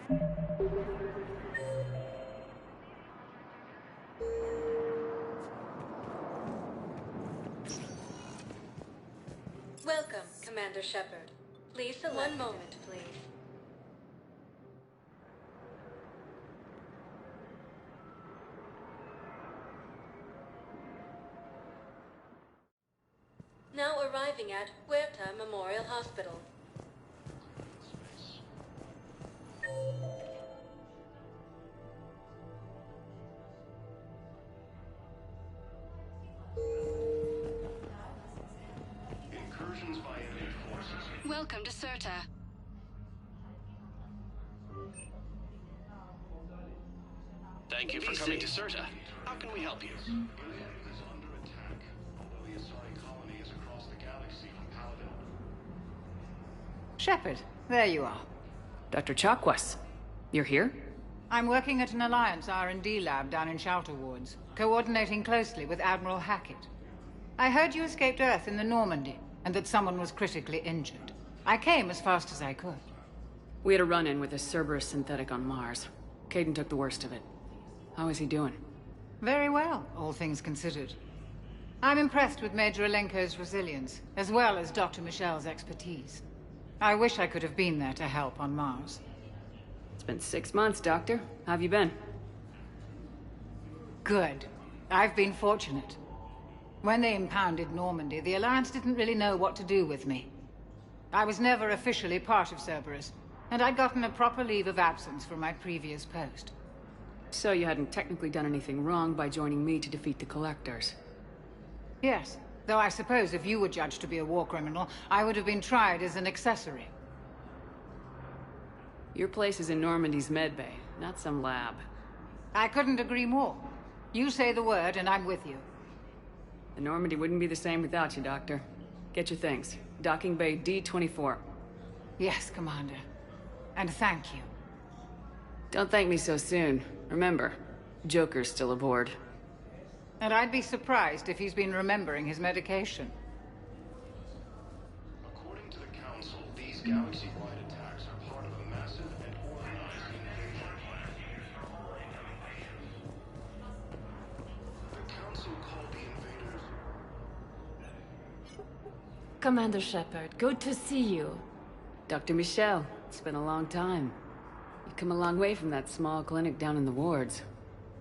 Welcome, Commander Shepard. Please select. One moment, please. Now arriving at Huerta Memorial Hospital. Incursions by enemy forces. Welcome to Cirta. Thank you for coming to Cirta. How can we help you? Ilium is under attack, although the Asari colony is across the galaxy from Paladin. Shepard, there you are. Dr. Chakwas, you're here? I'm working at an Alliance R&D lab down in Shelter Wards, coordinating closely with Admiral Hackett. I heard you escaped Earth in the Normandy, and that someone was critically injured. I came as fast as I could. We had a run-in with a Cerberus synthetic on Mars. Caden took the worst of it. How is he doing? Very well, all things considered. I'm impressed with Major Alenko's resilience, as well as Dr. Michel's expertise. I wish I could have been there to help on Mars. It's been 6 months, Doctor. How have you been? Good. I've been fortunate. When they impounded Normandy, the Alliance didn't really know what to do with me. I was never officially part of Cerberus, and I'd gotten a proper leave of absence from my previous post. So you hadn't technically done anything wrong by joining me to defeat the Collectors? Yes, though I suppose if you were judged to be a war criminal, I would have been tried as an accessory. Your place is in Normandy's medbay, not some lab. I couldn't agree more. You say the word and I'm with you. The Normandy wouldn't be the same without you, Doctor. Get your things. Docking Bay D-24. Yes, Commander. And thank you. Don't thank me so soon. Remember, Joker's still aboard. And I'd be surprised if he's been remembering his medication. According to the Council, these galaxy-wide attacks are part of a massive and organized invasion plan. The Council called the invaders... Commander Shepard, good to see you. Dr. Michel, it's been a long time. You've come a long way from that small clinic down in the wards.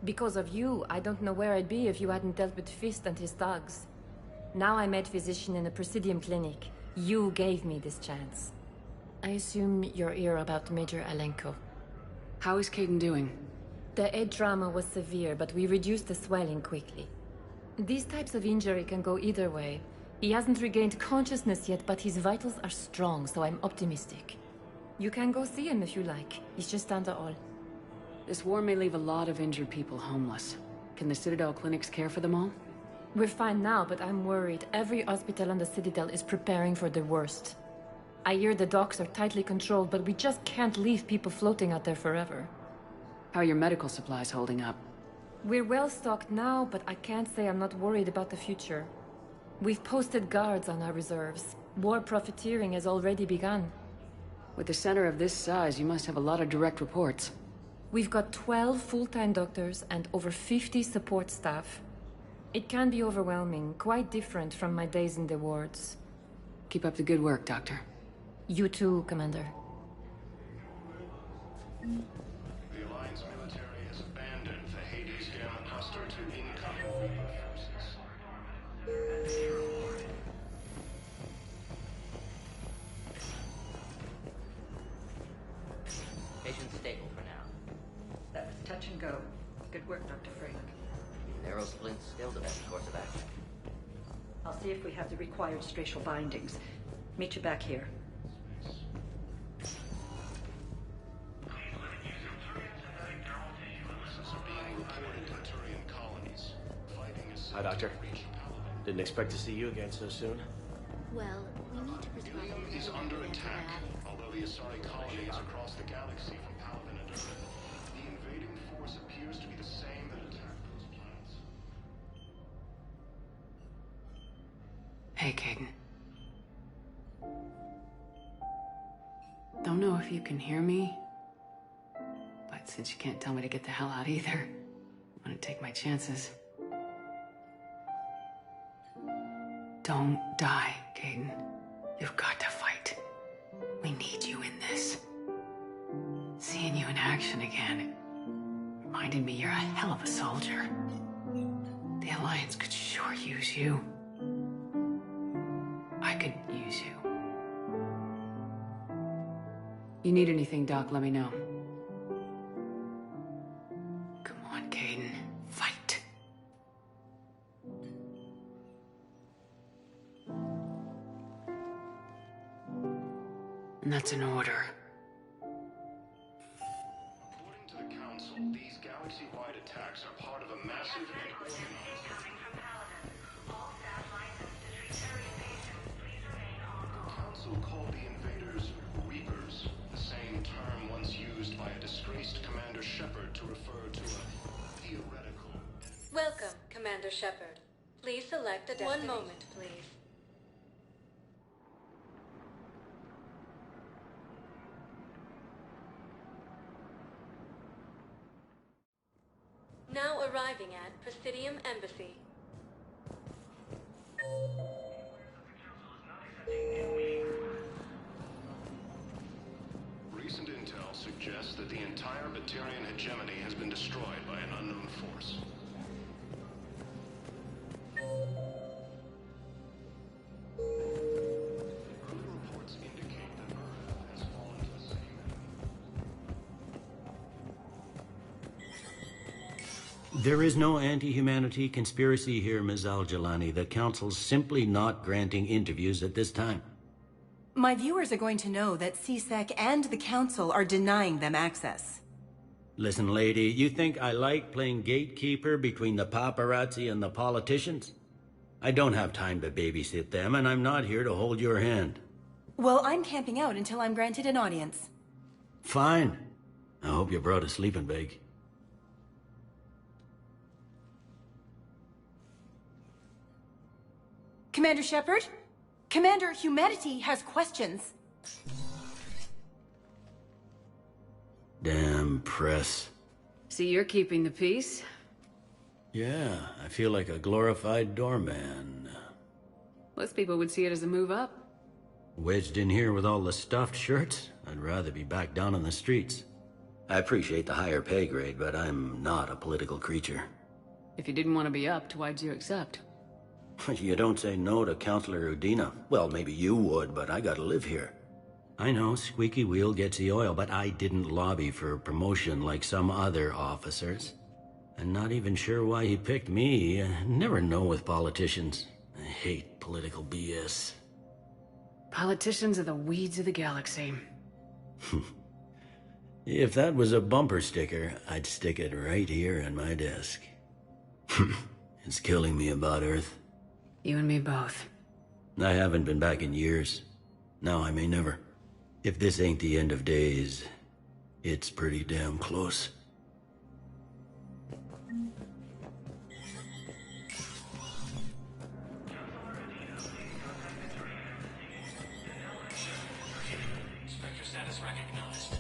Because of you, I don't know where I'd be if you hadn't dealt with Fist and his thugs. Now I'm head physician in a Presidium clinic. You gave me this chance. I assume you're here about Major Alenko. How is Caden doing? The head trauma was severe, but we reduced the swelling quickly. These types of injury can go either way. He hasn't regained consciousness yet, but his vitals are strong, so I'm optimistic. You can go see him if you like. He's just down the hall. This war may leave a lot of injured people homeless. Can the Citadel clinics care for them all? We're fine now, but I'm worried. Every hospital on the Citadel is preparing for the worst. I hear the docks are tightly controlled, but we just can't leave people floating out there forever. How are your medical supplies holding up? We're well stocked now, but I can't say I'm not worried about the future. We've posted guards on our reserves. War profiteering has already begun. With a center of this size, you must have a lot of direct reports. We've got 12 full-time doctors and over 50 support staff. It can be overwhelming, quite different from my days in the wards. Keep up the good work, Doctor. You too, Commander. The Alliance military has abandoned the Hades Gamma cluster to incoming Reaper forces. Patient's stable for now. That was touch and go. Good work, Dr. Frank. Narrow splints still the best course of action. I'll see if we have the required spatial bindings. Meet you back here. Forces are being reported in Turian colonies. Fighting is Hi, Doctor. reach Paladin. Didn't expect to see you again so soon. Well, we need to prescribe Ilium is a under little attack, antibiotics. although the Asari colony is across the galaxy from Paladin and Earth. The invading force appears to be the same that attacked those planets. Hey, Caden. Don't know if you can hear me, since you can't tell me to get the hell out either, I'm gonna take my chances. Don't die, Caden. You've got to fight. We need you in this. Seeing you in action again reminded me you're a hell of a soldier. The Alliance could sure use you. I could use you. You need anything, Doc, let me know. Come on, Caden. Fight. And that's an order. According to the Council, these galaxy-wide attacks are part of a massive and organized... The Council called the invaders Reapers, the same term once used by a disgraced Commander Shepard to refer to a theoretical... Welcome, Commander Shepard. Please select a destination. 1 moment, please. Now arriving at Presidium Embassy. Recent intel suggests that the entire Turian hegemony has been destroyed by an unknown force. Early reports indicate that Earth has fallen to the same... There is no anti-humanity conspiracy here, Ms. Al-Jalani. The Council's simply not granting interviews at this time. My viewers are going to know that CSEC and the Council are denying them access. Listen, lady, you think I like playing gatekeeper between the paparazzi and the politicians? I don't have time to babysit them, and I'm not here to hold your hand. Well, I'm camping out until I'm granted an audience. Fine. I hope you brought a sleeping bag. Commander Shepard? Commander, humanity has questions. Damn press. So you're keeping the peace? Yeah, I feel like a glorified doorman. Most people would see it as a move up. Wedged in here with all the stuffed shirts? I'd rather be back down on the streets. I appreciate the higher pay grade, but I'm not a political creature. If you didn't want to be upped, why'd you accept? You don't say no to Counselor Udina. Well, maybe you would, but I gotta live here. I know, squeaky wheel gets the oil, but I didn't lobby for promotion like some other officers. I'm not even sure why he picked me. I never know with politicians. I hate political BS. Politicians are the weeds of the galaxy. If that was a bumper sticker, I'd stick it right here on my desk. It's killing me about Earth. You and me both. I haven't been back in years. Now I may never. If this ain't the end of days, it's pretty damn close. Inspector status recognized.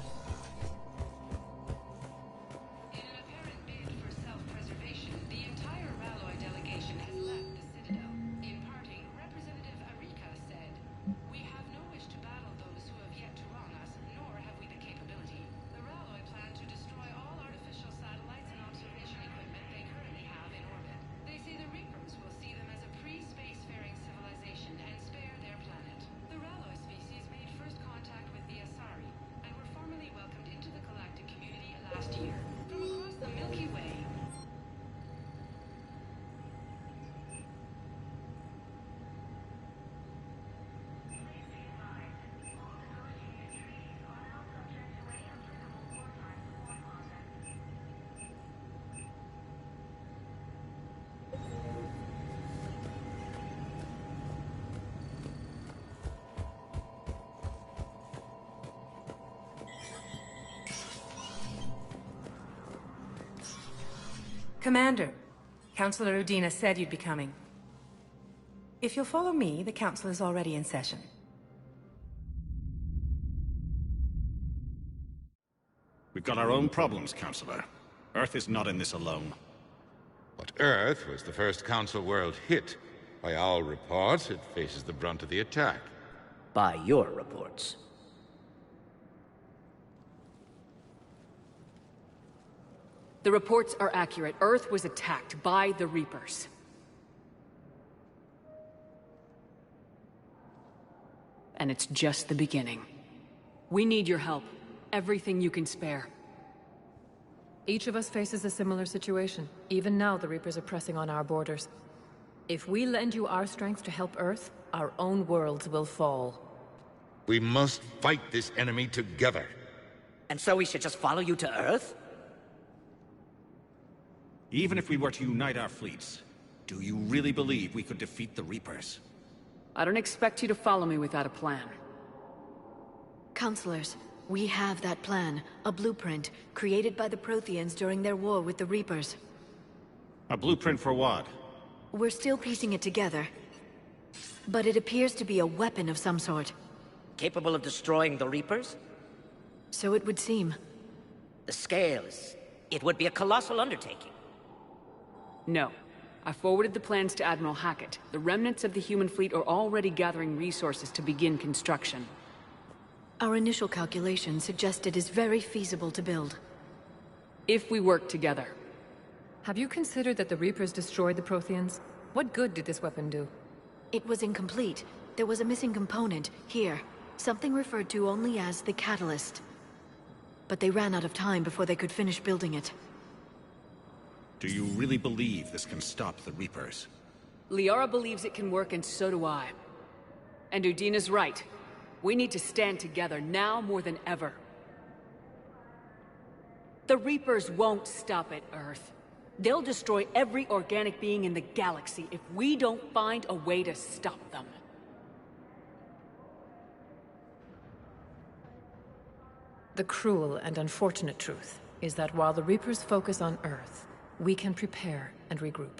In an apparent bid for self-preservation, the entire Ralloy delegation has left the Citadel. In parting, Representative Arika said, "We have no wish to battle those who have yet to wrong us, nor have we the capability. The Ralloy plan to destroy all artificial satellites and observation equipment they currently have in orbit. They say the Reapers will see them as a pre-spacefaring civilization and spare their planet. The Ralloy species made first contact with the Asari and were formally welcomed into the galactic community last year. From across the Milky Way, Commander, Counselor Udina said you'd be coming. If you'll follow me, the Council is already in session. We've got our own problems, Counselor. Earth is not in this alone. But Earth was the first Council world hit. By all reports, it faces the brunt of the attack. By your reports. The reports are accurate. Earth was attacked by the Reapers. And it's just the beginning. We need your help. Everything you can spare. Each of us faces a similar situation. Even now, the Reapers are pressing on our borders. If we lend you our strength to help Earth, our own worlds will fall. We must fight this enemy together. And so we should just follow you to Earth? Even if we were to unite our fleets, do you really believe we could defeat the Reapers? I don't expect you to follow me without a plan. Counselors, we have that plan. A blueprint, created by the Protheans during their war with the Reapers. A blueprint for what? We're still piecing it together. But it appears to be a weapon of some sort. Capable of destroying the Reapers? So it would seem. The scales. It would be a colossal undertaking. No. I forwarded the plans to Admiral Hackett. The remnants of the human fleet are already gathering resources to begin construction. Our initial calculations suggest it is very feasible to build. If we work together. Have you considered that the Reapers destroyed the Protheans? What good did this weapon do? It was incomplete. There was a missing component, here. Something referred to only as the catalyst. But they ran out of time before they could finish building it. Do you really believe this can stop the Reapers? Liara believes it can work, and so do I. And Udina's right. We need to stand together, now more than ever. The Reapers won't stop at Earth. They'll destroy every organic being in the galaxy if we don't find a way to stop them. The cruel and unfortunate truth is that while the Reapers focus on Earth, we can prepare and regroup.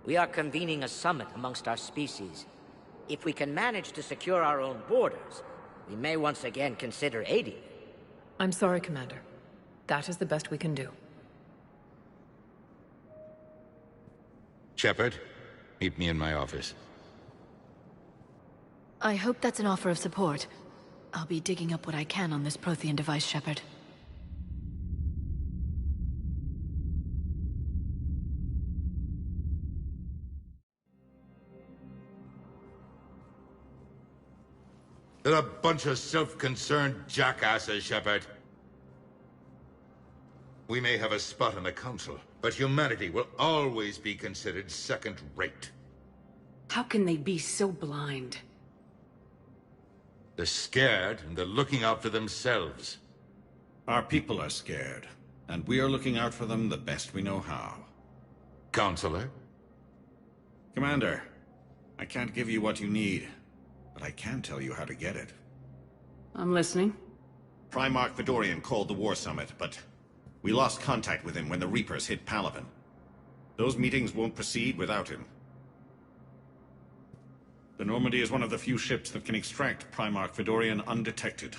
We are convening a summit amongst our species. If we can manage to secure our own borders, we may once again consider aiding. I'm sorry, Commander. That is the best we can do. Shepard, meet me in my office. I hope that's an offer of support. I'll be digging up what I can on this Prothean device, Shepard. They're a bunch of self-concerned jackasses, Shepard. We may have a spot on the Council, but humanity will always be considered second-rate. How can they be so blind? They're scared, and they're looking out for themselves. Our people are scared, and we are looking out for them the best we know how. Counselor? Commander, I can't give you what you need, but I can tell you how to get it. I'm listening. Primarch Fedorian called the War Summit, but we lost contact with him when the Reapers hit Palaven. Those meetings won't proceed without him. The Normandy is one of the few ships that can extract Primarch Fedorian undetected.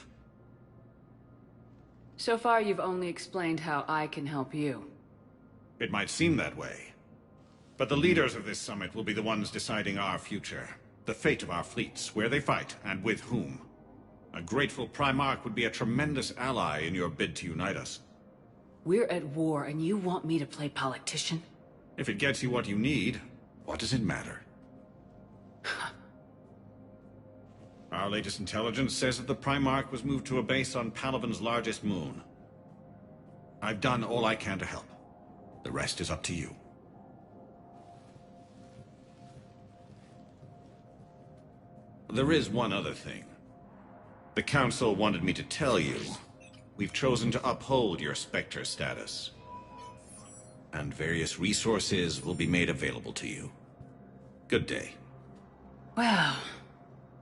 So far, you've only explained how I can help you. It might seem that way. But the leaders of this summit will be the ones deciding our future. The fate of our fleets, where they fight, and with whom. A grateful Primarch would be a tremendous ally in your bid to unite us. We're at war, and you want me to play politician? If it gets you what you need, what does it matter? Our latest intelligence says that the Primarch was moved to a base on Palaven's largest moon. I've done all I can to help. The rest is up to you. There is one other thing. The Council wanted me to tell you, we've chosen to uphold your Spectre status. And various resources will be made available to you. Good day. Well,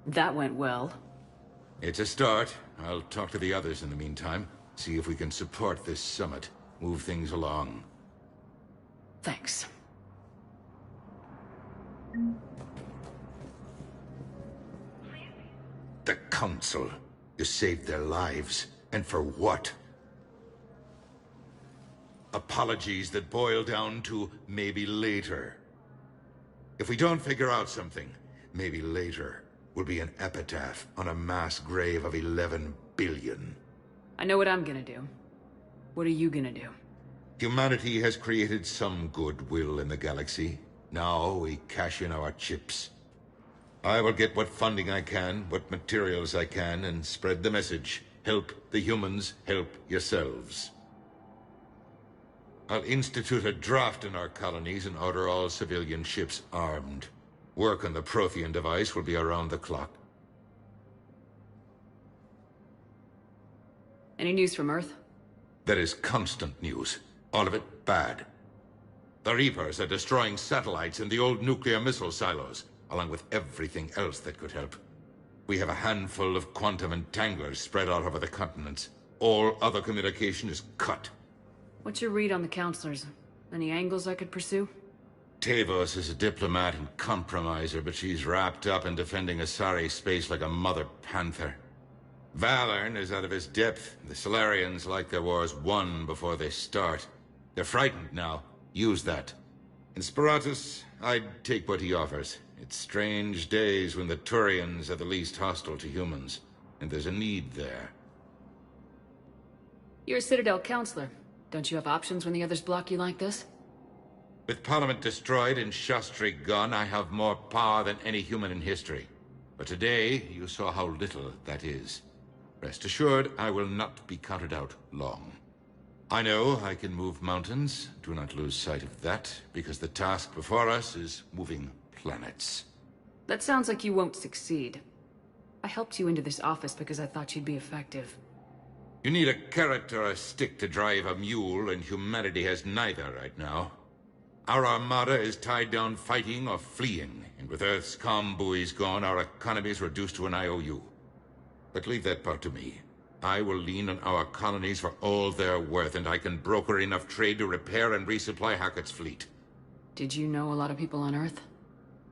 that went well. It's a start. I'll talk to the others in the meantime. See if we can support this summit. Move things along. Thanks. The Council. You saved their lives. And for what? apologies that boil down to maybe later. If we don't figure out something, maybe later will be an epitaph on a mass grave of 11 billion. I know what I'm gonna do. What are you gonna do? Humanity has created some goodwill in the galaxy. Now we cash in our chips. I will get what funding I can, what materials I can, and spread the message. Help the humans, help yourselves. I'll institute a draft in our colonies and order all civilian ships armed. Work on the Prothean device will be around the clock. Any news from Earth? There is constant news. All of it bad. The Reapers are destroying satellites and the old nuclear missile silos, along with everything else that could help. We have a handful of quantum entanglers spread out over the continents. All other communication is cut. What's your read on the counselors? Any angles I could pursue? Tavos is a diplomat and compromiser, but she's wrapped up in defending Asari space like a mother panther. Valern is out of his depth. The Solarians like their wars won before they start. They're frightened now. Use that. In Sparatus, I'd take what he offers. It's strange days when the Turians are the least hostile to humans, and there's a need there. You're a Citadel counselor. Don't you have options when the others block you like this? With Parliament destroyed and Shastri gone, I have more power than any human in history. But today, you saw how little that is. Rest assured, I will not be counted out long. I know I can move mountains. Do not lose sight of that, because the task before us is moving planets. That sounds like you won't succeed. I helped you into this office because I thought you'd be effective. You need a carrot or a stick to drive a mule, and humanity has neither right now. Our armada is tied down fighting or fleeing, and with Earth's comm buoys gone, our economy is reduced to an IOU. But leave that part to me. I will lean on our colonies for all they're worth, and I can broker enough trade to repair and resupply Hackett's fleet. Did you know a lot of people on Earth?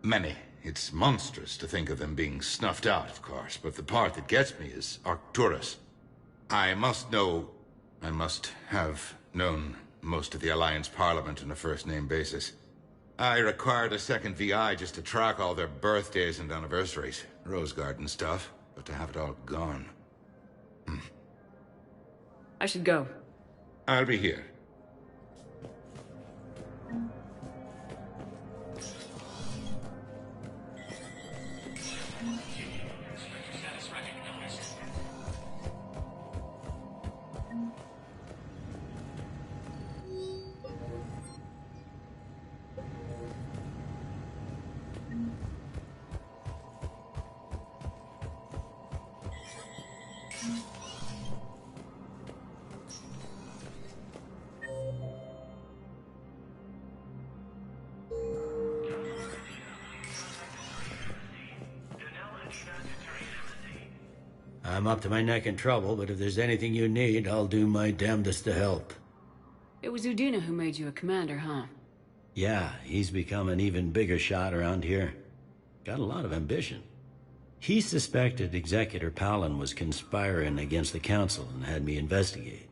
Many. It's monstrous to think of them being snuffed out, of course, but the part that gets me is Arcturus. I must have known most of the Alliance Parliament on a first-name basis. I required a second VI just to track all their birthdays and anniversaries. Rose Garden stuff, but to have it all gone. I should go. I'll be here. I'm up to my neck in trouble, but if there's anything you need, I'll do my damnedest to help. It was Udina who made you a commander, huh? Yeah, he's become an even bigger shot around here. Got a lot of ambition. He suspected Executor Palin was conspiring against the Council and had me investigate.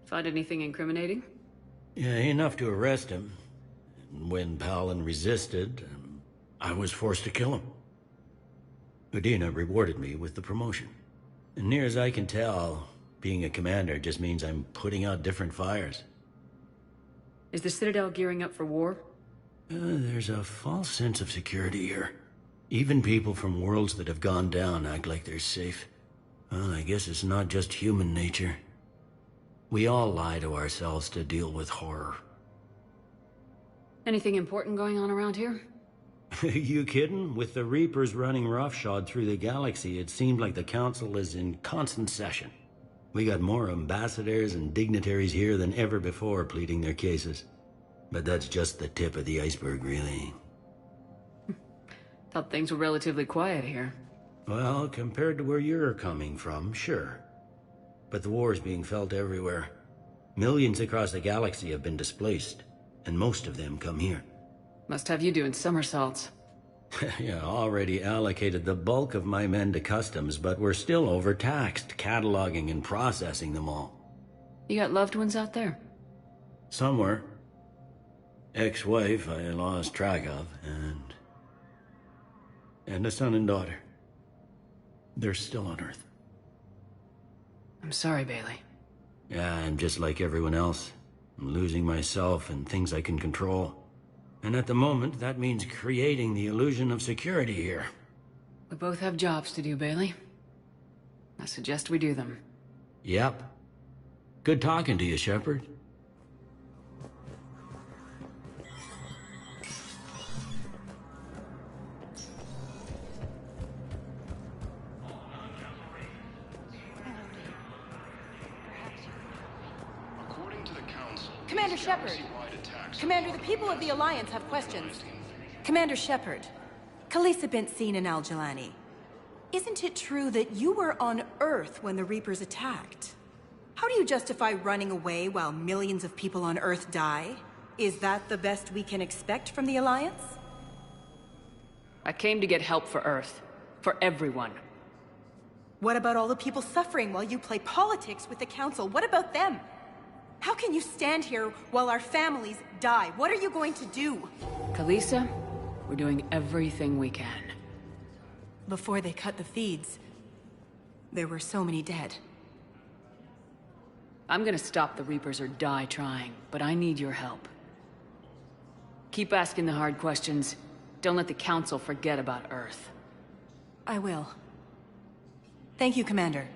Find anything incriminating? Yeah, enough to arrest him. And when Palin resisted, I was forced to kill him. Udina rewarded me with the promotion. And near as I can tell, being a commander just means I'm putting out different fires. Is the Citadel gearing up for war? There's a false sense of security here. Even people from worlds that have gone down act like they're safe. Well, I guess it's not just human nature. We all lie to ourselves to deal with horror. Anything important going on around here? You kidding? With the Reapers running roughshod through the galaxy, it seemed like the Council is in constant session. We got more ambassadors and dignitaries here than ever before pleading their cases. But that's just the tip of the iceberg, really. Thought things were relatively quiet here. Well, compared to where you're coming from, sure. But the war's being felt everywhere. Millions across the galaxy have been displaced, and most of them come here. Must have you doing somersaults. Yeah, already allocated the bulk of my men to customs, but we're still overtaxed, cataloging and processing them all. You got loved ones out there? Somewhere. Ex-wife I lost track of, and a son and daughter. They're still on Earth. I'm sorry, Bailey. Yeah, I'm just like everyone else. I'm losing myself and things I can control. And at the moment, that means creating the illusion of security here. We both have jobs to do, Bailey. I suggest we do them. Yep. Good talking to you, Shepard. Commander Shepard. Commander, the people of the Alliance have questions. Commander Shepard, Khalisah bint Sin and Al-Jalani. Isn't it true that you were on Earth when the Reapers attacked? How do you justify running away while millions of people on Earth die? Is that the best we can expect from the Alliance? I came to get help for Earth. For everyone. What about all the people suffering while you play politics with the Council? What about them? How can you stand here while our families die? What are you going to do? Khalisah, we're doing everything we can. Before they cut the feeds, there were so many dead. I'm gonna stop the Reapers or die trying, but I need your help. Keep asking the hard questions. Don't let the Council forget about Earth. I will. Thank you, Commander.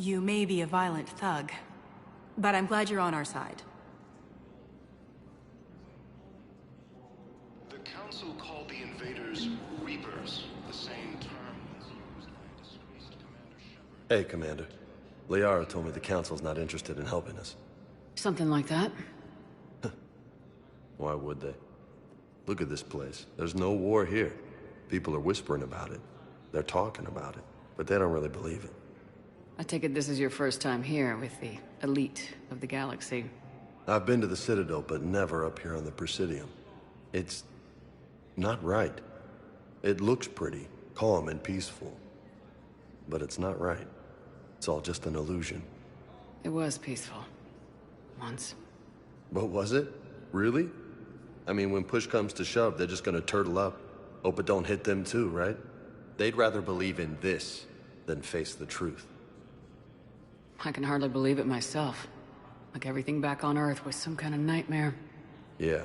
You may be a violent thug, but I'm glad you're on our side. The Council called the invaders Reapers, the same term was used by a disgraced Commander Shepard. Hey, Commander. Liara told me the Council's not interested in helping us. Something like that? Why would they? Look at this place. There's no war here. People are whispering about it. They're talking about it, but they don't really believe it. I take it this is your first time here with the elite of the galaxy. I've been to the Citadel, but never up here on the Presidium. It's not right. It looks pretty, calm and peaceful. But it's not right. It's all just an illusion. It was peaceful. Once. But was it? Really? I mean, when push comes to shove, they're just gonna turtle up. Hope it don't hit them too, right? They'd rather believe in this than face the truth. I can hardly believe it myself. Like everything back on Earth was some kind of nightmare. Yeah.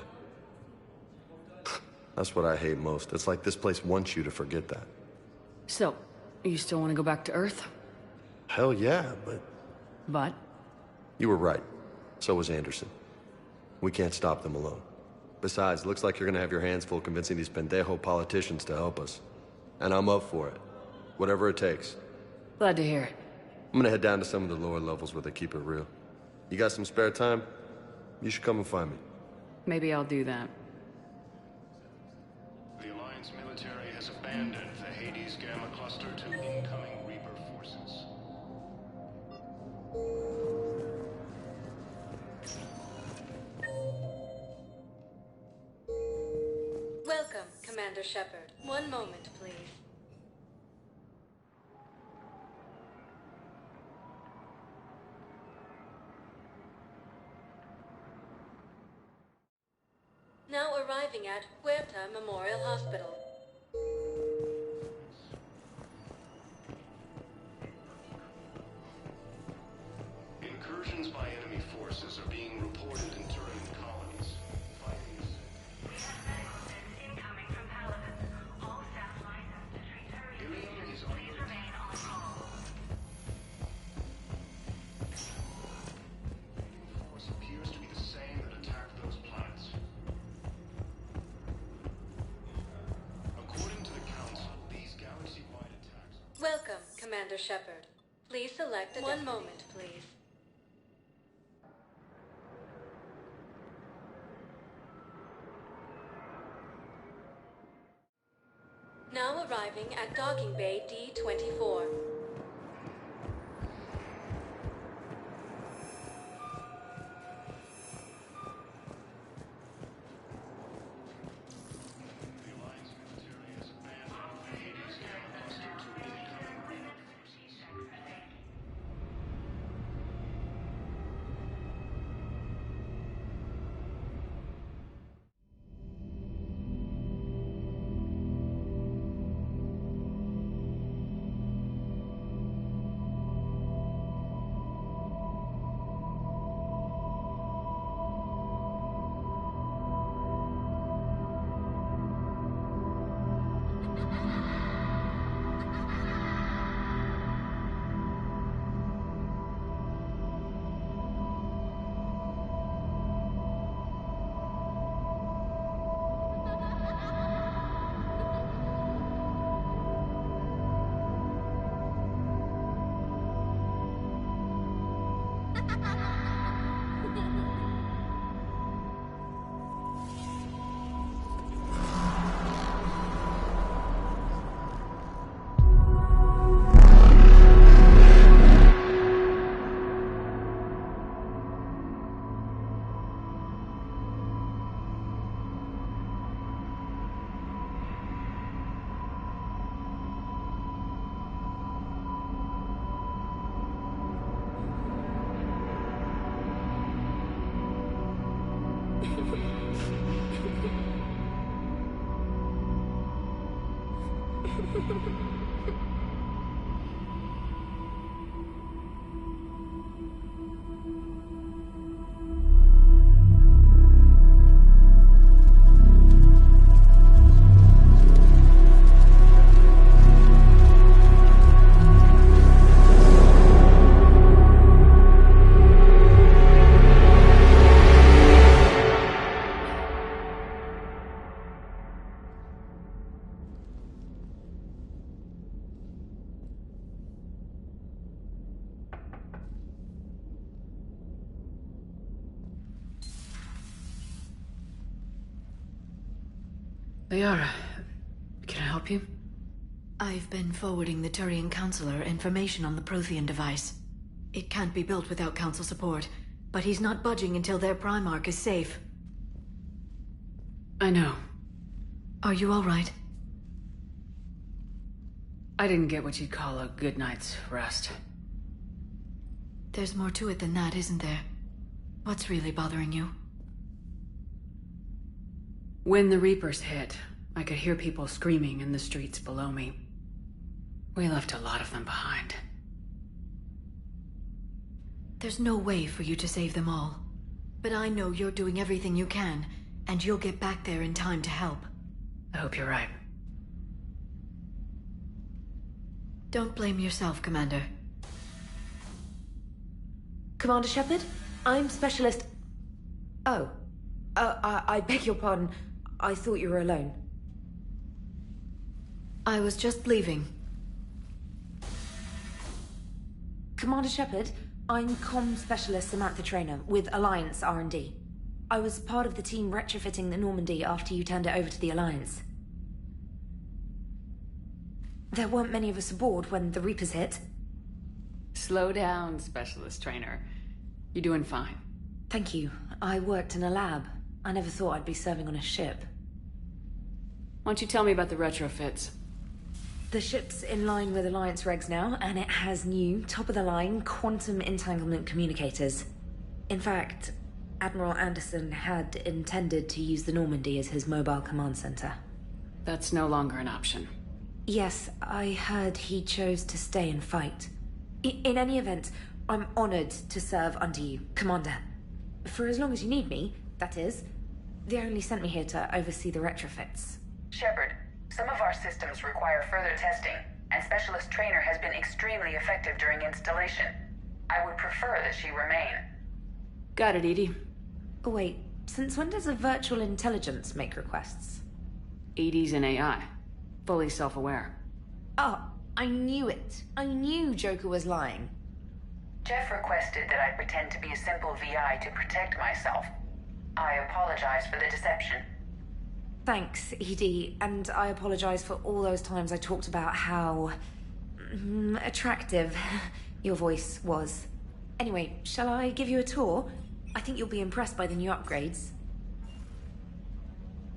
That's what I hate most. It's like this place wants you to forget that. So, you still want to go back to Earth? Hell yeah, but... But? You were right. So was Anderson. We can't stop them alone. Besides, looks like you're gonna have your hands full convincing these pendejo politicians to help us. And I'm up for it. Whatever it takes. Glad to hear it. I'm gonna head down to some of the lower levels where they keep it real. You got some spare time? You should come and find me. Maybe I'll do that. The Alliance military has abandoned the Hades Gamma cluster to incoming Reaper forces. Welcome, Commander Shepard. One moment, please. Now arriving at Huerta Memorial Hospital. Incursions by enemy forces are being reported in Turian colonies. Findings. We have medical sins incoming from Paladin. All staff licensed to treat Turian patients, please remain on call. The force appears to be the same that attacked those planets. According to the Council, these galaxy-wide attacks... Welcome, Commander Shepard. Please select a One moment, please. Now arriving at Docking Bay D-24. Liara, can I help you? I've been forwarding the Turian Counselor information on the Prothean device. It can't be built without Council support, but he's not budging until their Primarch is safe. I know. Are you all right? I didn't get what you'd call a good night's rest. There's more to it than that, isn't there? What's really bothering you? When the Reapers hit, I could hear people screaming in the streets below me. We left a lot of them behind. There's no way for you to save them all. But I know you're doing everything you can, and you'll get back there in time to help. I hope you're right. Don't blame yourself, Commander. Commander Shepard, I'm Specialist... Oh. I beg your pardon. I thought you were alone. I was just leaving. Commander Shepard, I'm Comm Specialist Samantha Traynor with Alliance R&D. I was part of the team retrofitting the Normandy after you turned it over to the Alliance. There weren't many of us aboard when the Reapers hit. Slow down, Specialist Trainer. You're doing fine. Thank you. I worked in a lab. I never thought I'd be serving on a ship. Why don't you tell me about the retrofits? The ship's in line with Alliance regs now, and it has new, top-of-the-line, quantum entanglement communicators. In fact, Admiral Anderson had intended to use the Normandy as his mobile command center. That's no longer an option. Yes, I heard he chose to stay and fight. In any event, I'm honored to serve under you, Commander. For as long as you need me, that is. They only sent me here to oversee the retrofits. Shepard, some of our systems require further testing, and Specialist Trainer has been extremely effective during installation. I would prefer that she remain. Got it, Edie. Oh, wait, since when does a virtual intelligence make requests? Edie's an AI. Fully self-aware. Oh, I knew it. I knew Joker was lying. Jeff requested that I pretend to be a simple VI to protect myself. I apologize for the deception. Thanks, Edie, and I apologize for all those times I talked about how... attractive your voice was. Anyway, shall I give you a tour? I think you'll be impressed by the new upgrades.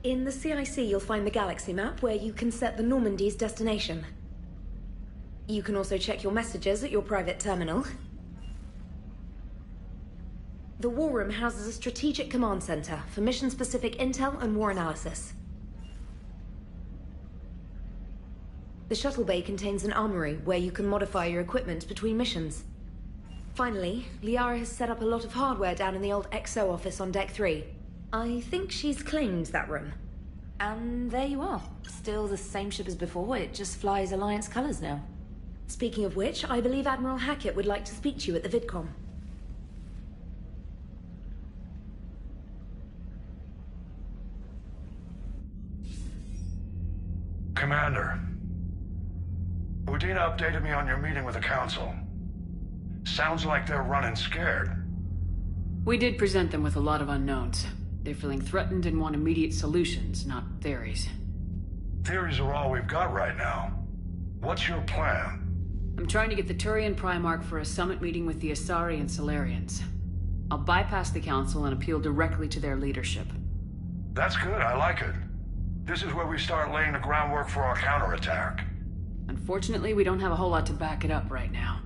In the CIC, you'll find the galaxy map where you can set the Normandy's destination. You can also check your messages at your private terminal. The War Room houses a strategic command center for mission-specific intel and war analysis. The shuttle bay contains an armory where you can modify your equipment between missions. Finally, Liara has set up a lot of hardware down in the old XO office on Deck 3. I think she's claimed that room. And there you are. Still the same ship as before, it just flies Alliance colors now. Speaking of which, I believe Admiral Hackett would like to speak to you at the VidCom. Commander, Udina updated me on your meeting with the Council. Sounds like they're running scared. We did present them with a lot of unknowns. They're feeling threatened and want immediate solutions, not theories. Theories are all we've got right now. What's your plan? I'm trying to get the Turian Primarch for a summit meeting with the Asari and Solarians. I'll bypass the Council and appeal directly to their leadership. That's good, I like it. This is where we start laying the groundwork for our counterattack. Unfortunately, we don't have a whole lot to back it up right now.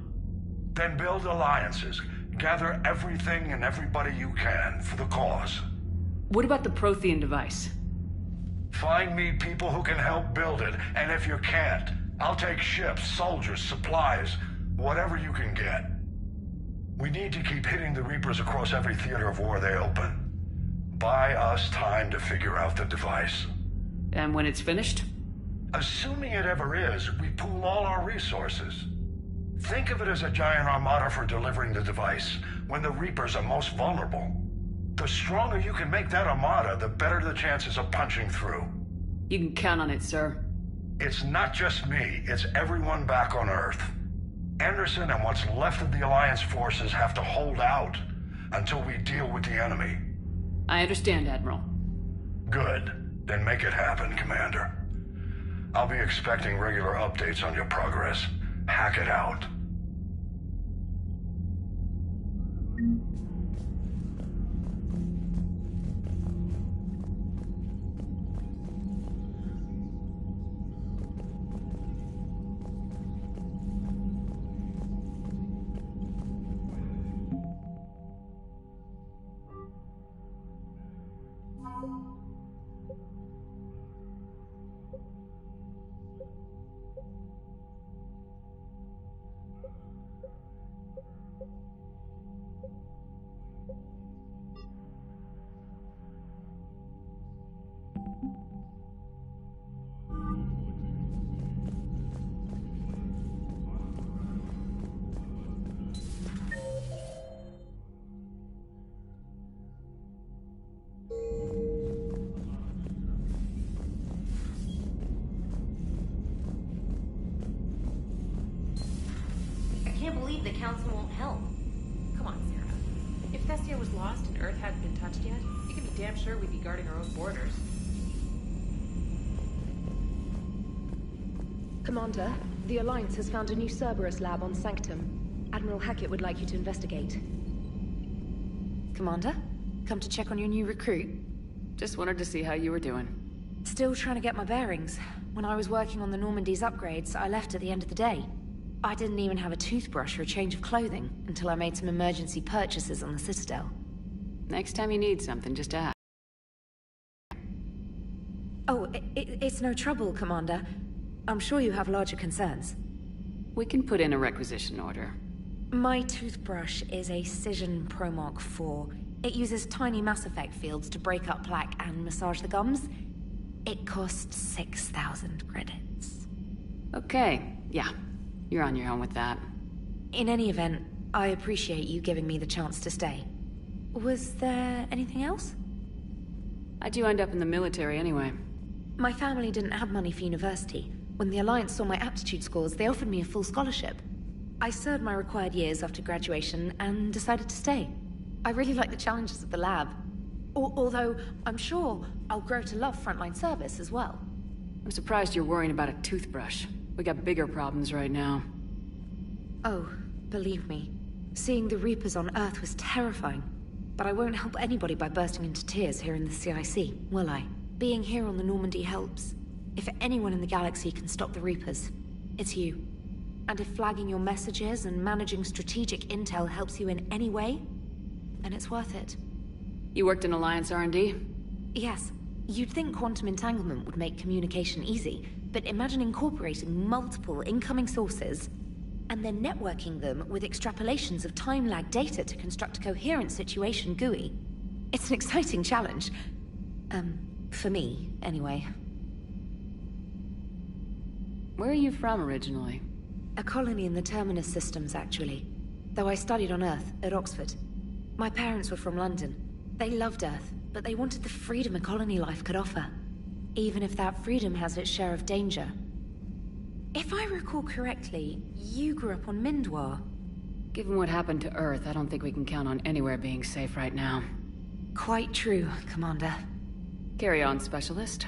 Then build alliances. Gather everything and everybody you can for the cause. What about the Prothean device? Find me people who can help build it, and if you can't, I'll take ships, soldiers, supplies, whatever you can get. We need to keep hitting the Reapers across every theater of war they open. Buy us time to figure out the device. And when it's finished? Assuming it ever is, we pool all our resources. Think of it as a giant armada for delivering the device, when the Reapers are most vulnerable. The stronger you can make that armada, the better the chances of punching through. You can count on it, sir. It's not just me, it's everyone back on Earth. Anderson and what's left of the Alliance forces have to hold out until we deal with the enemy. I understand, Admiral. Good. Then make it happen, Commander. I'll be expecting regular updates on your progress. Hack it out. I can't believe the Council won't help. Come on, Sarah. If Thessia was lost and Earth hadn't been touched yet, you can be damn sure we'd be guarding our own borders. Commander, the Alliance has found a new Cerberus lab on Sanctum. Admiral Hackett would like you to investigate. Commander? Come to check on your new recruit? Just wanted to see how you were doing. Still trying to get my bearings. When I was working on the Normandy's upgrades, I left at the end of the day. I didn't even have a toothbrush or a change of clothing until I made some emergency purchases on the Citadel. Next time you need something, just ask. Oh, it's no trouble, Commander. I'm sure you have larger concerns. We can put in a requisition order. My toothbrush is a Cision Pro Mark IV. It uses tiny Mass Effect fields to break up plaque and massage the gums. It costs 6,000 credits. Okay, yeah. You're on your own with that. In any event, I appreciate you giving me the chance to stay. Was there anything else? How'd you end up in the military anyway? My family didn't have money for university. When the Alliance saw my aptitude scores, they offered me a full scholarship. I served my required years after graduation and decided to stay. I really like the challenges of the lab. Although, I'm sure I'll grow to love frontline service as well. I'm surprised you're worrying about a toothbrush. We got bigger problems right now. Oh, believe me. Seeing the Reapers on Earth was terrifying. But I won't help anybody by bursting into tears here in the CIC, will I? Being here on the Normandy helps. If anyone in the galaxy can stop the Reapers, it's you. And if flagging your messages and managing strategic intel helps you in any way, then it's worth it. You worked in Alliance R&D? Yes. You'd think quantum entanglement would make communication easy, but imagine incorporating multiple incoming sources and then networking them with extrapolations of time-lag data to construct a coherent situation GUI. It's an exciting challenge. For me, anyway. Where are you from originally? A colony in the Terminus systems, actually. Though I studied on Earth, at Oxford. My parents were from London. They loved Earth, but they wanted the freedom a colony life could offer. Even if that freedom has its share of danger. If I recall correctly, you grew up on Mindwar. Given what happened to Earth, I don't think we can count on anywhere being safe right now. Quite true, Commander. Carry on, Specialist.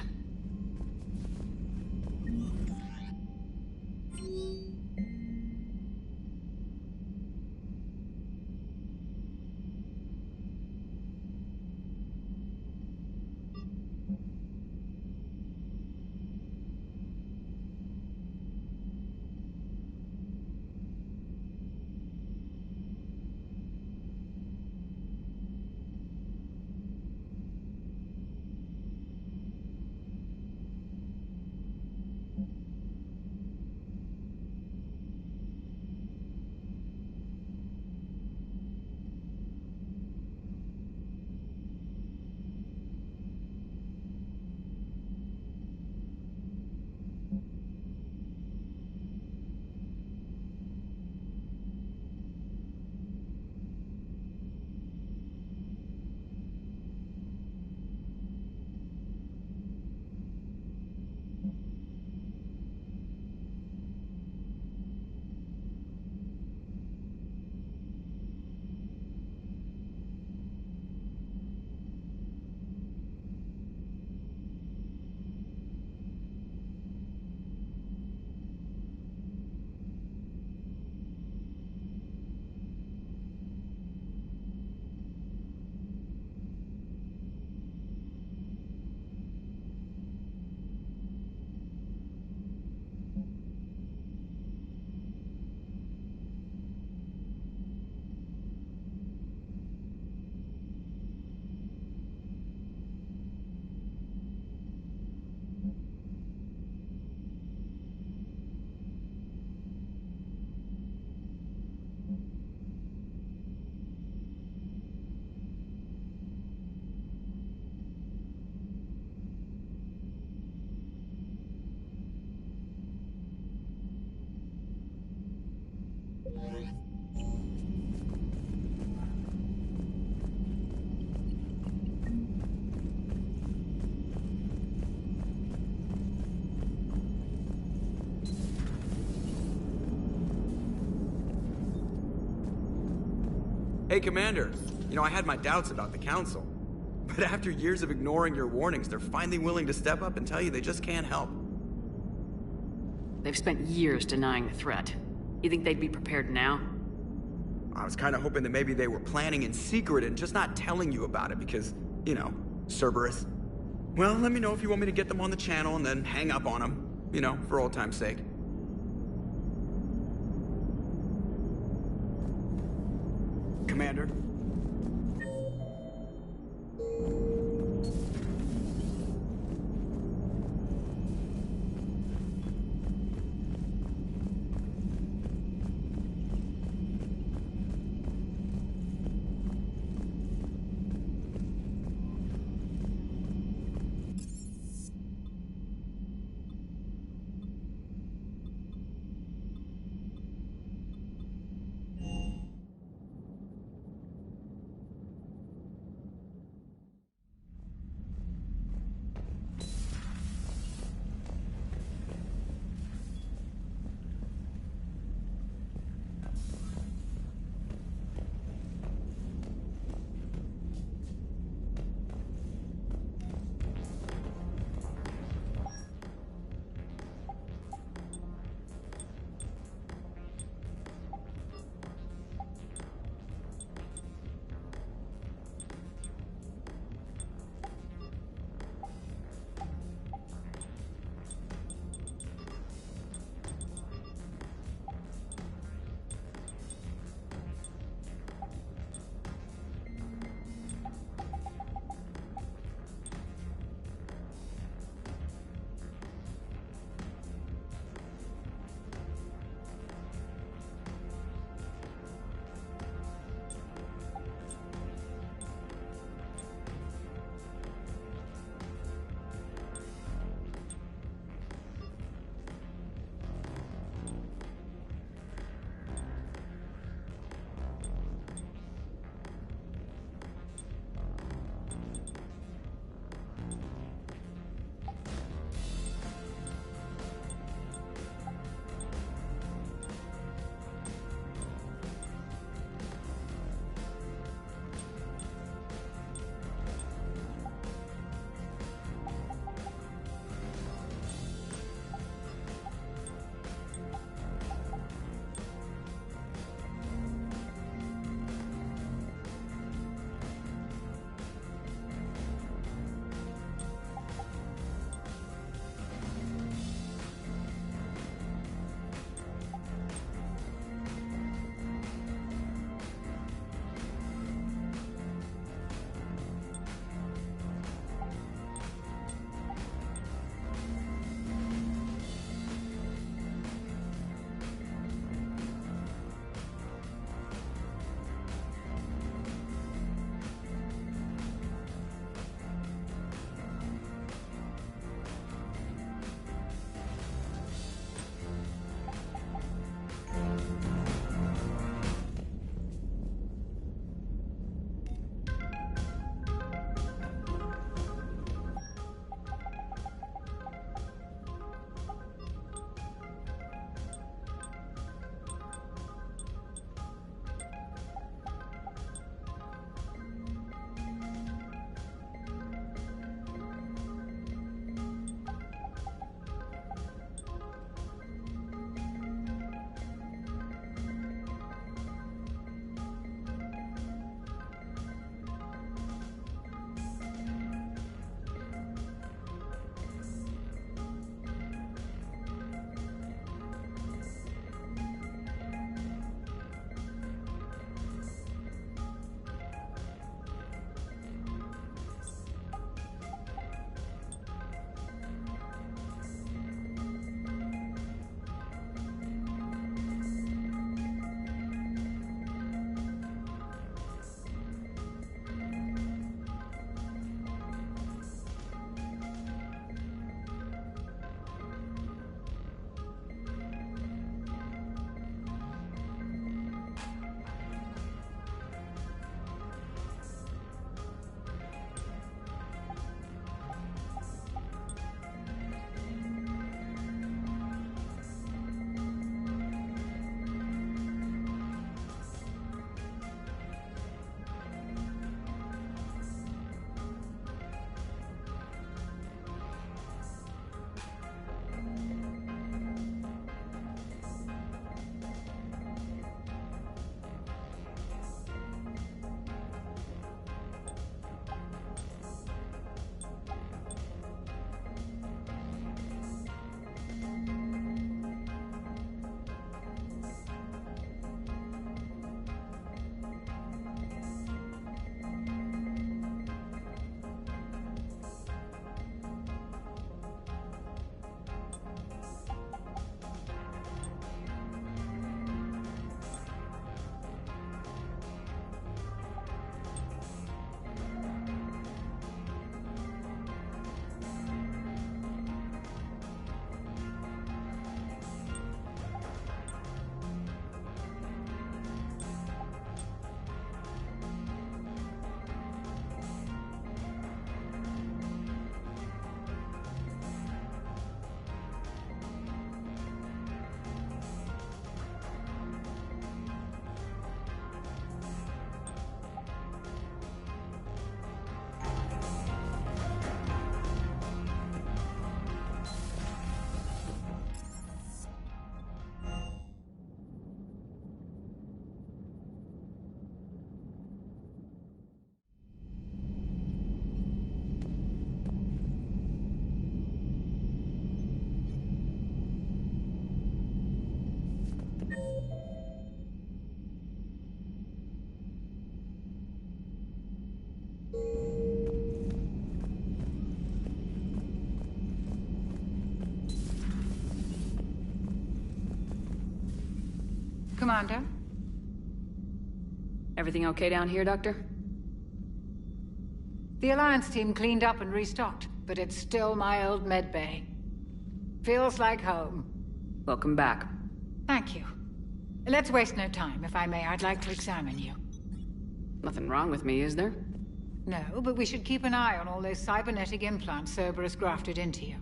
Hey, Commander. You know, I had my doubts about the Council. But after years of ignoring your warnings, they're finally willing to step up and tell you they just can't help. They've spent years denying the threat. You think they'd be prepared now? I was kind of hoping that maybe they were planning in secret and just not telling you about it because, you know, Cerberus. Well, let me know if you want me to get them on the channel and then hang up on them. You know, for old time's sake. Commander? Commander. Everything okay down here, Doctor? The Alliance team cleaned up and restocked, but it's still my old medbay. Feels like home. Welcome back. Thank you. Let's waste no time. If I may, I'd like to examine you. Nothing wrong with me, is there? No, but we should keep an eye on all those cybernetic implants Cerberus grafted into you.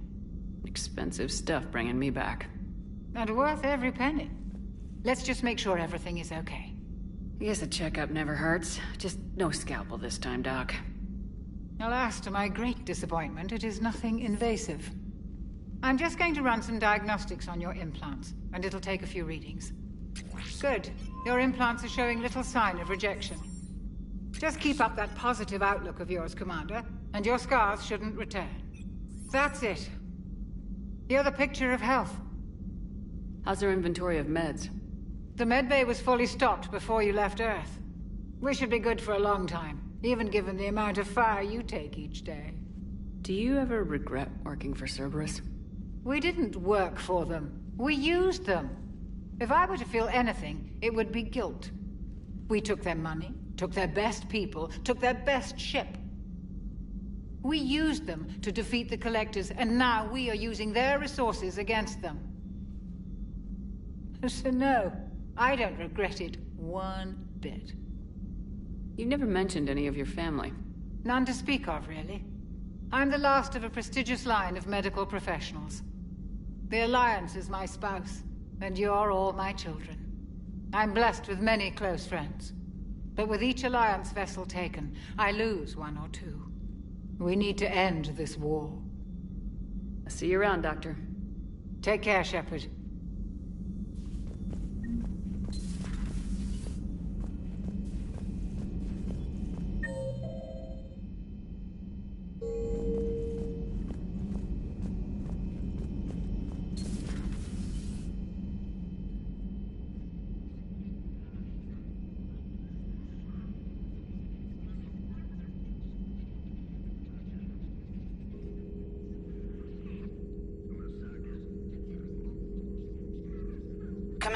Expensive stuff bringing me back. And worth every penny. Let's just make sure everything is okay. I guess a checkup never hurts. Just no scalpel this time, Doc. Alas, to my great disappointment, it is nothing invasive. I'm just going to run some diagnostics on your implants, and it'll take a few readings. Good. Your implants are showing little sign of rejection. Just keep up that positive outlook of yours, Commander, and your scars shouldn't return. That's it. You're the picture of health. How's our inventory of meds? The medbay was fully stocked before you left Earth. We should be good for a long time, even given the amount of fire you take each day. Do you ever regret working for Cerberus? We didn't work for them. We used them. If I were to feel anything, it would be guilt. We took their money, took their best people, took their best ship. We used them to defeat the Collectors, and now we are using their resources against them. So no, I don't regret it one bit. You never mentioned any of your family. None to speak of, really. I'm the last of a prestigious line of medical professionals. The Alliance is my spouse, and you're all my children. I'm blessed with many close friends. But with each Alliance vessel taken, I lose one or two. We need to end this war. I'll see you around, Doctor. Take care, Shepard.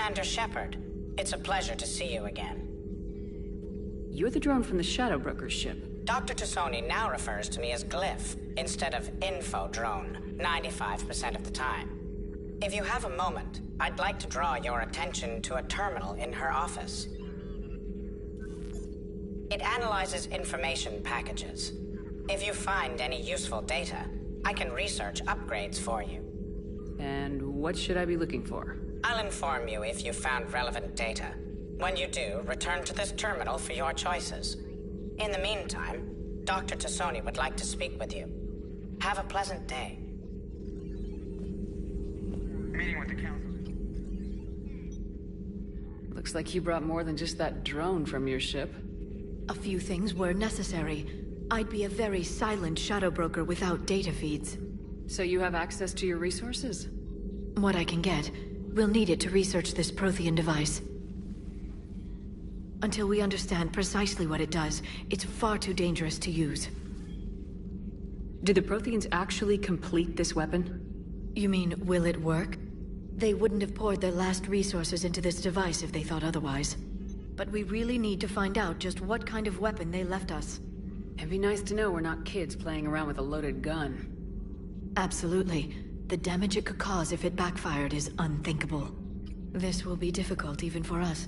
Commander Shepard, it's a pleasure to see you again. You're the drone from the Shadow Broker's ship. Dr. Tassoni now refers to me as Glyph, instead of Info Drone, 95% of the time. If you have a moment, I'd like to draw your attention to a terminal in her office. It analyzes information packages. If you find any useful data, I can research upgrades for you. And what should I be looking for? I'll inform you if you found relevant data. When you do, return to this terminal for your choices. In the meantime, Dr. Tassoni would like to speak with you. Have a pleasant day. Meeting with the council. Looks like you brought more than just that drone from your ship. A few things were necessary. I'd be a very silent shadow broker without data feeds. So you have access to your resources? What I can get. We'll need it to research this Prothean device. Until we understand precisely what it does, it's far too dangerous to use. Did the Protheans actually complete this weapon? You mean, will it work? They wouldn't have poured their last resources into this device if they thought otherwise. But we really need to find out just what kind of weapon they left us. It'd be nice to know we're not kids playing around with a loaded gun. Absolutely. The damage it could cause if it backfired is unthinkable. This will be difficult even for us.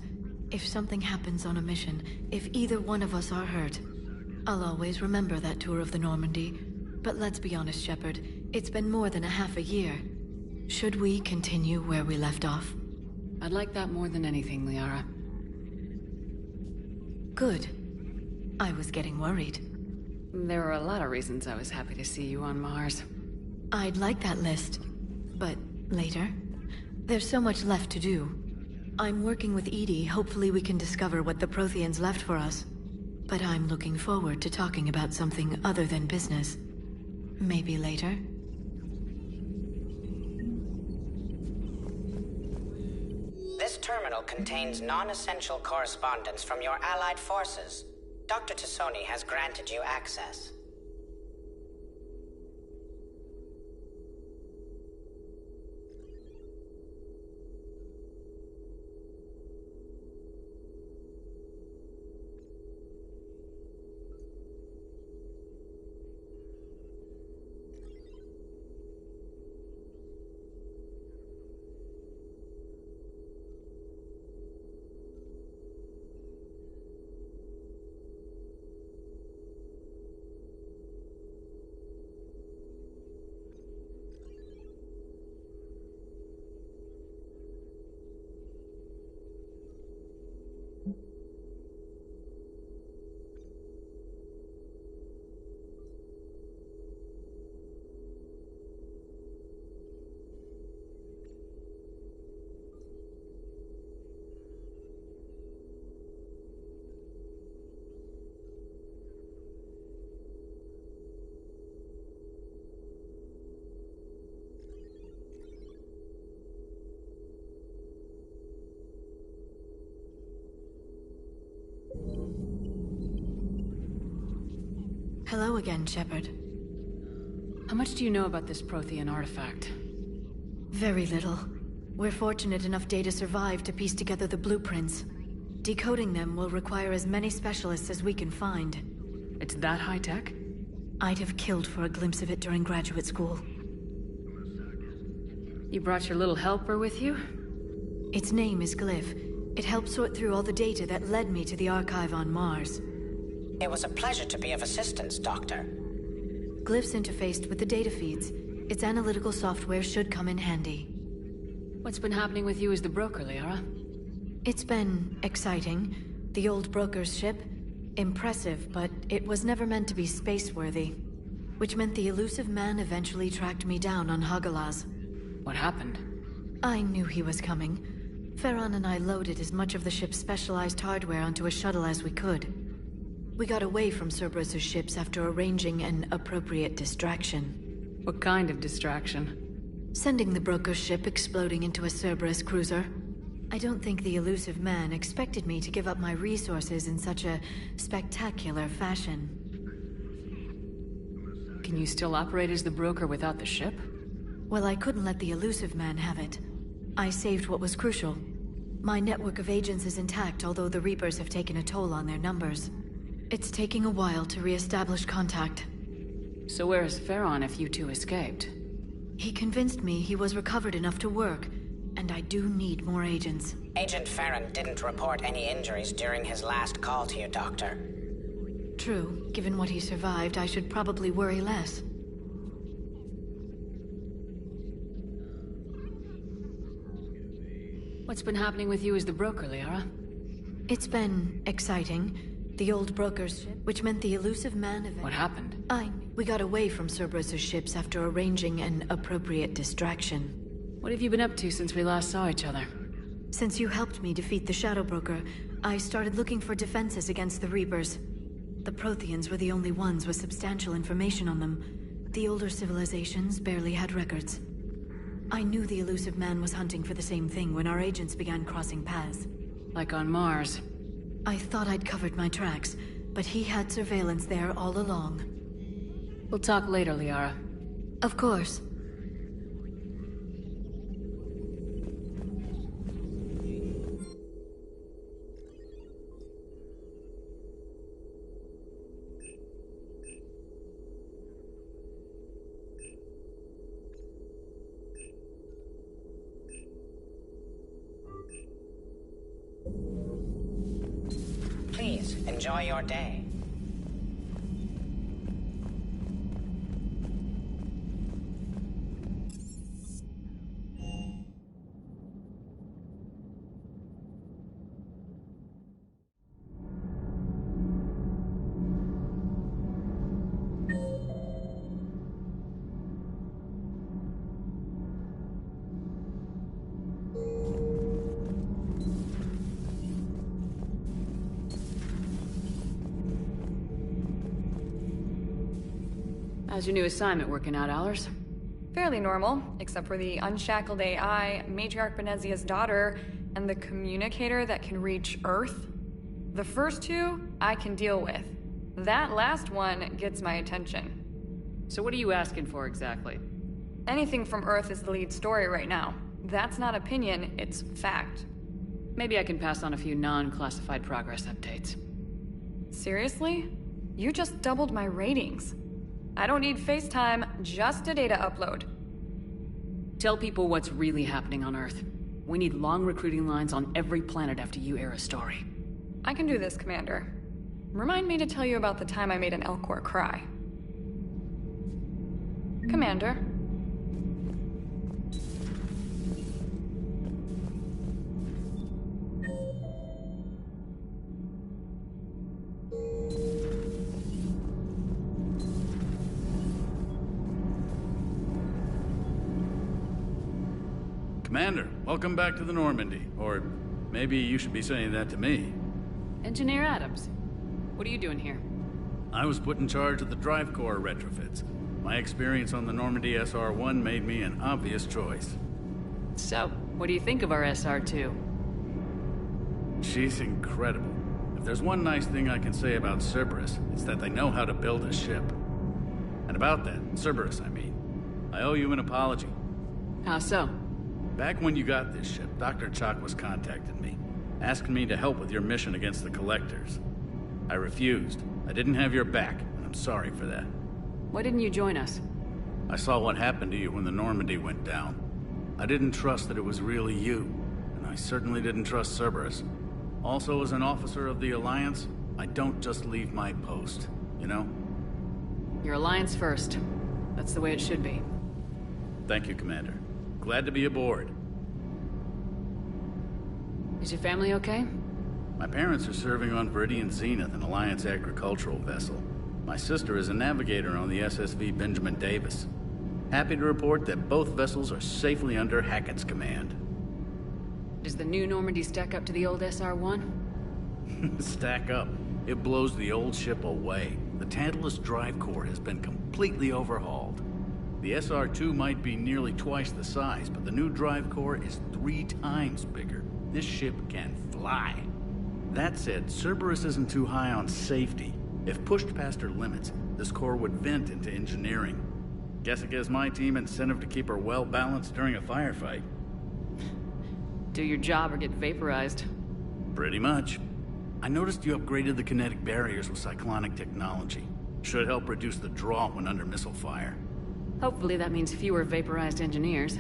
If something happens on a mission, if either one of us are hurt, I'll always remember that tour of the Normandy. But let's be honest, Shepard, it's been more than a half a year. Should we continue where we left off? I'd like that more than anything, Liara. Good. I was getting worried. There were a lot of reasons I was happy to see you on Mars. I'd like that list. But later? There's so much left to do. I'm working with Edie. Hopefully we can discover what the Protheans left for us. But I'm looking forward to talking about something other than business. Maybe later? This terminal contains non-essential correspondence from your allied forces. Dr. Tassoni has granted you access. Hello again, Shepard. How much do you know about this Prothean artifact? Very little. We're fortunate enough Data survived to piece together the blueprints. Decoding them will require as many specialists as we can find. It's that high-tech? I'd have killed for a glimpse of it during graduate school. You brought your little helper with you? Its name is Glyph. It helped sort through all the data that led me to the archive on Mars. It was a pleasure to be of assistance, Doctor. Glyph's interfaced with the data feeds. Its analytical software should come in handy. What's been happening with you as the broker, Liara? It's been exciting. The old broker's ship? Impressive, but it was never meant to be space-worthy. Which meant the elusive man eventually tracked me down on Hagalaz. What happened? I knew he was coming. Farron and I loaded as much of the ship's specialized hardware onto a shuttle as we could. We got away from Cerberus' ships after arranging an appropriate distraction. What kind of distraction? Sending the broker's ship exploding into a Cerberus cruiser. I don't think the elusive man expected me to give up my resources in such a spectacular fashion. Can you still operate as the broker without the ship? Well, I couldn't let the elusive man have it. I saved what was crucial. My network of agents is intact, although the Reapers have taken a toll on their numbers. It's taking a while to re-establish contact. So where is Farron if you two escaped? He convinced me he was recovered enough to work, and I do need more agents. Agent Farron didn't report any injuries during his last call to you, Doctor. True. Given what he survived, I should probably worry less. What's been happening with you as the broker, Liara? It's been exciting. The old broker's ship, which meant the elusive man event. What happened? We got away from Cerberus' ships after arranging an appropriate distraction. What have you been up to since we last saw each other? Since you helped me defeat the Shadow Broker, I started looking for defenses against the Reapers. The Protheans were the only ones with substantial information on them. The older civilizations barely had records. I knew the elusive man was hunting for the same thing when our agents began crossing paths. Like on Mars. I thought I'd covered my tracks, but he had surveillance there all along. We'll talk later, Liara. Of course. Please, enjoy your day. How's your new assignment working out, Allers? Fairly normal, except for the unshackled AI, Matriarch Benezia's daughter, and the communicator that can reach Earth. The first two, I can deal with. That last one gets my attention. So what are you asking for exactly? Anything from Earth is the lead story right now. That's not opinion, it's fact. Maybe I can pass on a few non-classified progress updates. Seriously? You just doubled my ratings. I don't need FaceTime, just a data upload. Tell people what's really happening on Earth. We need long recruiting lines on every planet after you air a story. I can do this, Commander. Remind me to tell you about the time I made an Elcor cry. Commander. Commander, welcome back to the Normandy. Or maybe you should be saying that to me. Engineer Adams, what are you doing here? I was put in charge of the drive core retrofits. My experience on the Normandy SR-1 made me an obvious choice. So, what do you think of our SR-2? She's incredible. If there's one nice thing I can say about Cerberus, it's that they know how to build a ship. And about that, Cerberus, I mean, I owe you an apology. How so? Back when you got this ship, Dr. Chakwas contacted me, asking me to help with your mission against the Collectors. I refused. I didn't have your back, and I'm sorry for that. Why didn't you join us? I saw what happened to you when the Normandy went down. I didn't trust that it was really you, and I certainly didn't trust Cerberus. Also, as an officer of the Alliance, I don't just leave my post, you know? Your Alliance first. That's the way it should be. Thank you, Commander. Glad to be aboard. Is your family okay? My parents are serving on Viridian Zenith, an Alliance agricultural vessel. My sister is a navigator on the SSV Benjamin Davis. Happy to report that both vessels are safely under Hackett's command. Does the new Normandy stack up to the old SR-1? Stack up. It blows the old ship away. The Tantalus drive core has been completely overhauled. The SR-2 might be nearly twice the size, but the new drive core is 3 times bigger. This ship can fly. That said, Cerberus isn't too high on safety. If pushed past her limits, this core would vent into engineering. Guess it gives my team incentive to keep her well-balanced during a firefight. Do your job or get vaporized. Pretty much. I noticed you upgraded the kinetic barriers with cyclonic technology. Should help reduce the draw when under missile fire. Hopefully that means fewer vaporized engineers.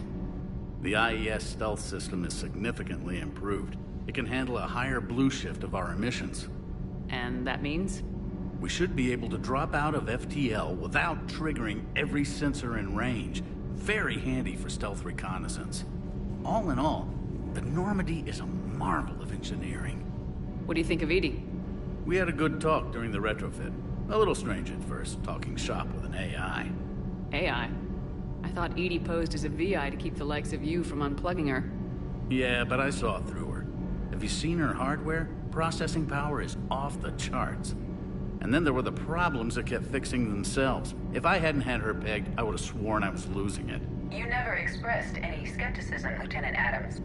The IES stealth system is significantly improved. It can handle a higher blue shift of our emissions. And that means? We should be able to drop out of FTL without triggering every sensor in range. Very handy for stealth reconnaissance. All in all, the Normandy is a marvel of engineering. What do you think of Edie? We had a good talk during the retrofit. A little strange at first, talking shop with an AI. AI? I thought Edie posed as a VI to keep the likes of you from unplugging her. Yeah, but I saw through her. Have you seen her hardware? Processing power is off the charts. And then there were the problems that kept fixing themselves. If I hadn't had her pegged, I would have sworn I was losing it. You never expressed any skepticism, Lieutenant Adams.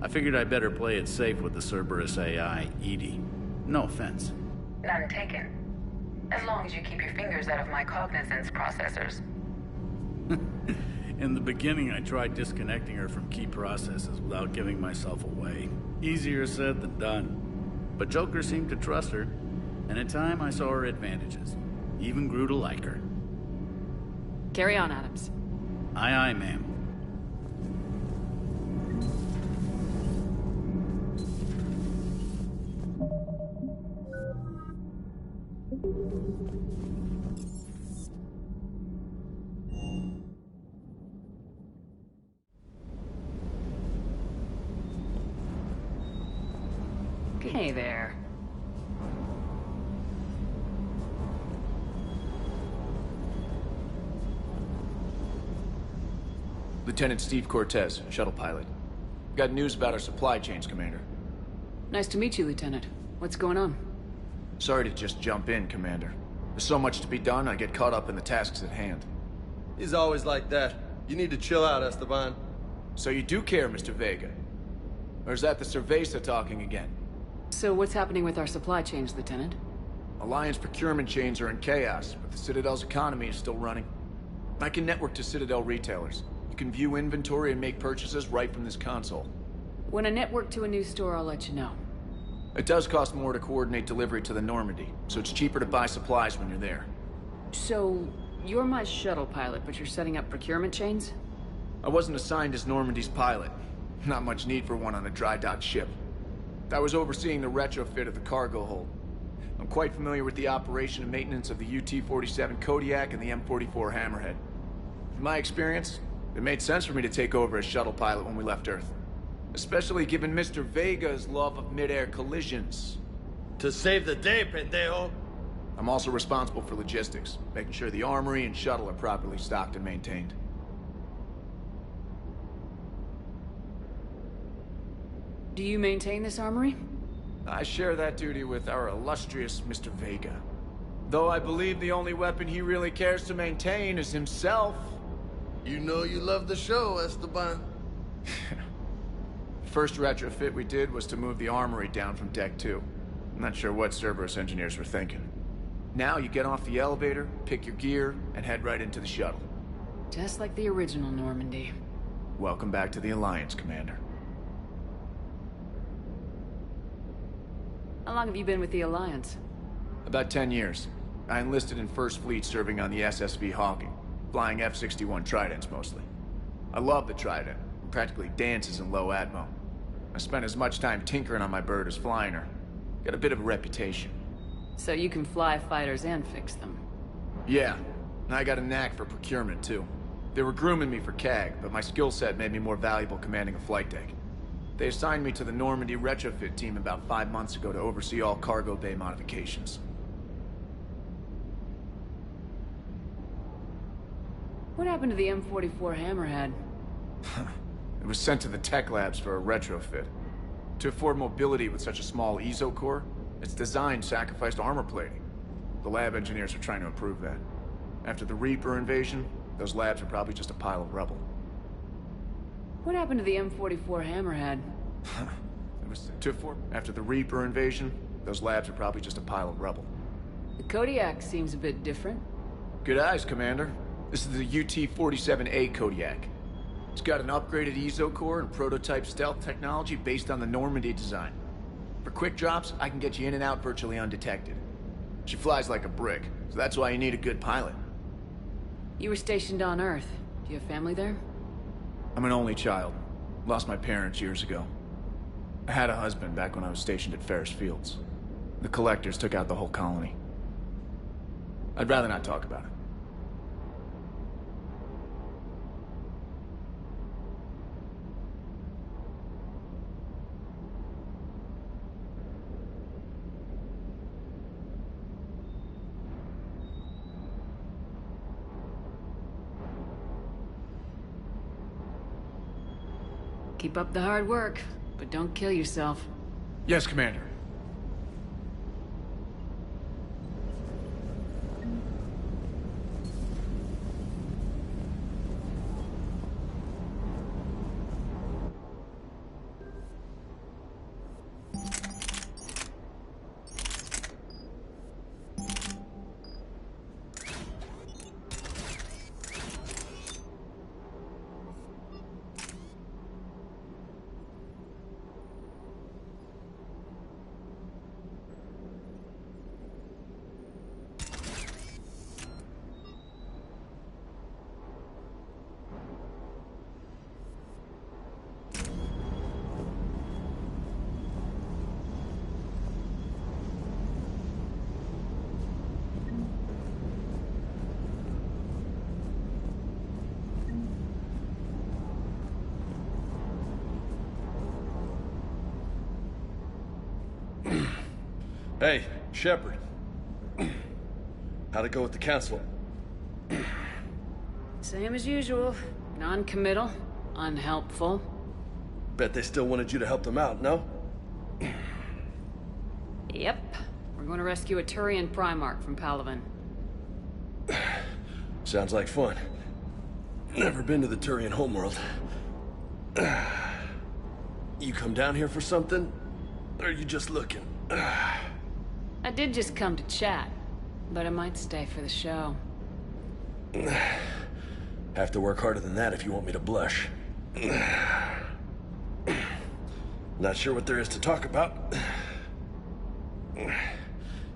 I figured I'd better play it safe with the Cerberus AI, Edie. No offense. None taken. As long as you keep your fingers out of my cognizance processors. In the beginning, I tried disconnecting her from key processes without giving myself away. Easier said than done. But Joker seemed to trust her, and in time I saw her advantages. Even grew to like her. Carry on, Adams. Aye, aye, ma'am. Hey there. Lieutenant Steve Cortez, shuttle pilot. Got news about our supply chains, Commander. Nice to meet you, Lieutenant. What's going on? Sorry to just jump in, Commander. There's so much to be done, I get caught up in the tasks at hand. He's always like that. You need to chill out, Esteban. So you do care, Mr. Vega? Or is that the Cerveza talking again? So what's happening with our supply chains, Lieutenant? Alliance procurement chains are in chaos, but the Citadel's economy is still running. I can network to Citadel retailers. You can view inventory and make purchases right from this console. When I network to a new store, I'll let you know. It does cost more to coordinate delivery to the Normandy, so it's cheaper to buy supplies when you're there. So, you're my shuttle pilot, but you're setting up procurement chains? I wasn't assigned as Normandy's pilot. Not much need for one on a dry dock ship. I was overseeing the retrofit of the cargo hold. I'm quite familiar with the operation and maintenance of the UT-47 Kodiak and the M44 Hammerhead. In my experience, it made sense for me to take over as shuttle pilot when we left Earth. Especially given Mr. Vega's love of mid-air collisions. To save the day, pendejo! I'm also responsible for logistics, making sure the armory and shuttle are properly stocked and maintained. Do you maintain this armory? I share that duty with our illustrious Mr. Vega. Though I believe the only weapon he really cares to maintain is himself. You know you love the show, Esteban. First retrofit we did was to move the armory down from Deck 2. I'm not sure what Cerberus engineers were thinking. Now you get off the elevator, pick your gear, and head right into the shuttle. Just like the original Normandy. Welcome back to the Alliance, Commander. How long have you been with the Alliance? About 10 years. I enlisted in First Fleet serving on the SSV Hawking, flying F-61 Tridents mostly. I love the Trident. It practically dances in low atmo. I spent as much time tinkering on my bird as flying her. Got a bit of a reputation. So you can fly fighters and fix them? Yeah, and I got a knack for procurement too. They were grooming me for CAG, but my skill set made me more valuable commanding a flight deck. They assigned me to the Normandy retrofit team about 5 months ago to oversee all cargo bay modifications. What happened to the M44 Hammerhead? It was sent to the tech labs for a retrofit. To afford mobility with such a small ESO core, its design sacrificed armor plating. The lab engineers are trying to improve that. After the Reaper invasion, those labs are probably just a pile of rubble. What happened to the M44 Hammerhead? After the Reaper invasion, those labs are probably just a pile of rubble. The Kodiak seems a bit different. Good eyes, Commander. This is the UT-47A Kodiak. It's got an upgraded ESO core and prototype stealth technology based on the Normandy design. For quick drops, I can get you in and out virtually undetected. She flies like a brick, so that's why you need a good pilot. You were stationed on Earth. Do you have family there? I'm an only child. Lost my parents years ago. I had a husband back when I was stationed at Ferris Fields. The Collectors took out the whole colony. I'd rather not talk about it. Keep up the hard work, but don't kill yourself. Yes, Commander. Hey, Shepard. How'd it go with the council? Same as usual. Non-committal, unhelpful. Bet they still wanted you to help them out, no? Yep. We're going to rescue a Turian Primarch from Palaven. Sounds like fun. Never been to the Turian Homeworld. You come down here for something? Or are you just looking? I did just come to chat, but I might stay for the show. Have to work harder than that if you want me to blush. Not sure what there is to talk about.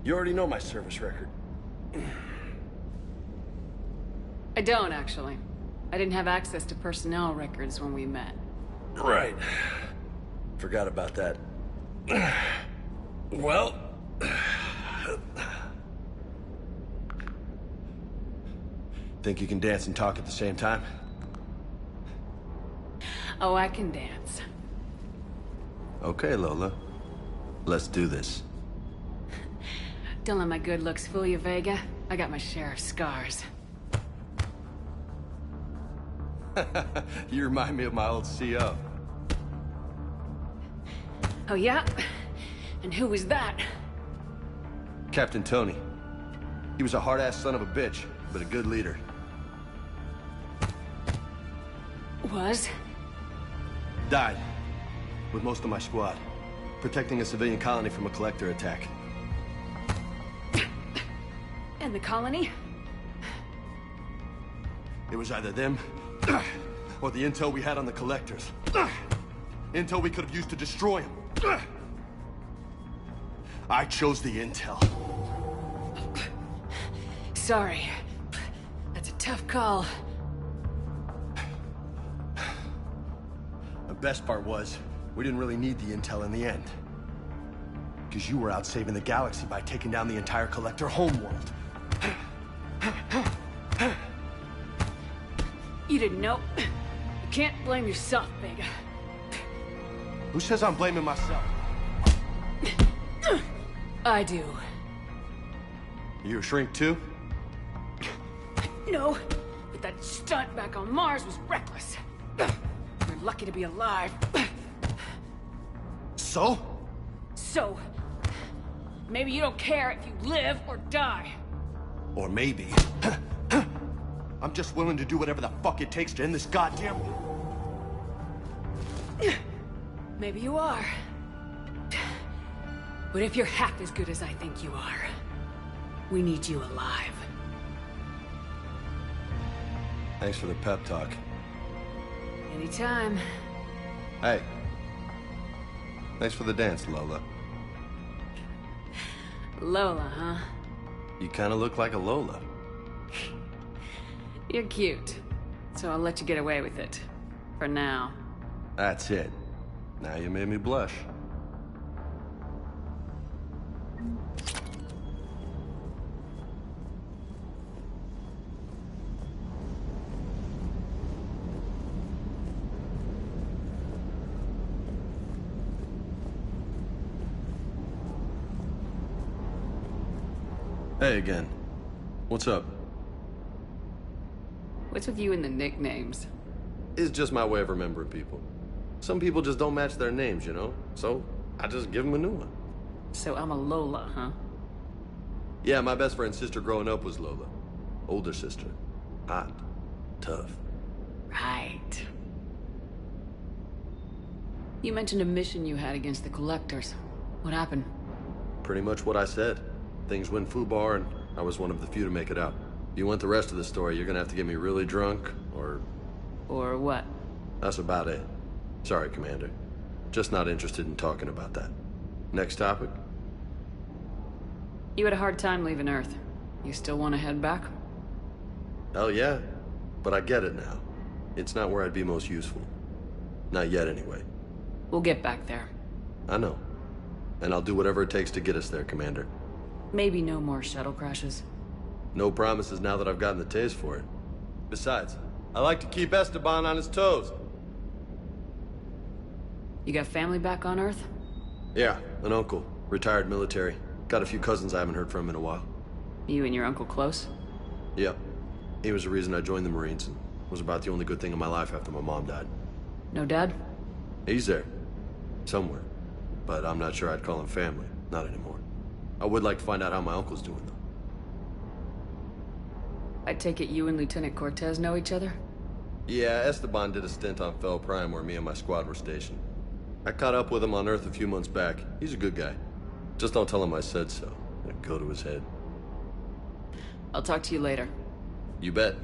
You already know my service record. I don't, actually. I didn't have access to personnel records when we met. Right. Forgot about that. Well... Think you can dance and talk at the same time? Oh, I can dance. Okay, Lola. Let's do this. Don't let my good looks fool you, Vega. I got my share of scars. You remind me of my old CO. Oh, yeah? And who was that? Captain Tony. He was a hard-ass son of a bitch, but a good leader. Was? Died. With most of my squad. protecting a civilian colony from a collector attack. And the colony? It was either them, or the intel we had on the collectors. Intel we could have used to destroy them. I chose the intel. Sorry. That's a tough call. The best part was, we didn't really need the intel in the end. Because you were out saving the galaxy by taking down the entire collector Homeworld. You didn't know. You can't blame yourself, Vega. Who says I'm blaming myself? I do. You a shrink too? No, but that stunt back on Mars was reckless. We're lucky to be alive. So? So, maybe you don't care if you live or die. Or maybe... I'm just willing to do whatever the fuck it takes to end this goddamn war. Maybe you are. But if you're half as good as I think you are, we need you alive. Thanks for the pep talk. Anytime. Hey. Thanks for the dance, Lola. Lola, huh? You kinda look like a Lola. You're cute. So I'll let you get away with it. For now. That's it. Now you made me blush. Hey again. What's up? What's with you and the nicknames? It's just my way of remembering people. Some people just don't match their names, you know? So, I just give them a new one. So I'm a Lola, huh? Yeah, my best friend's sister growing up was Lola. Older sister. Hot. Tough. Right. You mentioned a mission you had against the Collectors. What happened? Pretty much what I said. Things went foobar, and I was one of the few to make it out. If you want the rest of the story, you're gonna have to get me really drunk, or... Or what? That's about it. Sorry, Commander. Just not interested in talking about that. Next topic? You had a hard time leaving Earth. You still want to head back? Hell yeah. But I get it now. It's not where I'd be most useful. Not yet, anyway. We'll get back there. I know. And I'll do whatever it takes to get us there, Commander. Maybe no more shuttle crashes. No promises now that I've gotten the taste for it. Besides, I like to keep Esteban on his toes. You got family back on Earth? Yeah, an uncle. Retired military. Got a few cousins I haven't heard from in a while. You and your uncle close? Yep. He was the reason I joined the Marines and was about the only good thing in my life after my mom died. No dad? He's there. Somewhere. But I'm not sure I'd call him family. Not anymore. I would like to find out how my uncle's doing, though. I take it you and Lieutenant Cortez know each other? Yeah, Esteban did a stint on Fel Prime where me and my squad were stationed. I caught up with him on Earth a few months back. He's a good guy. Just don't tell him I said so. It'd go to his head. I'll talk to you later. You bet.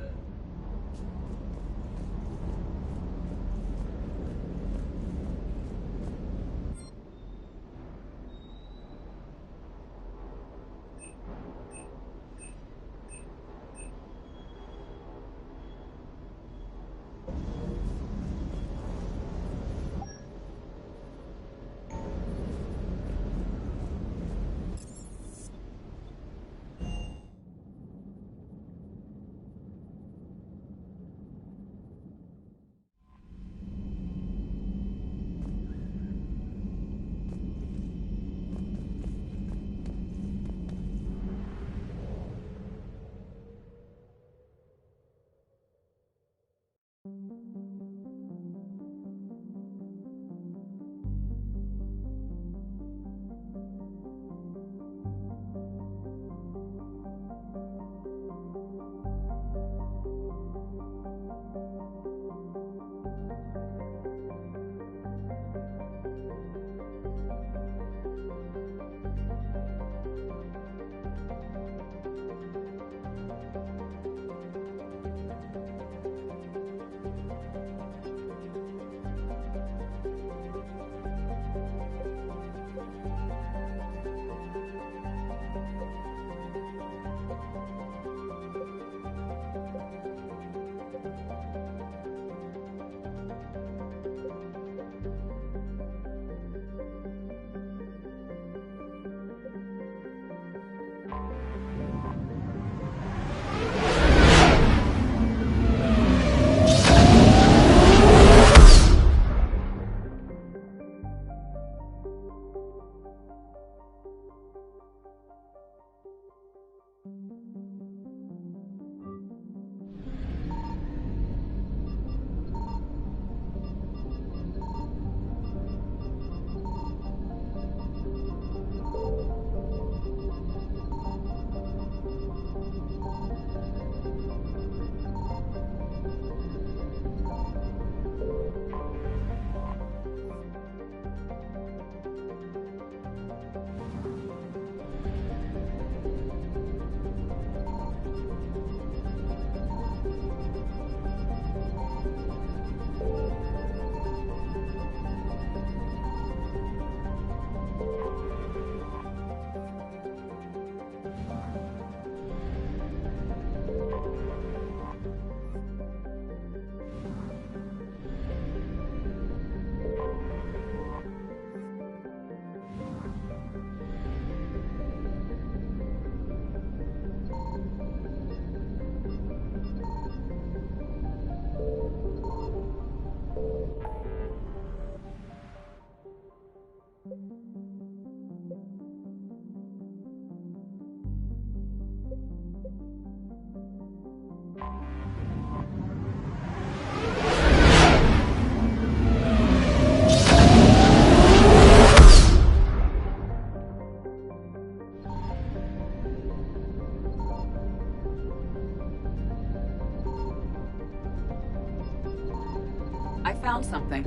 found something.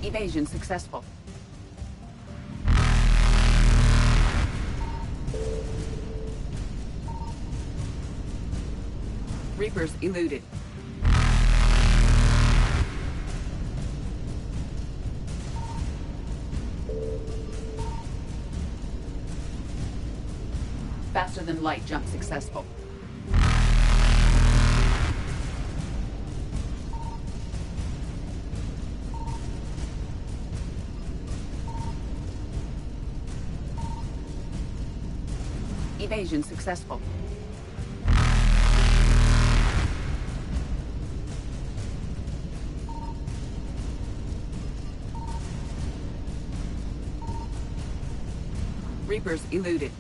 Evasion successful. Reapers eluded. Faster than light jump successful. Evasion successful. Reapers eluded.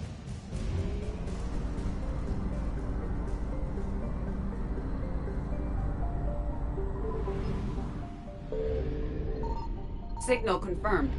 Signal confirmed.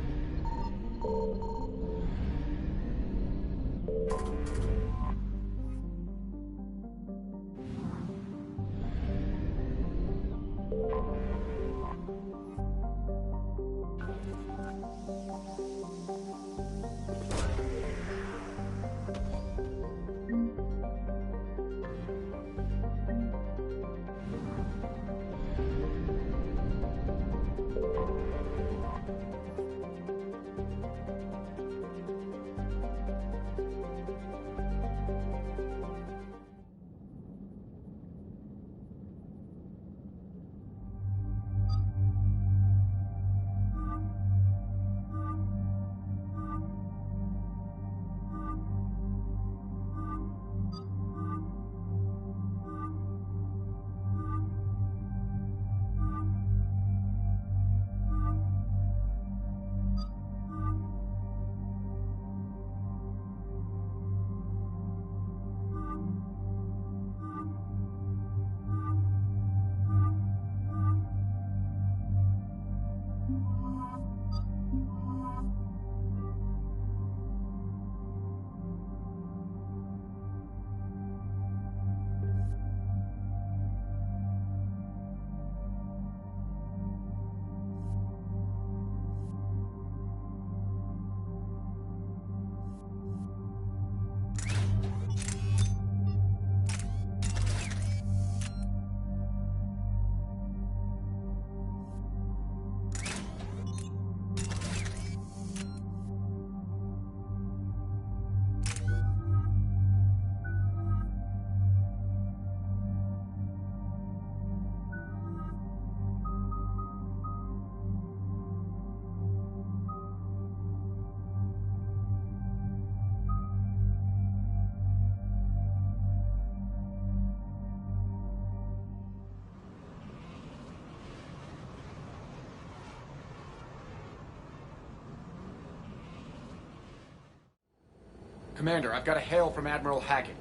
Commander, I've got a hail from Admiral Hackett.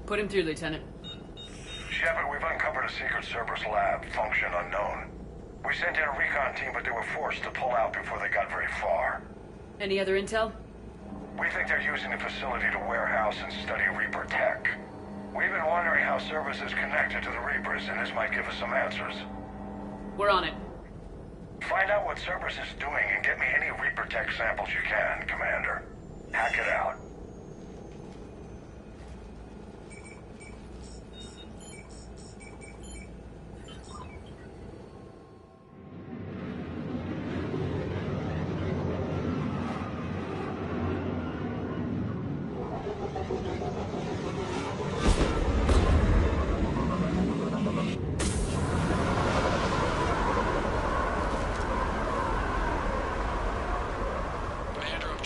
Put him through, Lieutenant. Shepard, we've uncovered a secret Cerberus lab, function unknown. We sent in a recon team, but they were forced to pull out before they got very far. Any other intel? We think they're using the facility to warehouse and study Reaper tech. We've been wondering how Cerberus is connected to the Reapers, and this might give us some answers. We're on it. Find out what Cerberus is doing and get me any Reaper tech samples you can, Commander. Hack it out.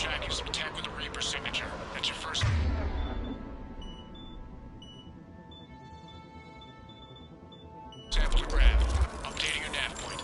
Jack used an attack with a Reaper signature. That's your first... sample to grab. Updating your nav point.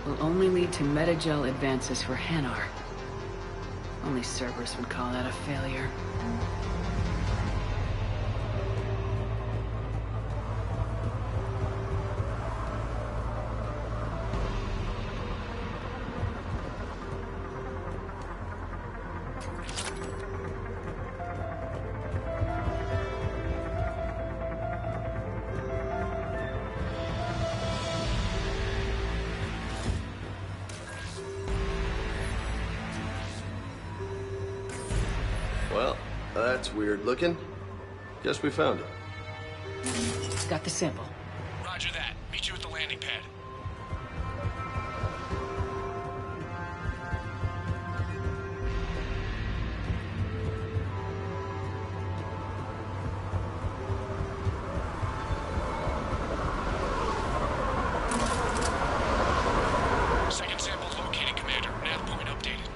Will only lead to metagel advances for Hanar. Only Cerberus would call that a failure. Well, that's weird looking. Guess we found it. Got the sample. Roger that. Meet you at the landing pad. Second sample located, Commander. Nav point updated.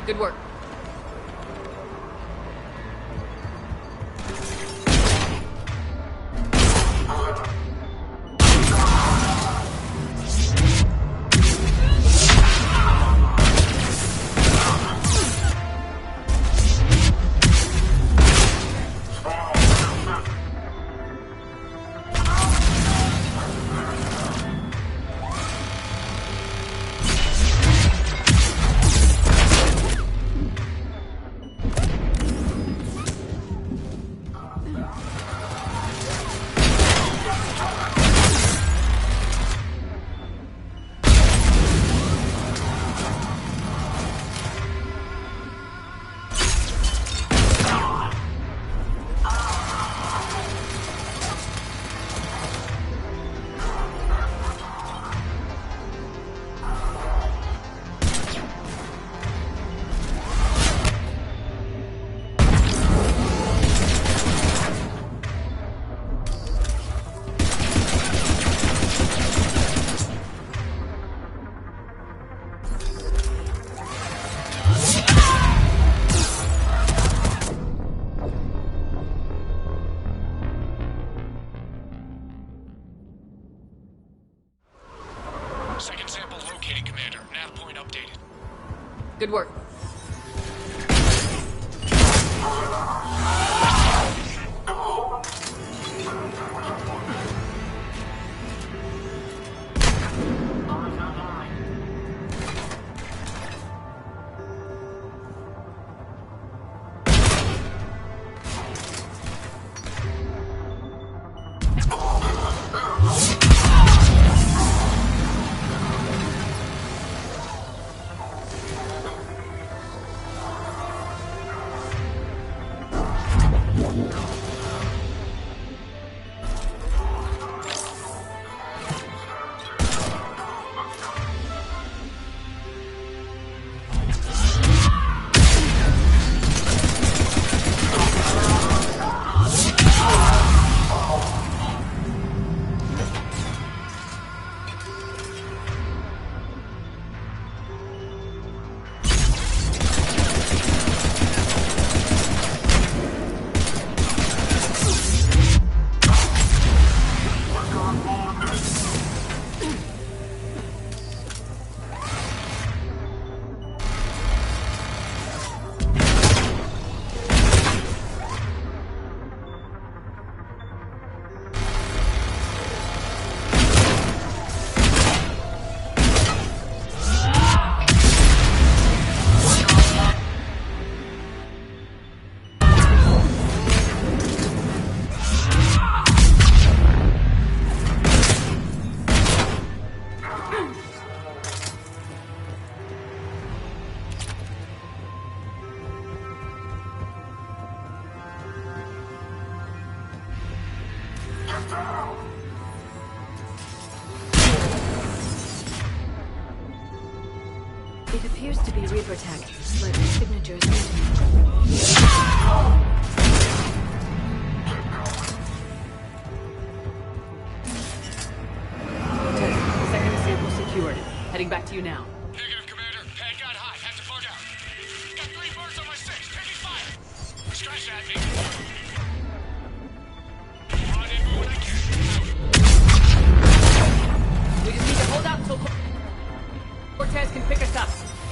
Good work. Good work. It appears to be Reaper tech, like the signatures. Second sample secured. Heading back to you now. Negative, Commander. Pad got hot. Had to bug out. Got 3 birds on my 6. Taking fire. Scratch at me. On in when I can. We just need to hold out until Cortez can pick us up.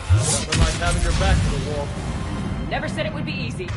Nothing like having your back to the wall. Never said it would be easy.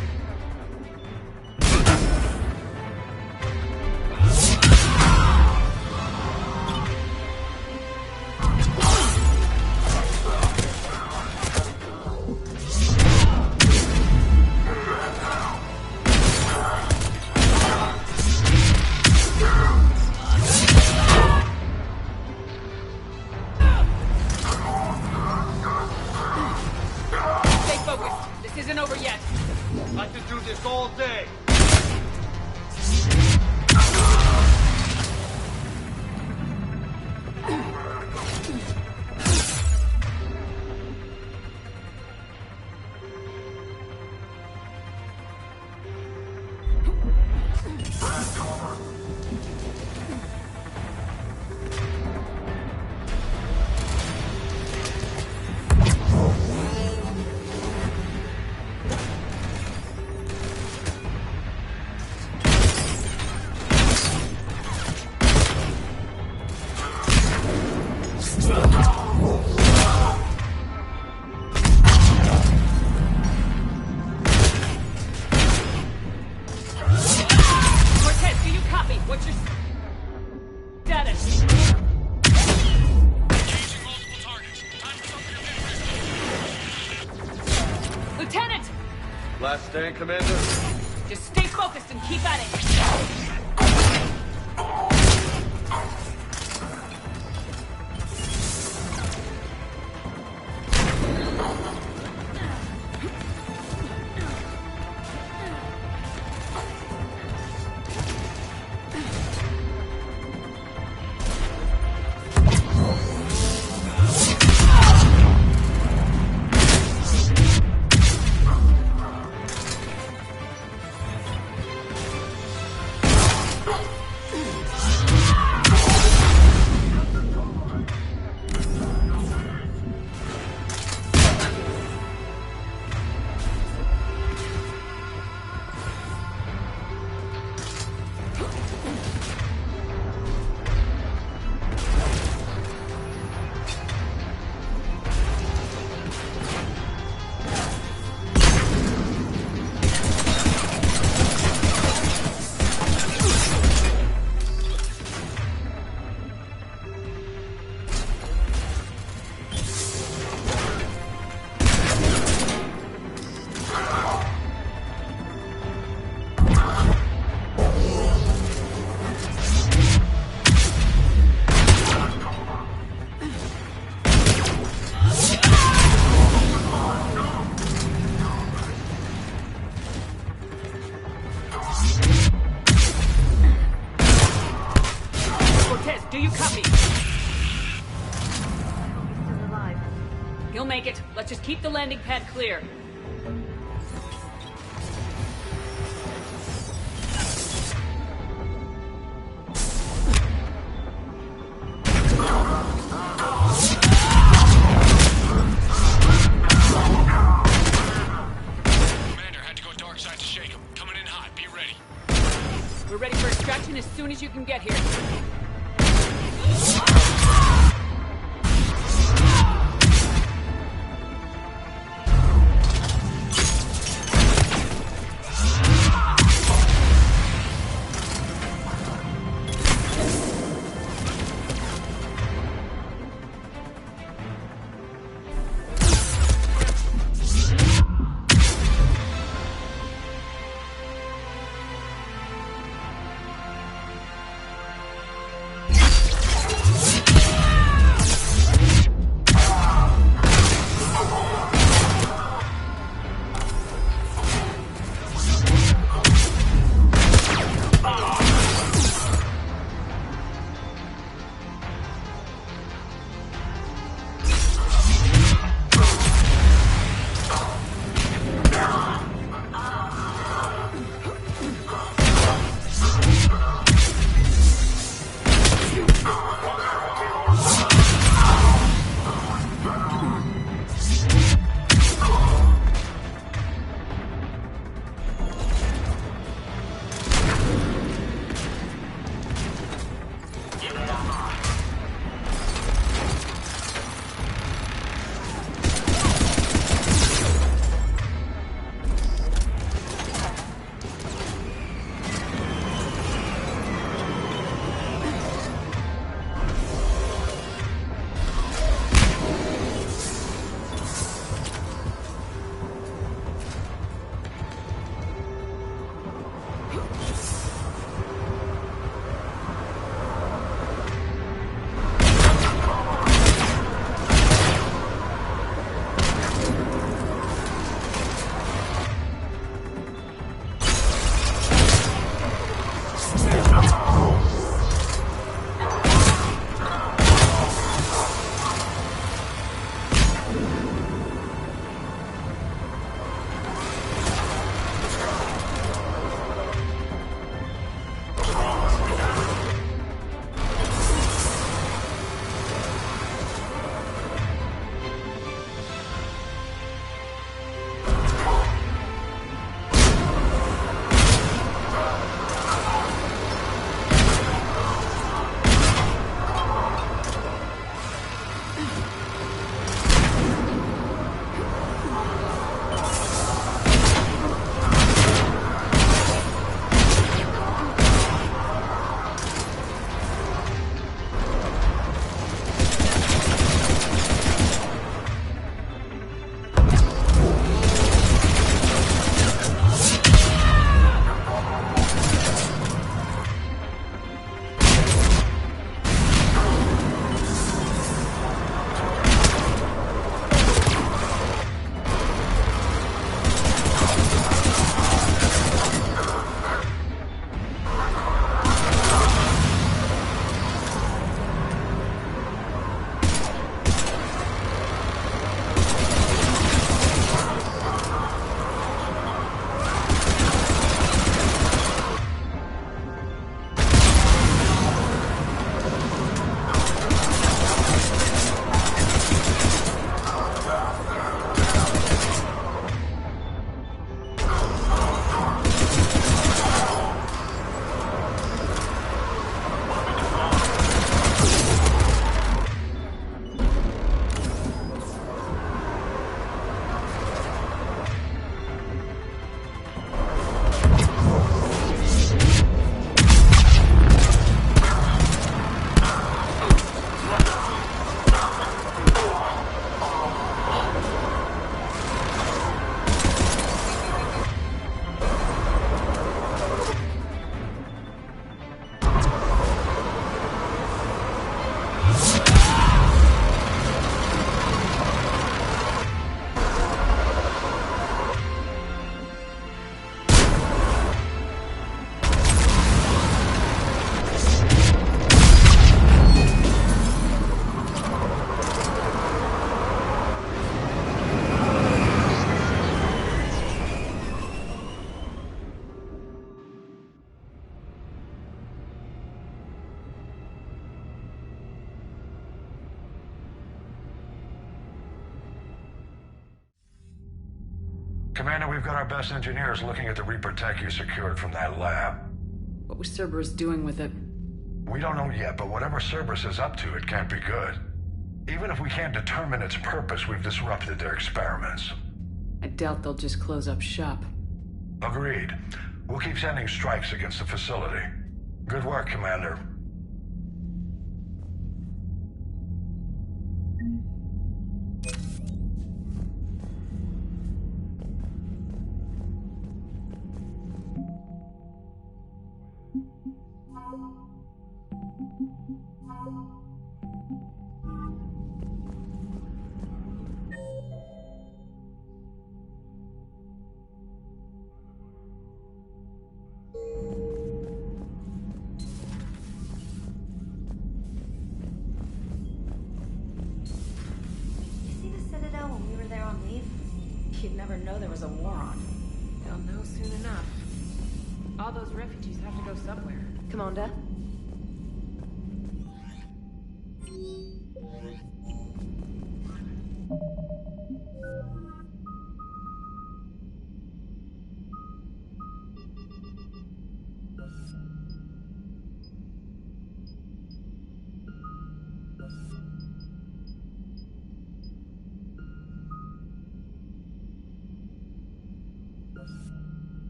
I could do this all day. Last stand, Commander? Just stay focused and keep at it. make it. Let's just keep the landing pad clear. Commander had to go dark side to shake him. Coming in hot. Be ready. We're ready for extraction as soon as you can get here. Commander, we've got our best engineers looking at the Reaper tech you secured from that lab. What was Cerberus doing with it? We don't know yet, but whatever Cerberus is up to, it can't be good. Even if we can't determine its purpose, we've disrupted their experiments. I doubt they'll just close up shop. Agreed. We'll keep sending strikes against the facility. Good work, Commander. You'd never know there was a war on. They'll know soon enough. All those refugees have to go somewhere. Commander?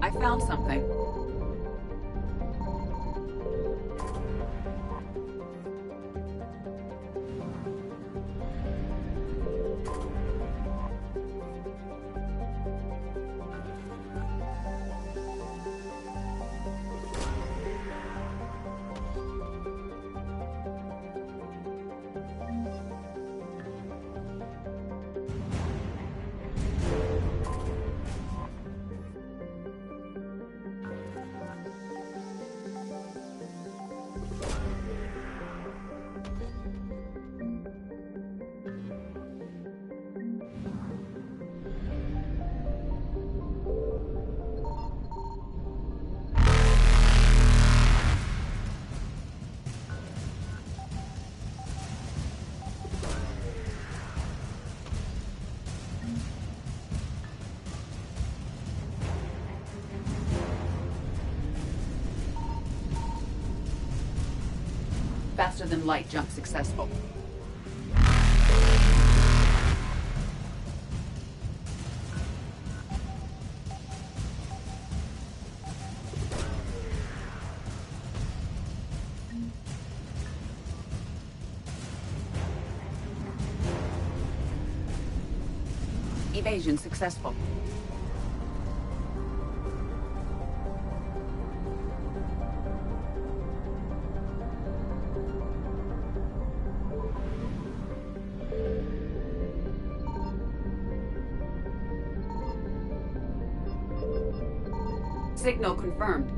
I found something. Faster than light jump successful. Evasion successful. Signal confirmed.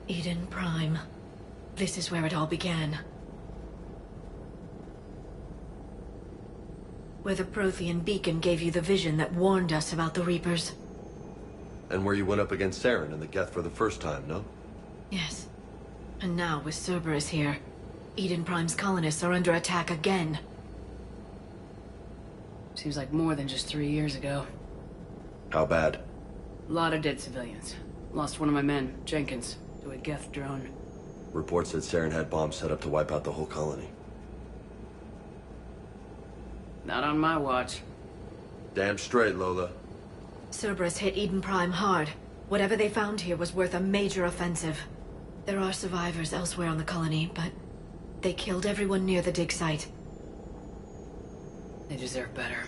Eden Prime. This is where it all began. Where the Prothean beacon gave you the vision that warned us about the Reapers. And where you went up against Saren and the Geth for the first time, no? Yes. And now, with Cerberus here, Eden Prime's colonists are under attack again. Seems like more than just 3 years ago. How bad? A lot of dead civilians. Lost one of my men, Jenkins, to a Geth drone. Reports said Saren had bombs set up to wipe out the whole colony. Not on my watch. Damn straight, Lola. Cerberus hit Eden Prime hard. Whatever they found here was worth a major offensive. There are survivors elsewhere on the colony, but they killed everyone near the dig site. They deserve better.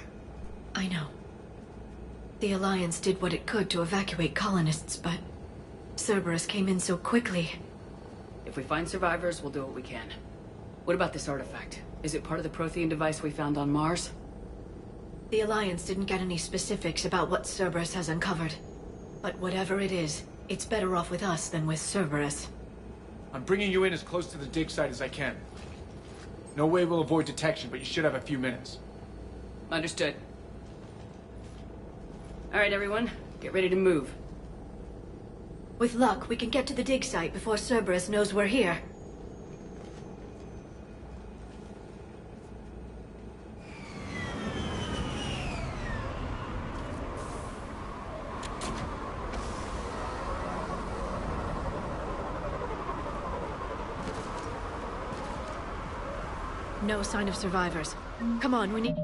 I know. The Alliance did what it could to evacuate colonists, but Cerberus came in so quickly. If we find survivors, we'll do what we can. What about this artifact? Is it part of the Prothean device we found on Mars? The Alliance didn't get any specifics about what Cerberus has uncovered. But whatever it is, it's better off with us than with Cerberus. I'm bringing you in as close to the dig site as I can. No way we'll avoid detection, but you should have a few minutes. Understood. All right, everyone. Get ready to move. With luck, we can get to the dig site before Cerberus knows we're here. No sign of survivors. Come on, we need...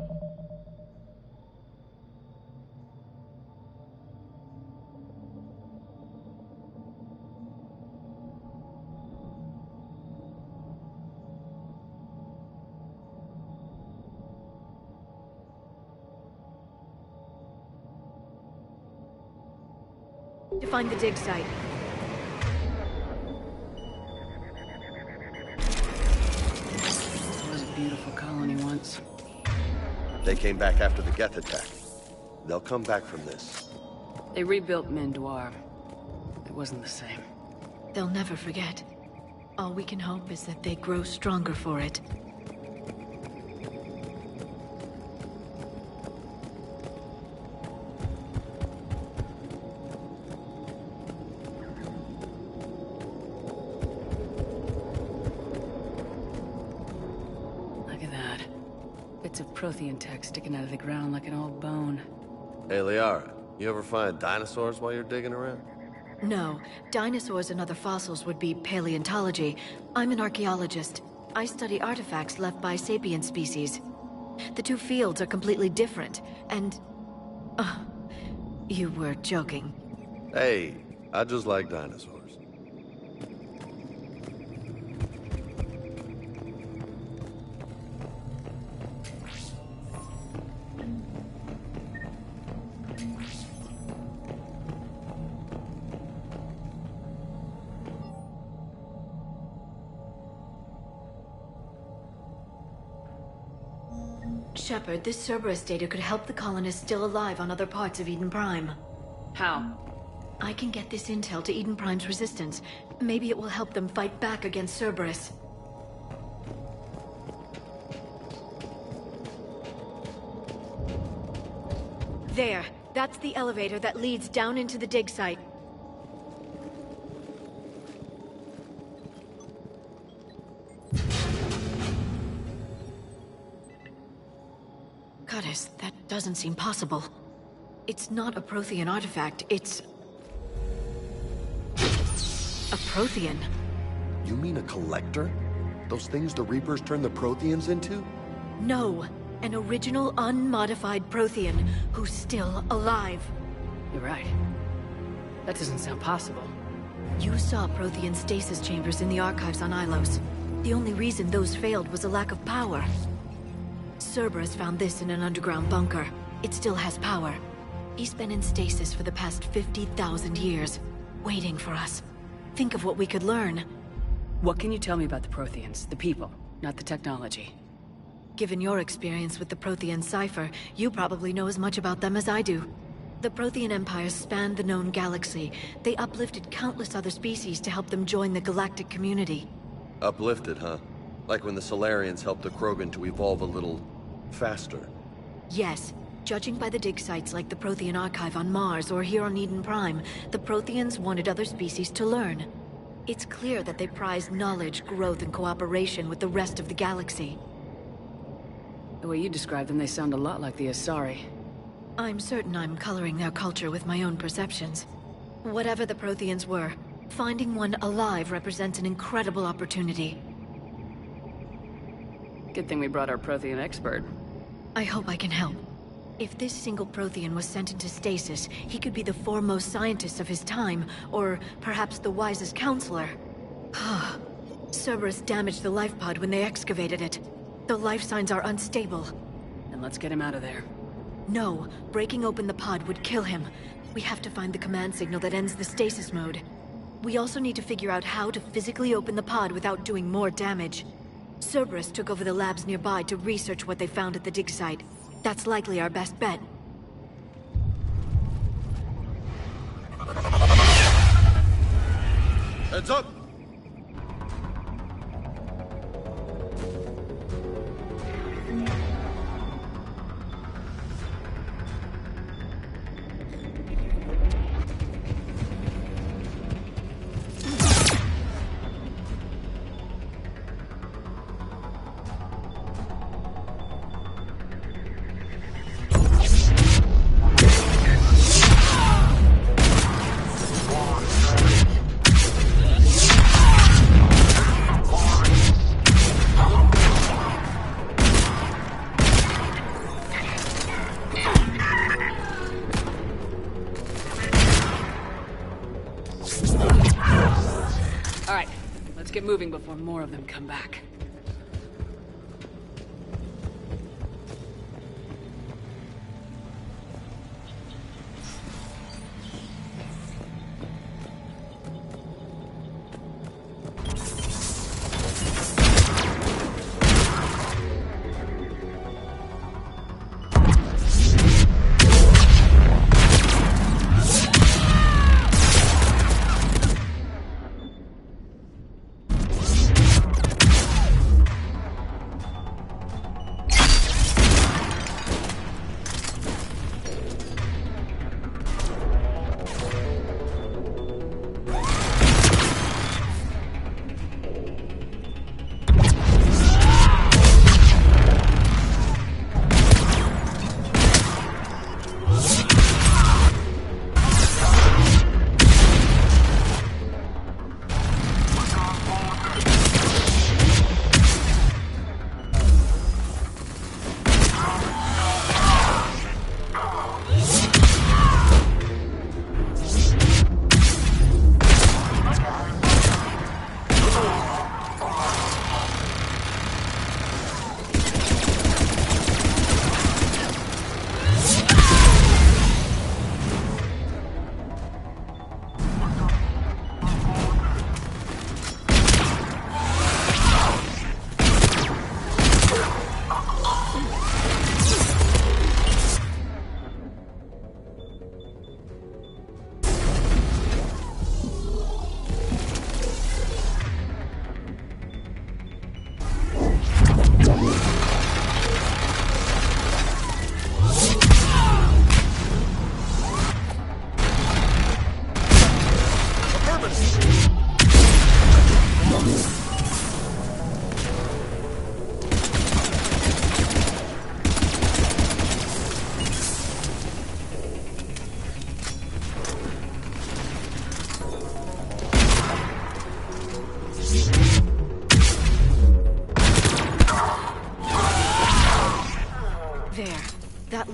to find the dig site. It was a beautiful colony once. They came back after the Geth attack. They'll come back from this. They rebuilt Mendoir. It wasn't the same. They'll never forget. All we can hope is that they grow stronger for it. Look at that. Bits of Prothean tech sticking out of the ground like an old bone. Hey, Liara, you ever find dinosaurs while you're digging around? No, dinosaurs and other fossils would be paleontology. I'm an archaeologist. I study artifacts left by sapient species. The two fields are completely different, and... you were joking. Hey, I just like dinosaurs. Shepard, this Cerberus data could help the colonists still alive on other parts of Eden Prime. How? I can get this intel to Eden Prime's resistance. Maybe it will help them fight back against Cerberus. There. That's the elevator that leads down into the dig site. Goddess, that doesn't seem possible. It's not a Prothean artifact, it's... a Prothean. You mean a collector? Those things the Reapers turn the Protheans into? No, an original unmodified Prothean who's still alive. You're right. That doesn't sound possible. You saw Prothean stasis chambers in the archives on Ilos. The only reason those failed was a lack of power. Cerberus found this in an underground bunker. It still has power. He's been in stasis for the past 50,000 years, waiting for us. Think of what we could learn. What can you tell me about the Protheans, the people, not the technology? Given your experience with the Prothean cipher, you probably know as much about them as I do. The Prothean Empire spanned the known galaxy. They uplifted countless other species to help them join the galactic community. Uplifted, huh? Like when the Solarians helped the Krogan to evolve a little... faster. Yes. Judging by the dig sites like the Prothean Archive on Mars or here on Eden Prime, the Protheans wanted other species to learn. It's clear that they prized knowledge, growth, and cooperation with the rest of the galaxy. The way you describe them, they sound a lot like the Asari. I'm certain I'm coloring their culture with my own perceptions. Whatever the Protheans were, finding one alive represents an incredible opportunity. Good thing we brought our Prothean expert. I hope I can help. If this single Prothean was sent into stasis, he could be the foremost scientist of his time, or perhaps the wisest counselor. Cerberus damaged the life pod when they excavated it. The life signs are unstable. Then let's get him out of there. No, breaking open the pod would kill him. We have to find the command signal that ends the stasis mode. We also need to figure out how to physically open the pod without doing more damage. Cerberus took over the labs nearby to research what they found at the dig site. That's likely our best bet. Heads up! Get moving before more of them come back.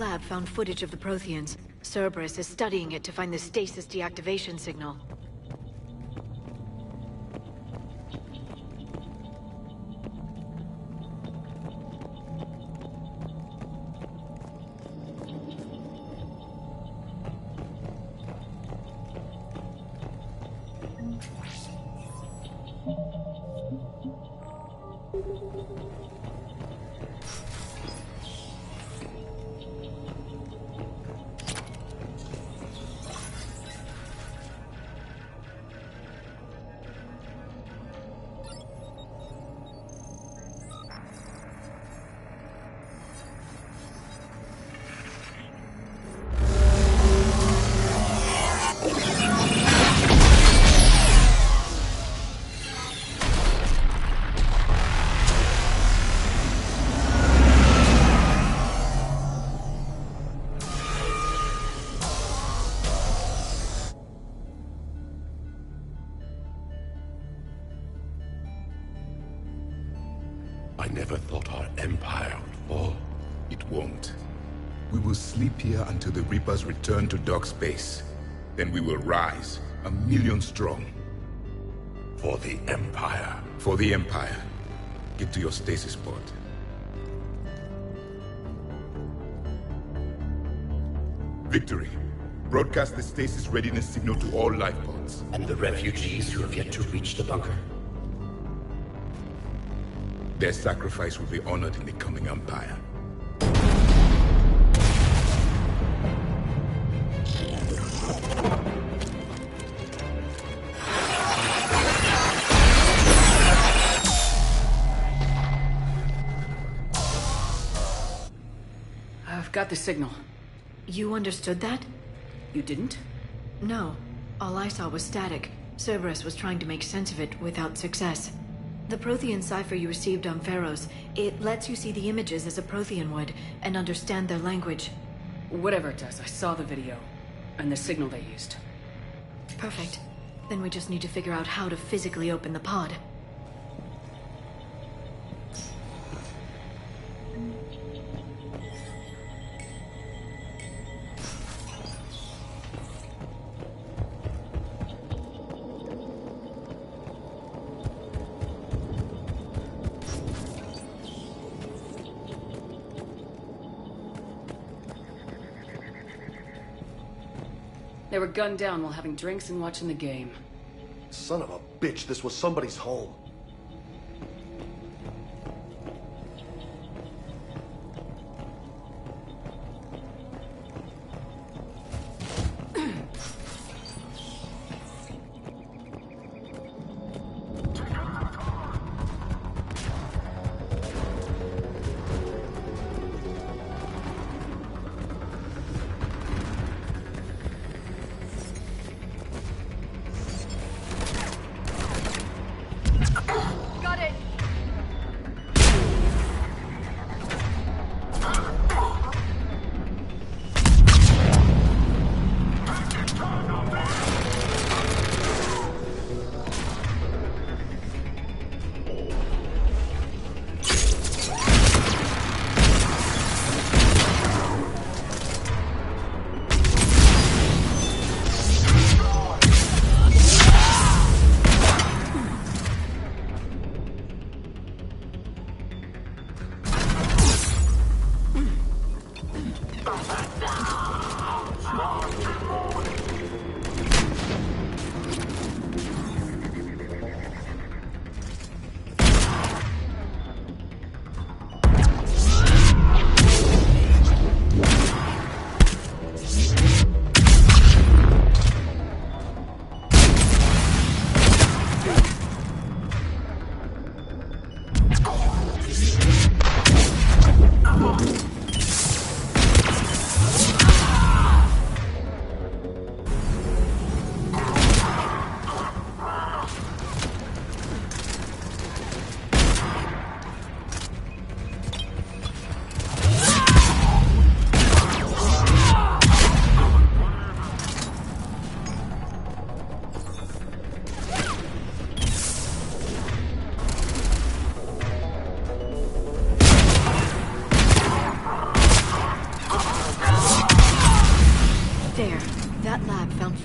lab found footage of the Protheans. Cerberus is studying it to find the stasis deactivation signal. I never thought our empire would fall. It won't. We will sleep here until the Reapers return to dark space. Then we will rise, 1,000,000 strong. For the Empire. For the Empire. Get to your stasis pod. Victory. Broadcast the stasis readiness signal to all life pods. And the refugees who have yet to reach the bunker? Their sacrifice will be honored in the coming Empire. I've got the signal. You understood that? You didn't? No. All I saw was static. Cerberus was trying to make sense of it without success. The Prothean cipher you received on Pharaohs, it lets you see the images as a Prothean would, and understand their language. Whatever it does, I saw the video. And the signal they used. Perfect. Then we just need to figure out how to physically open the pod. They were gunned down while having drinks and watching the game. Son of a bitch, this was somebody's home.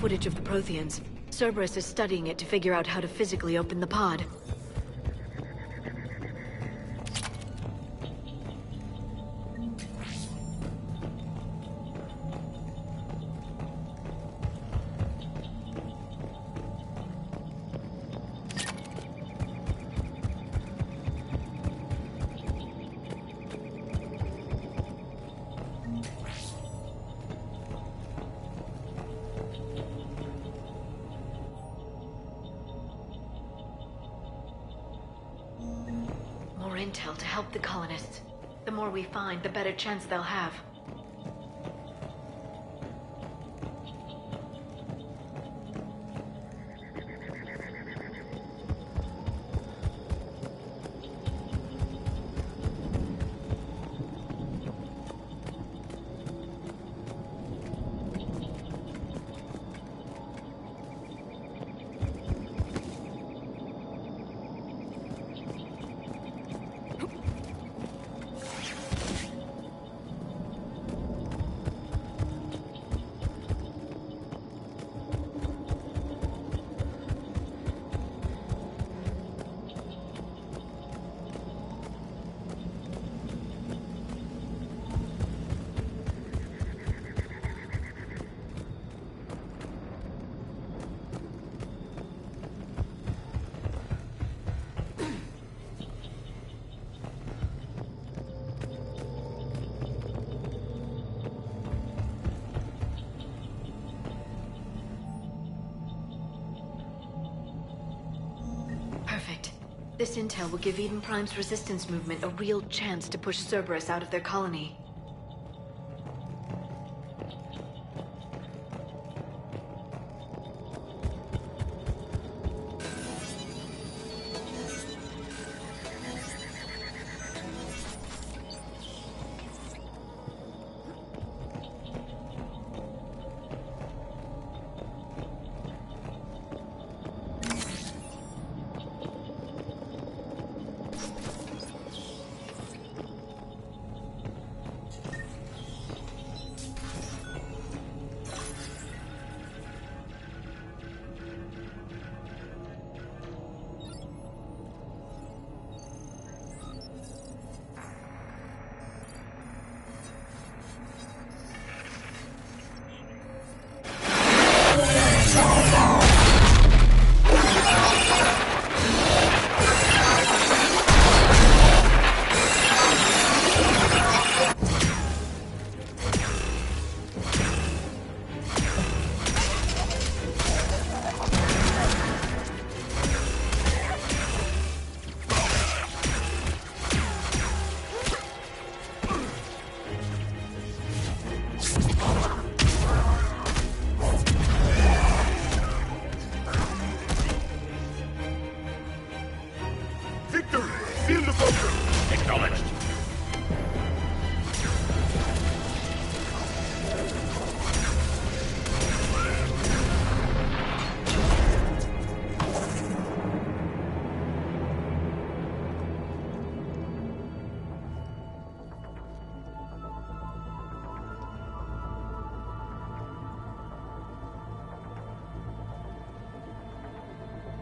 footage of the Protheans. Cerberus is studying it to figure out how to physically open the pod. More intel to help the colonists. The more we find, the better chance they'll have. Perfect. This intel will give Eden Prime's resistance movement a real chance to push Cerberus out of their colony.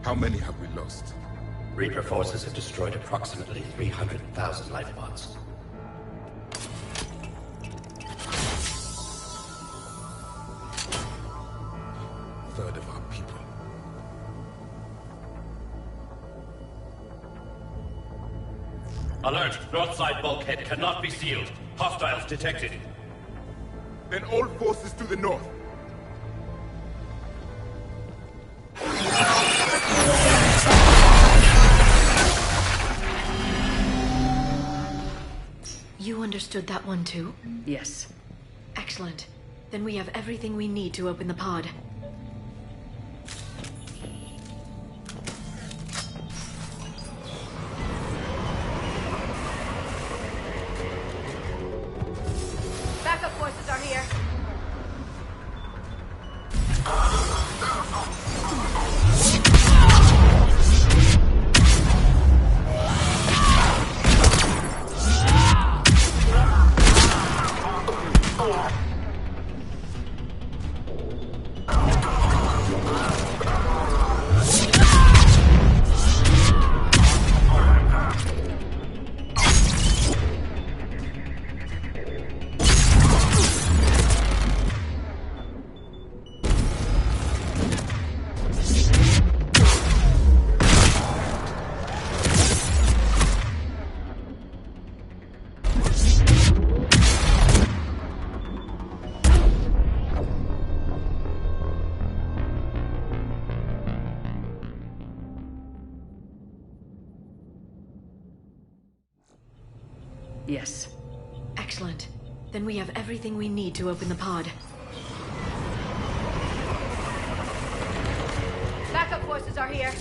How many have we lost? Reaper forces have destroyed approximately 300,000 life pods. Third of our people. Alert! North side bulkhead cannot be sealed. Hostiles detected. Then all forces to the north. You understood that one too? Yes. Excellent. Then we have everything we need to open the pod. Backup forces are here. Yes. Excellent. Then we have everything we need to open the pod. Backup forces are here.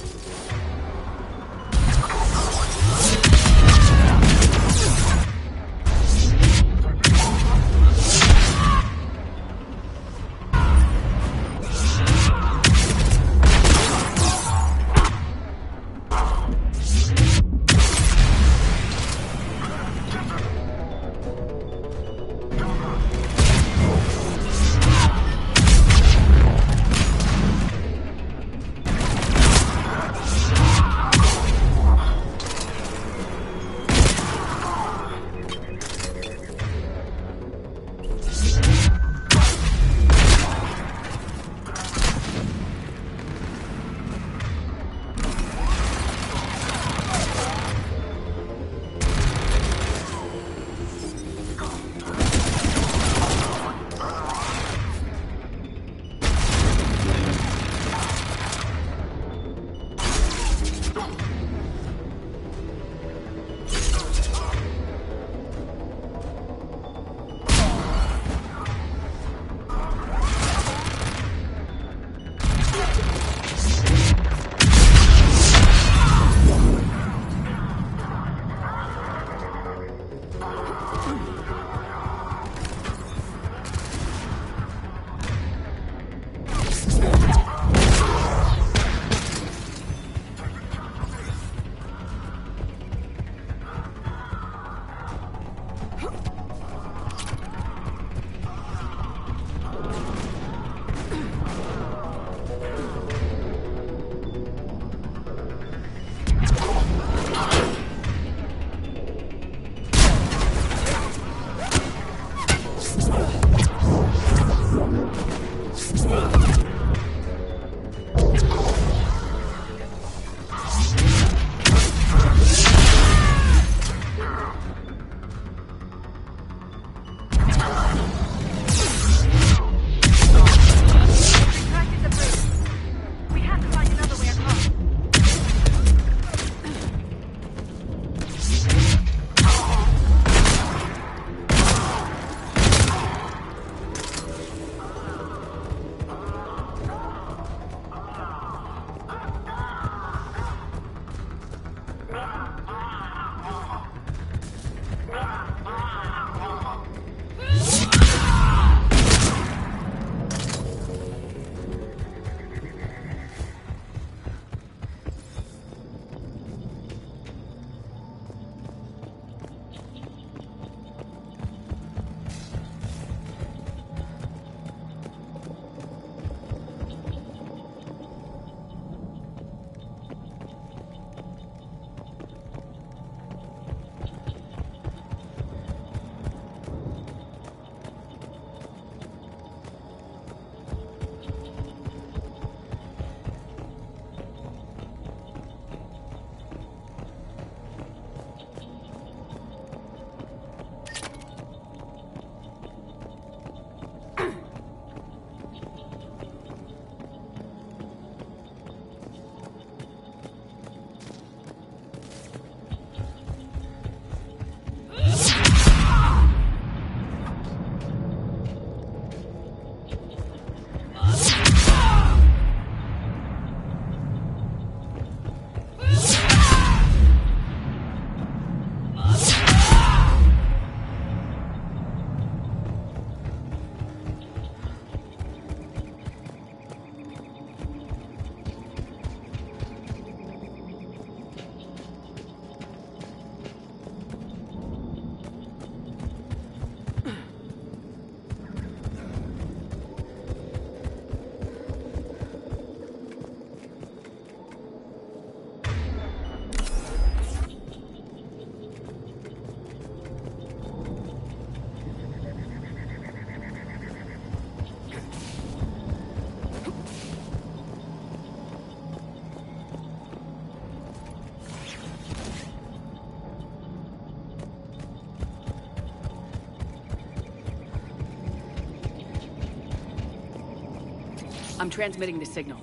I'm transmitting the signal.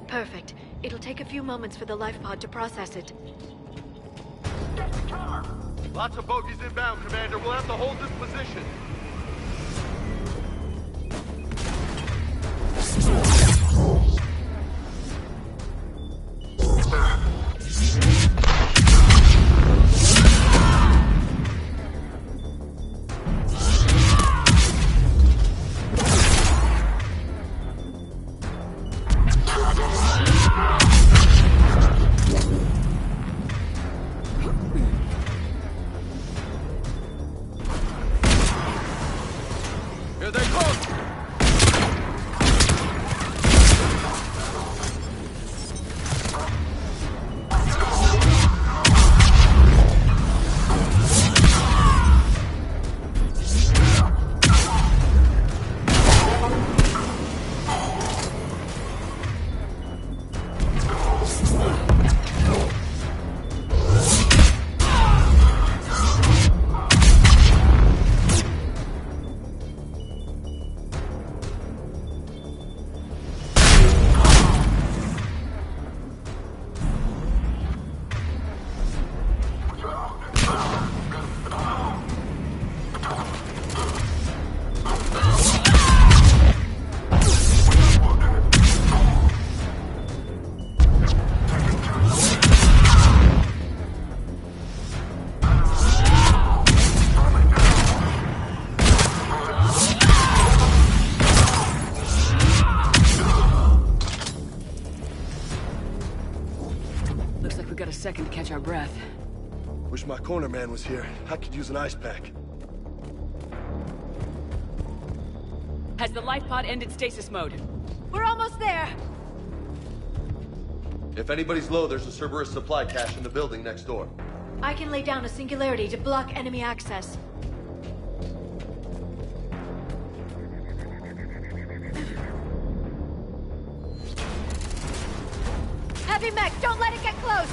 Perfect. It'll take a few moments for the life pod to process it. Get the car! Lots of bogies inbound, Commander. We'll have to hold this position. Here they come! Looks like we got a second to catch our breath. Wish my corner man was here. I could use an ice pack. Has the life pod ended stasis mode? We're almost there! If anybody's low, there's a Cerberus supply cache in the building next door. I can lay down a singularity to block enemy access. Heavy mech, don't let it get close!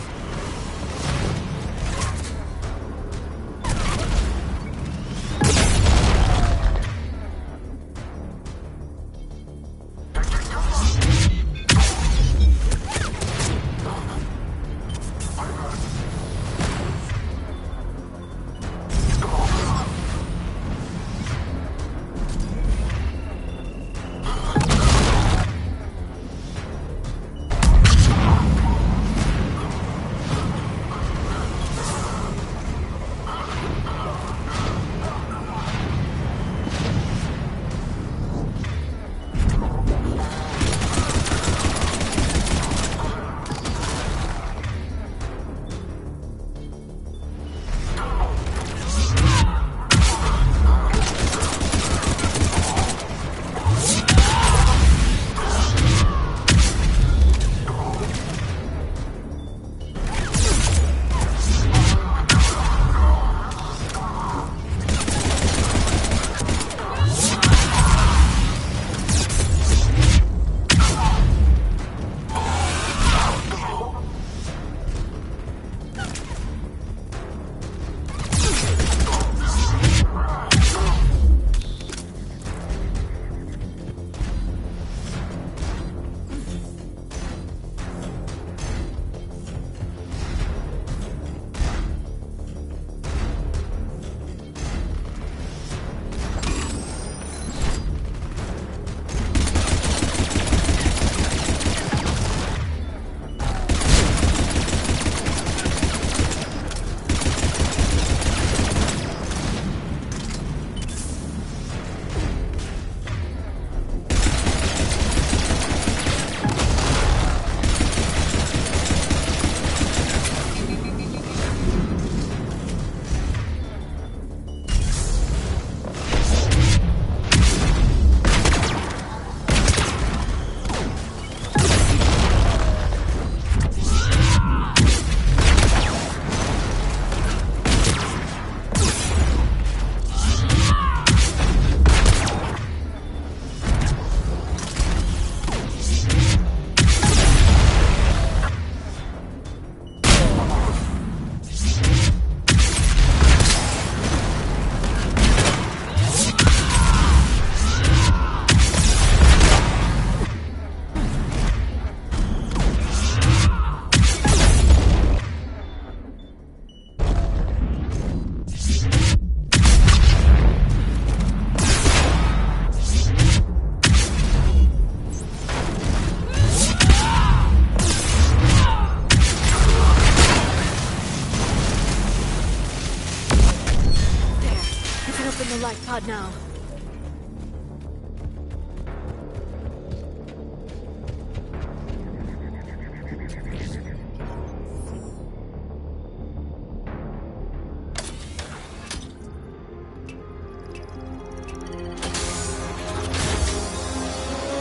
life pod now.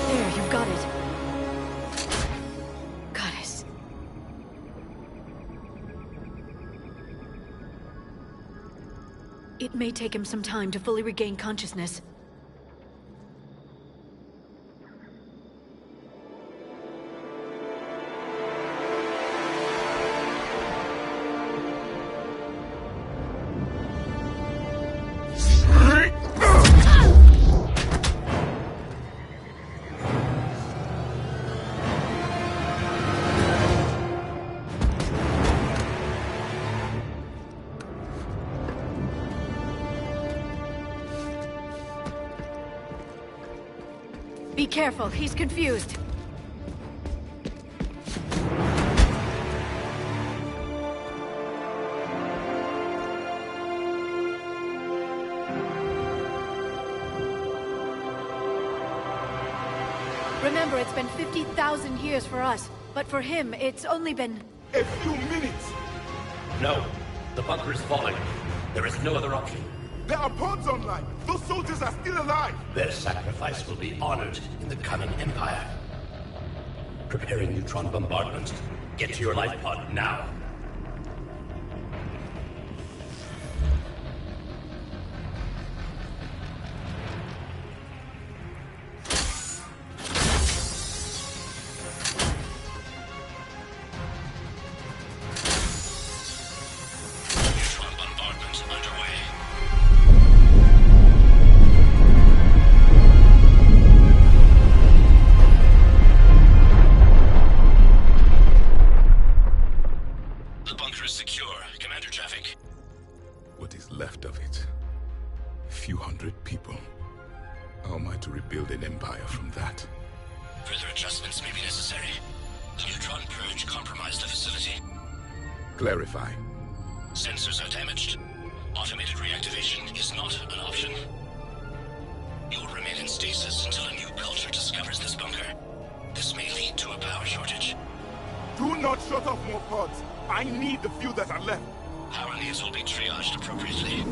There, you've got it. Goddess. It may take him some time to fully regain consciousness. Be careful, he's confused. Remember, it's been 50,000 years for us, but for him, it's only been... A few minutes! No, the bunker is falling. There is no other option. There are pods online! Those soldiers are still alive! Their sacrifice will be honored in the coming Empire. Preparing neutron bombardment. Get to your life pod now. Neutron bombardment underway. The bunker is secure. Commander traffic. What is left of it? A few hundred people. How am I to rebuild an empire from that? Further adjustments may be necessary. The neutron purge compromised the facility. Clarify. Sensors are damaged. Automated reactivation is not an option. You will remain in stasis until a new culture discovers this bunker. This may lead to a power shortage. Do not shut off more pods! I need the few that are left! Power needs will be triaged appropriately.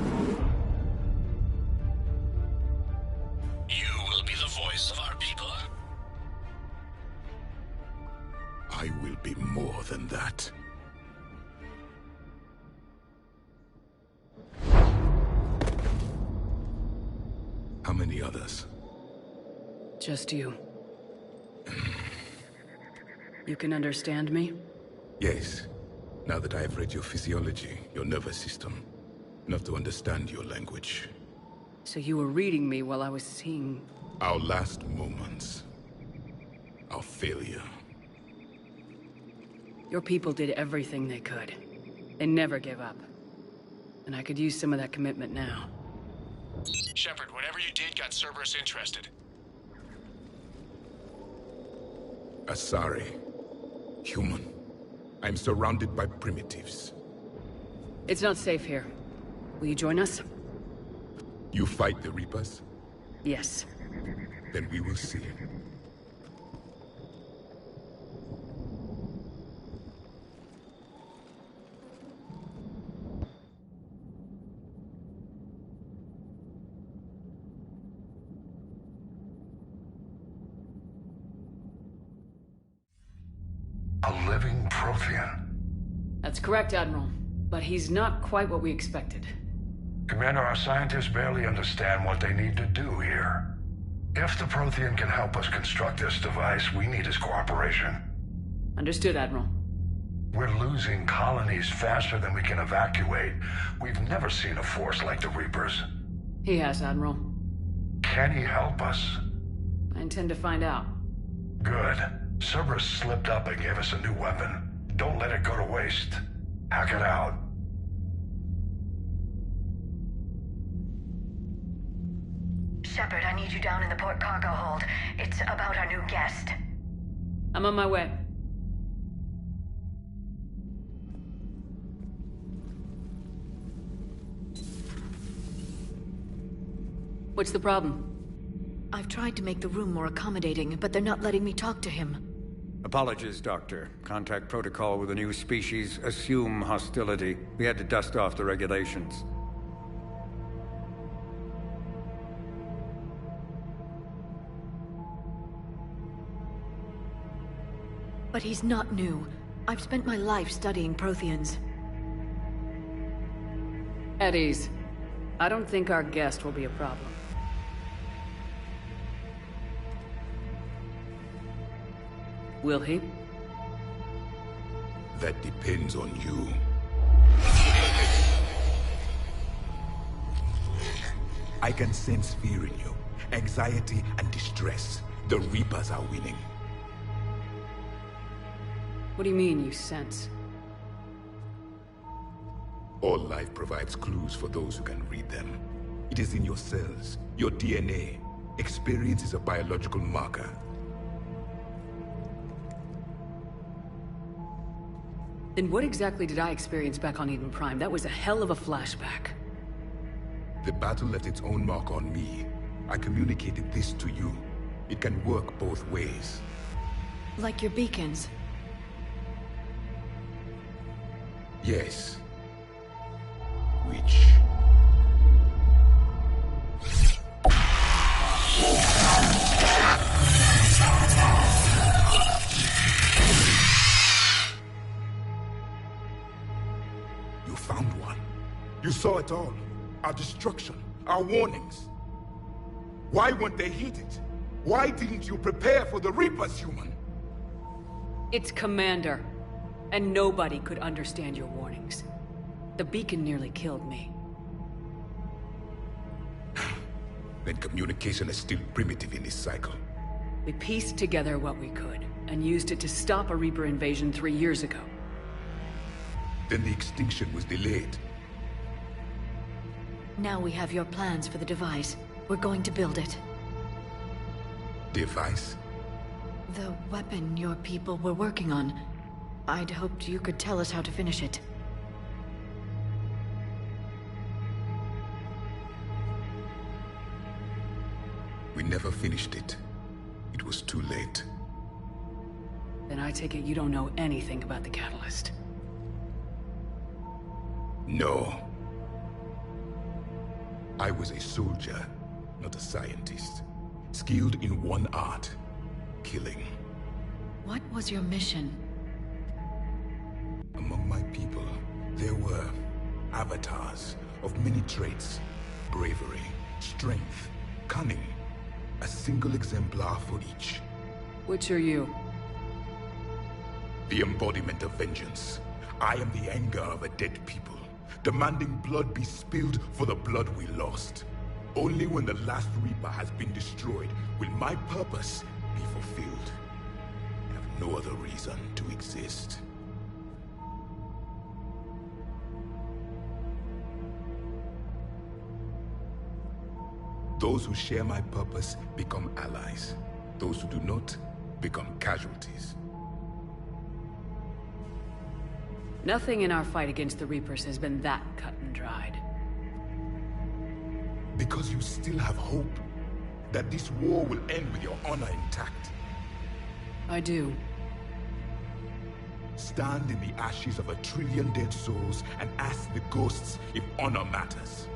You will be the voice of our people. I will be more than that. How many others? Just you. You can understand me? Yes. Now that I have read your physiology, your nervous system, enough to understand your language. So you were reading me while I was seeing... Our last moments. Our failure. Your people did everything they could. They never gave up. And I could use some of that commitment now. Shepard, whatever you did got Cerberus interested. Asari. Human. I'm surrounded by primitives. It's not safe here. Will you join us? You fight the Reapers? Yes. Then we will see. A living Prothean. That's correct, Admiral. But he's not quite what we expected. Commander, our scientists barely understand what they need to do here. If the Prothean can help us construct this device, we need his cooperation. Understood, Admiral. We're losing colonies faster than we can evacuate. We've never seen a force like the Reapers. He has, Admiral. Can he help us? I intend to find out. Good. Cerberus slipped up and gave us a new weapon. Don't let it go to waste. Hack it out. Shepard, I need you down in the port cargo hold. It's about our new guest. I'm on my way. What's the problem? I've tried to make the room more accommodating, but they're not letting me talk to him. Apologies, Doctor. Contact protocol with a new species. Assume hostility. We had to dust off the regulations. But he's not new. I've spent my life studying Protheans. At ease. I don't think our guest will be a problem. Will he? That depends on you. I can sense fear in you, anxiety and distress. The Reapers are winning. What do you mean, you sense? All life provides clues for those who can read them. It is in your cells, your DNA. Experience is a biological marker. Then what exactly did I experience back on Eden Prime? That was a hell of a flashback. The battle left its own mark on me. I communicated this to you. It can work both ways. Like your beacons. Yes. Which... You found one. You saw it all. Our destruction, our warnings. Why weren't they heeded? Why didn't you prepare for the Reapers, human? It's Commander. And nobody could understand your warnings. The beacon nearly killed me. Then communication is still primitive in this cycle. We pieced together what we could, and used it to stop a Reaper invasion 3 years ago. Then the extinction was delayed. Now we have your plans for the device. We're going to build it. Device? The weapon your people were working on. I'd hoped you could tell us how to finish it. We never finished it. It was too late. Then I take it you don't know anything about the catalyst. No. I was a soldier, not a scientist. Skilled in one art, killing. What was your mission? Among my people, there were avatars of many traits. Bravery, strength, cunning. A single exemplar for each. Which are you? The embodiment of vengeance. I am the anger of a dead people, demanding blood be spilled for the blood we lost. Only when the last Reaper has been destroyed will my purpose be fulfilled. I have no other reason to exist. Those who share my purpose become allies. Those who do not become casualties. Nothing in our fight against the Reapers has been that cut and dried. Because you still have hope that this war will end with your honor intact. I do. Stand in the ashes of 1 trillion dead souls and ask the ghosts if honor matters.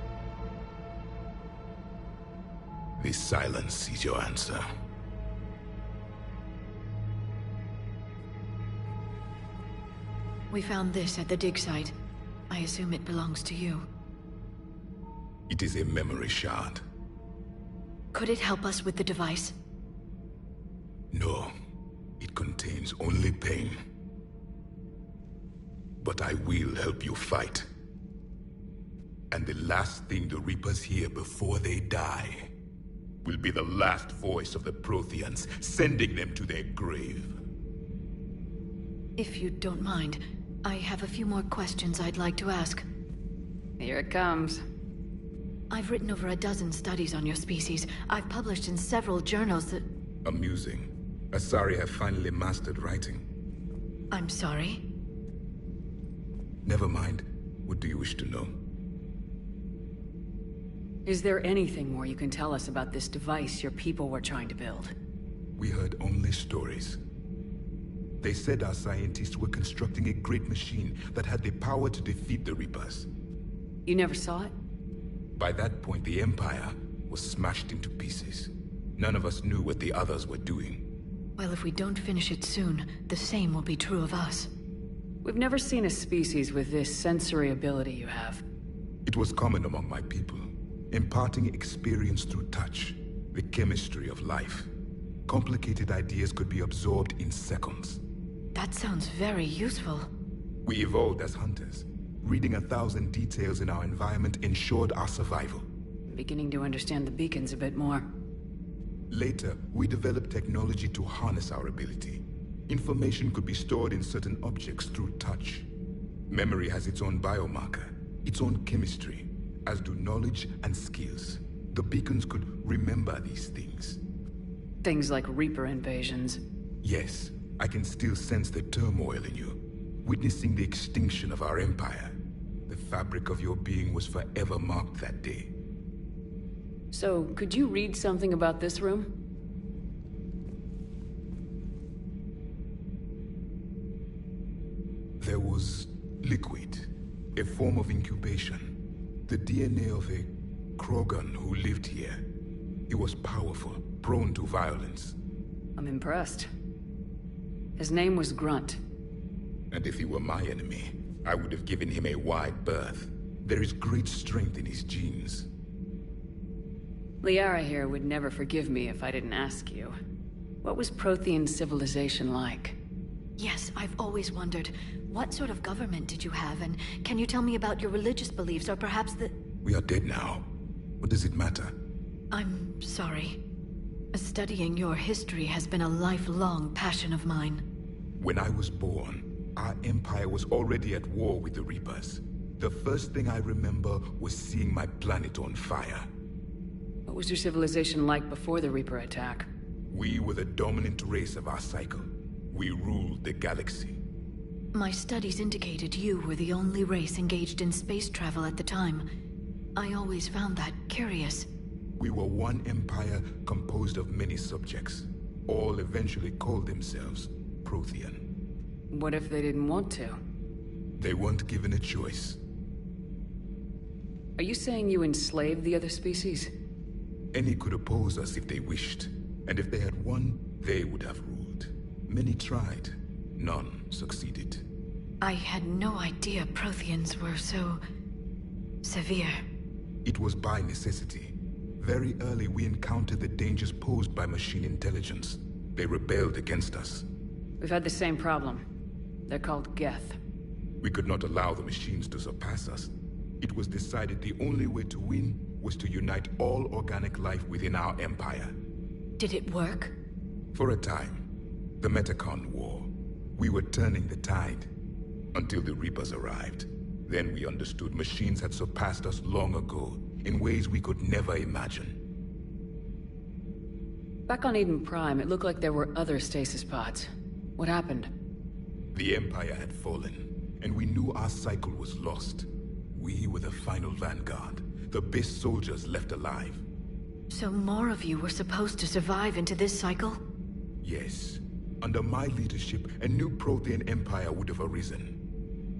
This silence is your answer. We found this at the dig site. I assume it belongs to you. It is a memory shard. Could it help us with the device? No. It contains only pain. But I will help you fight. And the last thing the Reapers hear before they die will be the last voice of the Protheans, sending them to their grave. If you don't mind, I have a few more questions I'd like to ask. Here it comes. I've written over a dozen studies on your species. I've published in several journals that... Amusing. Asari have finally mastered writing. I'm sorry? Never mind. What do you wish to know? Is there anything more you can tell us about this device your people were trying to build? We heard only stories. They said our scientists were constructing a great machine that had the power to defeat the Reapers. You never saw it? By that point, the Empire was smashed into pieces. None of us knew what the others were doing. Well, if we don't finish it soon, the same will be true of us. We've never seen a species with this sensory ability you have. It was common among my people, imparting experience through touch, the chemistry of life. Complicated ideas could be absorbed in seconds. That sounds very useful. We evolved as hunters. Reading 1,000 details in our environment ensured our survival. I'm beginning to understand the beacons a bit more. Later, we developed technology to harness our ability. Information could be stored in certain objects through touch. Memory has its own biomarker, its own chemistry, as do knowledge and skills. The beacons could remember these things. Things like Reaper invasions. Yes, I can still sense the turmoil in you. Witnessing the extinction of our empire. The fabric of your being was forever marked that day. So, could you read something about this room? There was liquid, a form of incubation. The DNA of a Krogan who lived here. He was powerful, prone to violence. I'm impressed. His name was Grunt. And if he were my enemy, I would have given him a wide berth. There is great strength in his genes. Liara here would never forgive me if I didn't ask you. What was Prothean civilization like? Yes, I've always wondered, what sort of government did you have, and can you tell me about your religious beliefs, or perhaps the... We are dead now. What does it matter? I'm sorry. Studying your history has been a lifelong passion of mine. When I was born, our empire was already at war with the Reapers. The first thing I remember was seeing my planet on fire. What was your civilization like before the Reaper attack? We were the dominant race of our cycle. We ruled the galaxy. My studies indicated you were the only race engaged in space travel at the time. I always found that curious. We were one empire composed of many subjects. All eventually called themselves Prothean. What if they didn't want to? They weren't given a choice. Are you saying you enslaved the other species? Any could oppose us if they wished. And if they had won, they would have ruled. Many tried. None succeeded. I had no idea Protheans were so... severe. It was by necessity. Very early we encountered the dangers posed by machine intelligence. They rebelled against us. We've had the same problem. They're called Geth. We could not allow the machines to surpass us. It was decided the only way to win was to unite all organic life within our empire. Did it work? For a time. The Metacon War. We were turning the tide. Until the Reapers arrived. Then we understood machines had surpassed us long ago, in ways we could never imagine. Back on Eden Prime, it looked like there were other stasis pods. What happened? The Empire had fallen, and we knew our cycle was lost. We were the final vanguard, the best soldiers left alive. So more of you were supposed to survive into this cycle? Yes. Under my leadership, a new Prothean empire would have arisen.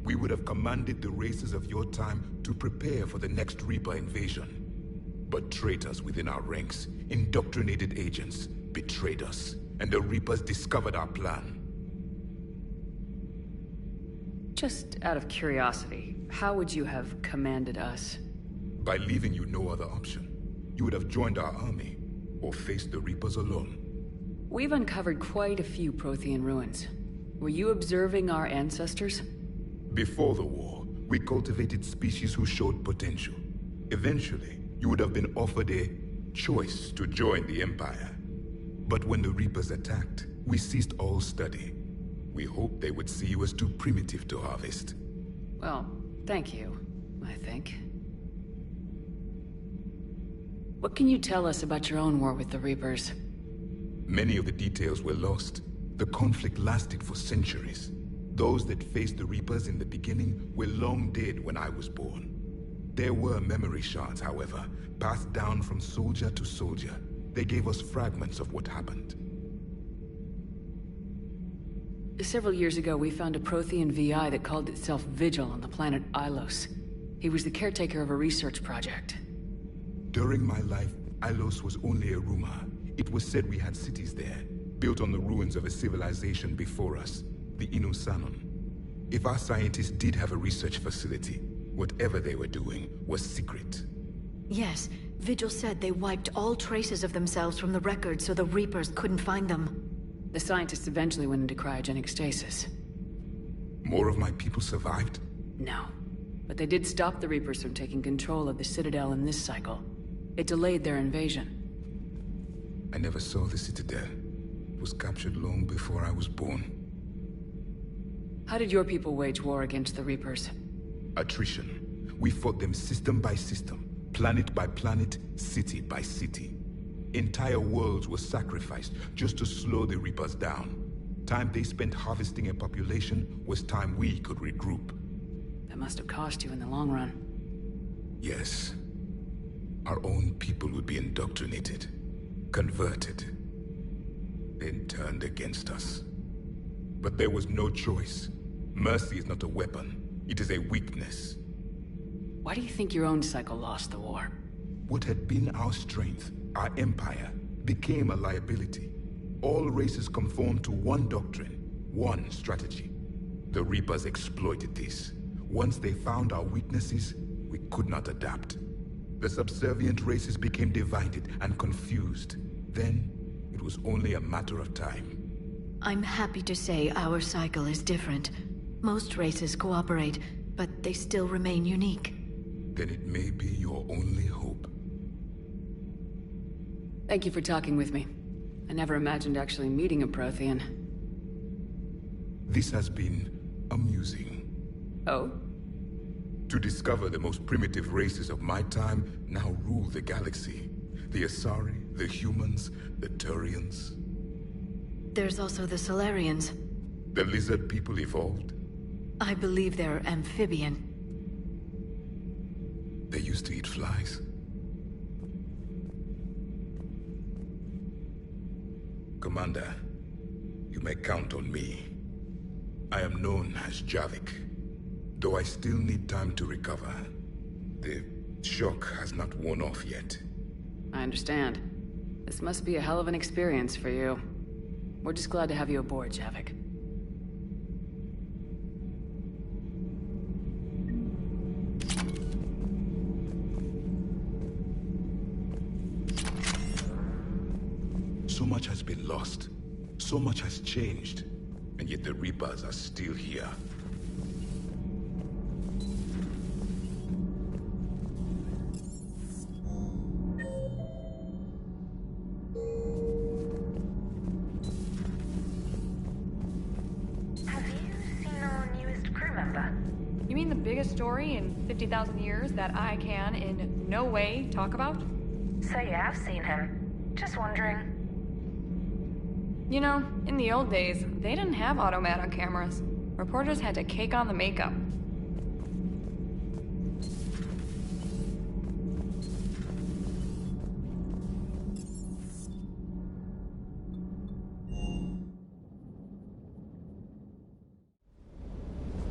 We would have commanded the races of your time to prepare for the next Reaper invasion. But traitors within our ranks, indoctrinated agents, betrayed us, and the Reapers discovered our plan. Just out of curiosity, how would you have commanded us? By leaving you no other option. You would have joined our army, or faced the Reapers alone. We've uncovered quite a few Prothean ruins. Were you observing our ancestors? Before the war, we cultivated species who showed potential. Eventually, you would have been offered a choice to join the Empire. But when the Reapers attacked, we ceased all study. We hoped they would see you as too primitive to harvest. Well, thank you, I think. What can you tell us about your own war with the Reapers? Many of the details were lost. The conflict lasted for centuries. Those that faced the Reapers in the beginning were long dead when I was born. There were memory shards, however, passed down from soldier to soldier. They gave us fragments of what happened. Several years ago, we found a Prothean VI that called itself Vigil on the planet Ilos. He was the caretaker of a research project. During my life, Ilos was only a rumor. It was said we had cities there, built on the ruins of a civilization before us, the Inusanon. If our scientists did have a research facility, whatever they were doing was secret. Yes, Vigil said they wiped all traces of themselves from the records so the Reapers couldn't find them. The scientists eventually went into cryogenic stasis. More of my people survived? No. But they did stop the Reapers from taking control of the Citadel in this cycle. It delayed their invasion. I never saw the Citadel. It was captured long before I was born. How did your people wage war against the Reapers? Attrition. We fought them system by system, planet by planet, city by city. Entire worlds were sacrificed just to slow the Reapers down. Time they spent harvesting a population was time we could regroup. That must have cost you in the long run. Yes. Our own people would be indoctrinated, converted, then turned against us. But there was no choice. Mercy is not a weapon. It is a weakness. Why do you think your own cycle lost the war? What had been our strength, our empire, became a liability. All races conformed to one doctrine, one strategy. The Reapers exploited this. Once they found our weaknesses, we could not adapt. The subservient races became divided and confused. Then, it was only a matter of time. I'm happy to say our cycle is different. Most races cooperate, but they still remain unique. Then it may be your only hope. Thank you for talking with me. I never imagined actually meeting a Prothean. This has been amusing. Oh? To discover the most primitive races of my time now rule the galaxy. The Asari, the humans, the Turians. There's also the Solarians. The lizard people evolved? I believe they're amphibian. They used to eat flies. Commander, you may count on me. I am known as Javik, though I still need time to recover. The shock has not worn off yet. I understand. This must be a hell of an experience for you. We're just glad to have you aboard, Javik. So much has been lost. So much has changed. And yet the Reapers are still here. Have you seen our newest crew member? You mean the biggest story in 50,000 years that I can in no way talk about? So you have seen him. Just wondering. You know, in the old days, they didn't have automat on cameras. Reporters had to cake on the makeup.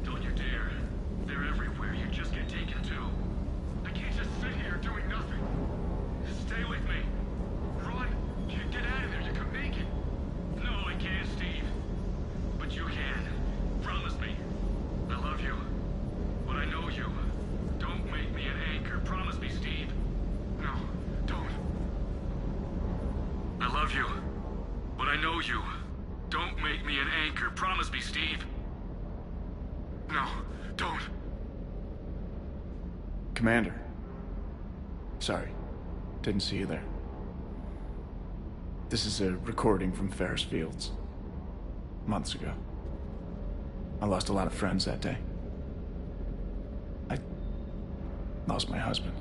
Don't you dare. They're everywhere. You just get taken too. I can't just sit here doing nothing. Stay with me. Run. Get out of there. You can make it. No, I can't, Steve. But you can. Promise me. I love you. But I know you. Don't make me an anchor. Promise me, Steve. No, don't. I love you. But I know you. Don't make me an anchor. Promise me, Steve. No, don't. Commander. Sorry. Didn't see you there. This is a recording from Ferris Fields. Months ago. I lost a lot of friends that day. I lost my husband.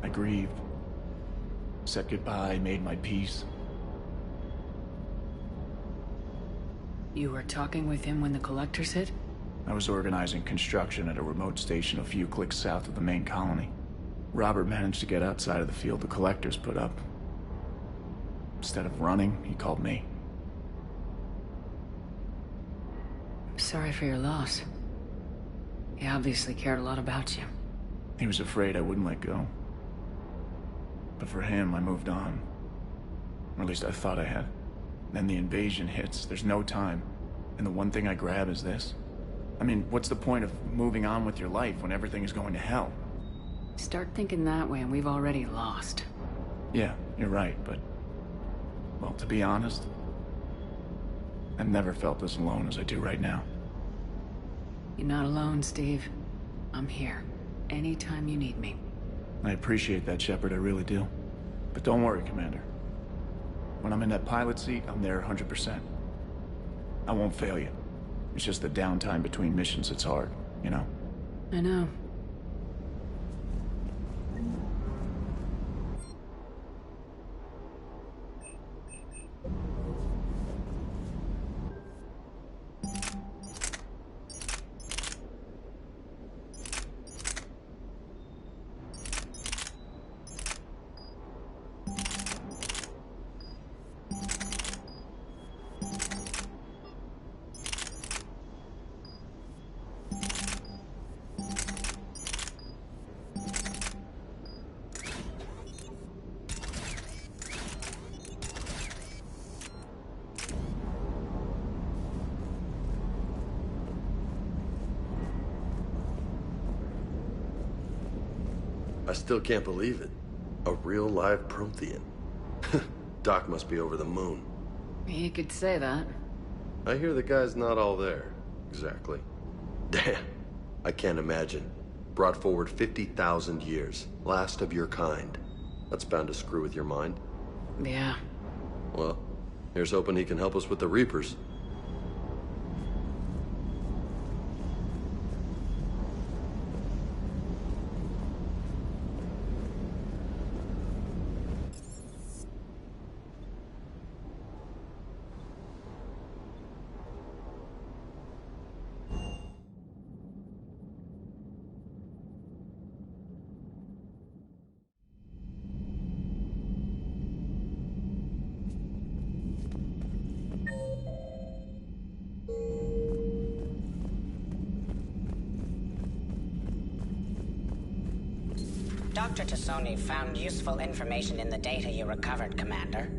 I grieved. Said goodbye, made my peace. You were talking with him when the Collectors hit? I was organizing construction at a remote station a few clicks south of the main colony. Robert managed to get outside of the field the collectors put up. Instead of running, he called me. Sorry for your loss. He obviously cared a lot about you. He was afraid I wouldn't let go. But for him, I moved on. Or at least I thought I had. Then the invasion hits, there's no time. And the one thing I grab is this. I mean, what's the point of moving on with your life when everything is going to hell? Start thinking that way and we've already lost. Yeah, you're right, but... well, to be honest, I've never felt as alone as I do right now. You're not alone, Steve. I'm here. Anytime you need me. I appreciate that, Shepard, I really do. But don't worry, Commander. When I'm in that pilot seat, I'm there 100%. I won't fail you. It's just the downtime between missions that's hard, you know? I know. I still can't believe it. A real live Prothean. Doc must be over the moon. You could say that. I hear the guy's not all there. Exactly. Damn. I can't imagine. Brought forward 50,000 years. Last of your kind. That's bound to screw with your mind. Yeah. Well, here's hoping he can help us with the Reapers. Dr. Tassoni found useful information in the data you recovered, Commander.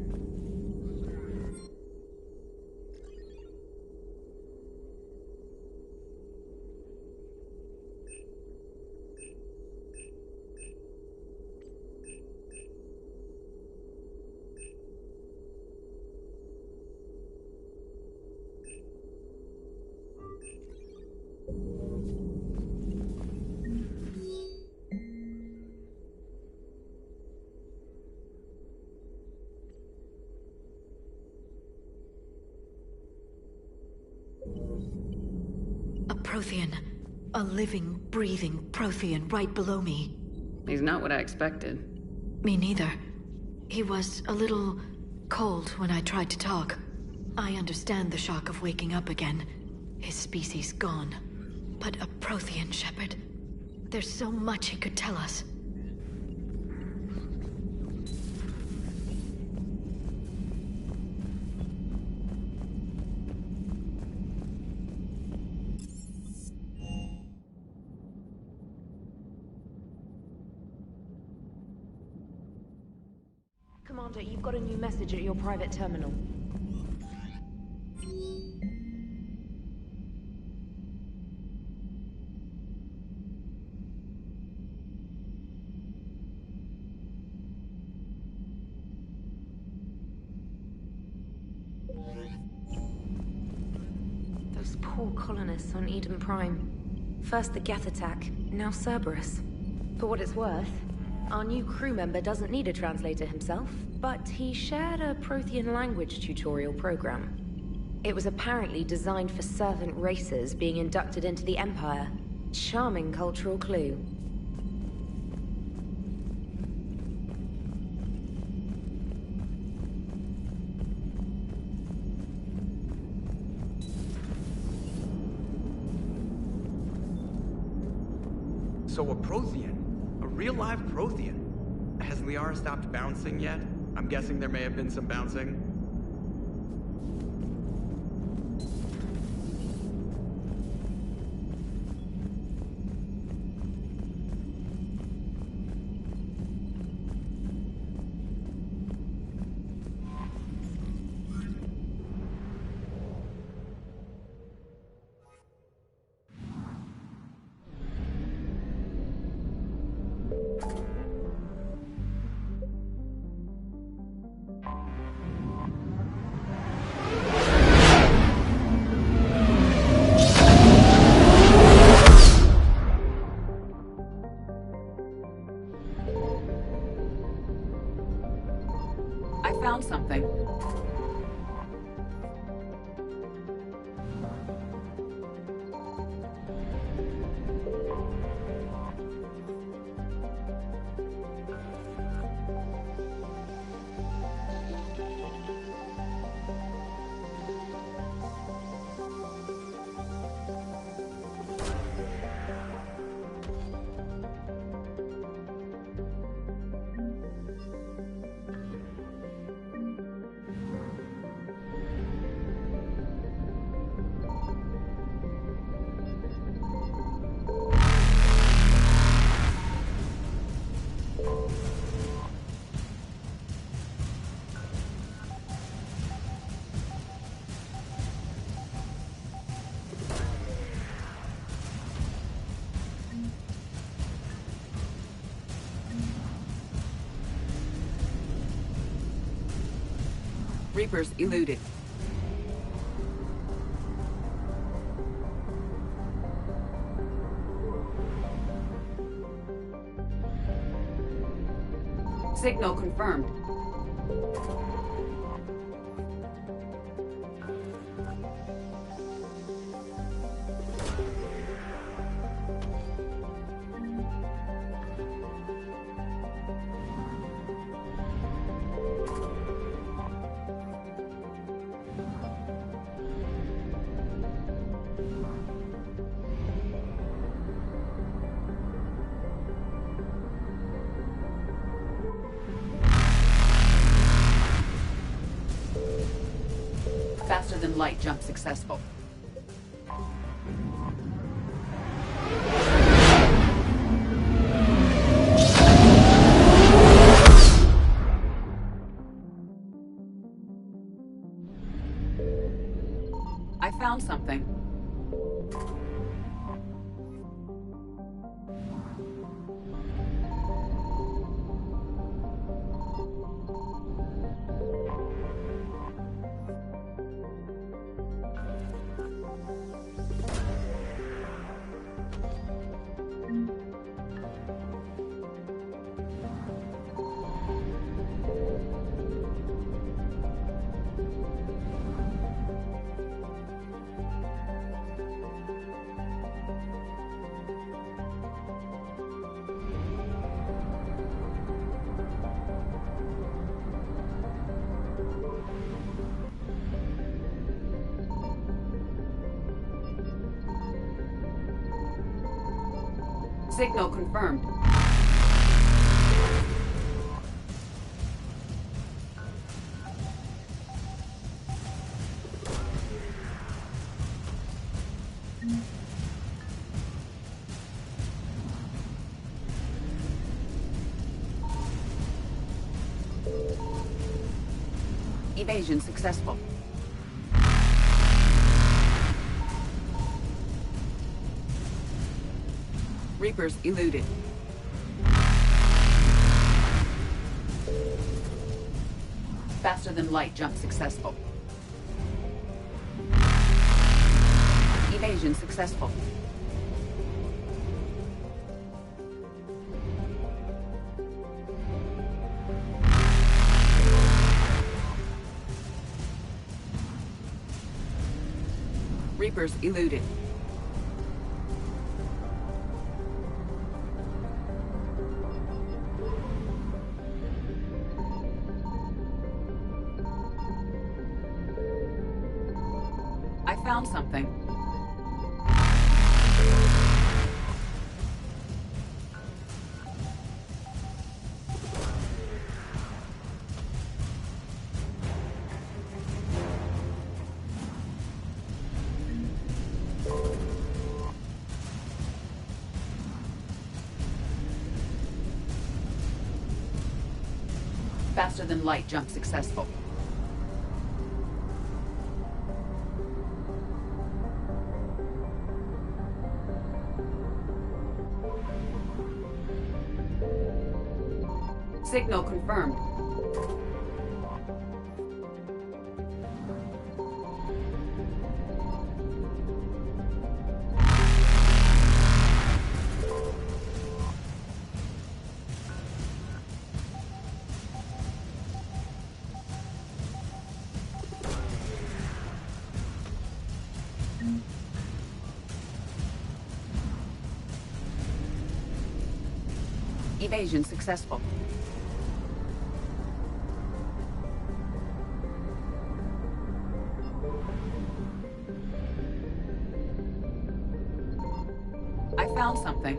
Prothean. A living, breathing Prothean right below me. He's not what I expected. Me neither. He was a little cold when I tried to talk. I understand the shock of waking up again. His species gone. But a Prothean, Shepard. There's so much he could tell us. Commander, you've got a new message at your private terminal. Those poor colonists on Eden Prime. First the Geth attack, now Cerberus. For what it's worth, our new crew member doesn't need a translator himself, but he shared a Prothean language tutorial program. It was apparently designed for servant races being inducted into the Empire. Charming cultural clue. So a Prothean. A real live Prothean. Has Liara stopped bouncing yet? I'm guessing there may have been some bouncing. I found something. Reapers eluded. Signal confirmed. Faster than light jump successful. I found something. Signal confirmed. Evasion successful. Reapers eluded. Faster than light jump successful. Evasion successful. Reapers eluded. I found something. Faster than light jump successful. Signal confirmed. Evasion successful. I found something.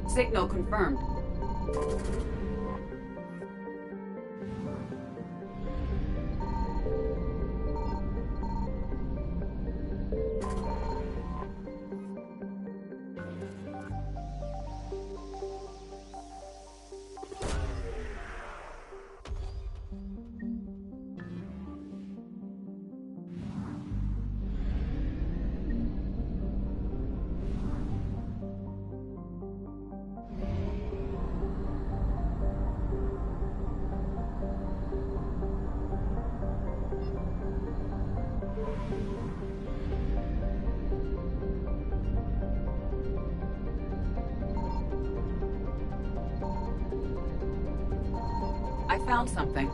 Signal confirmed. I found something.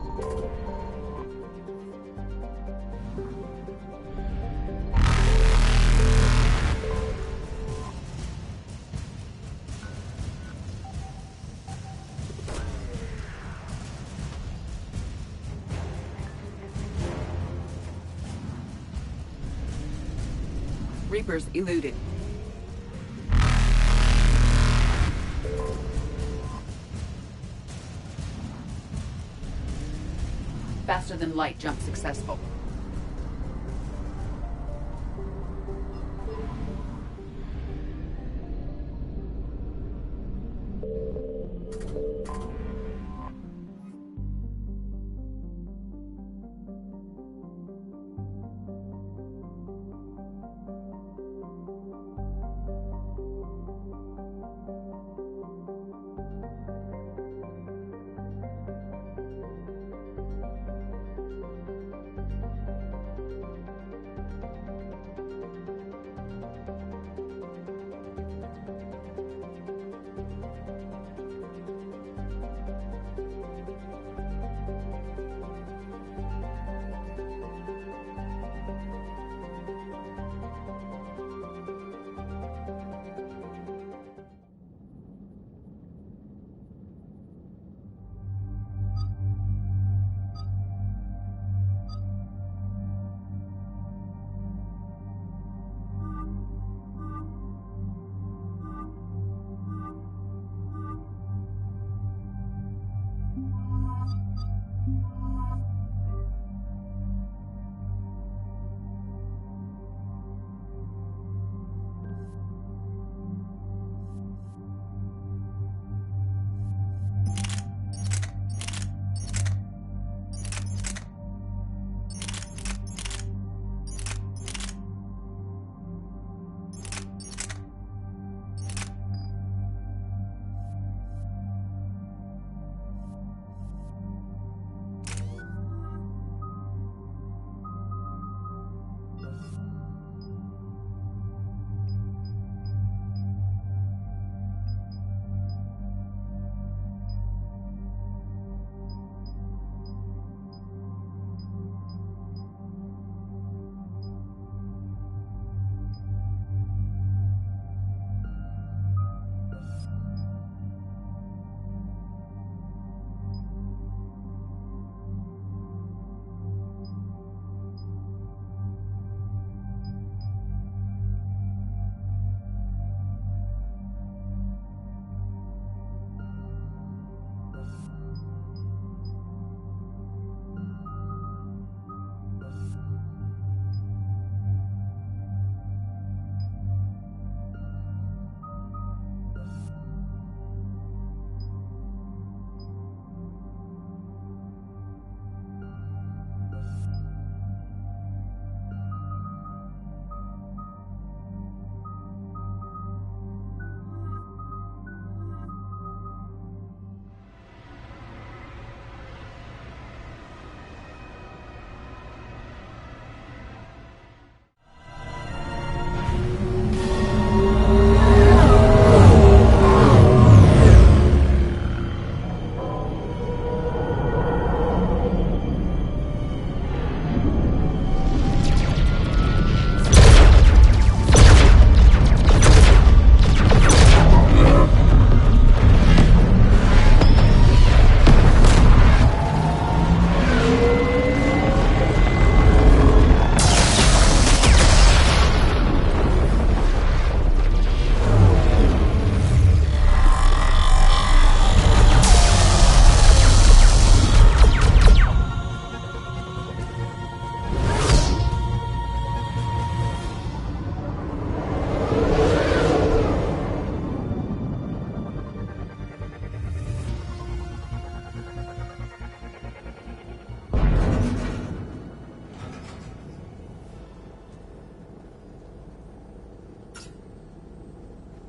Reapers eluded. Faster than light jump successful.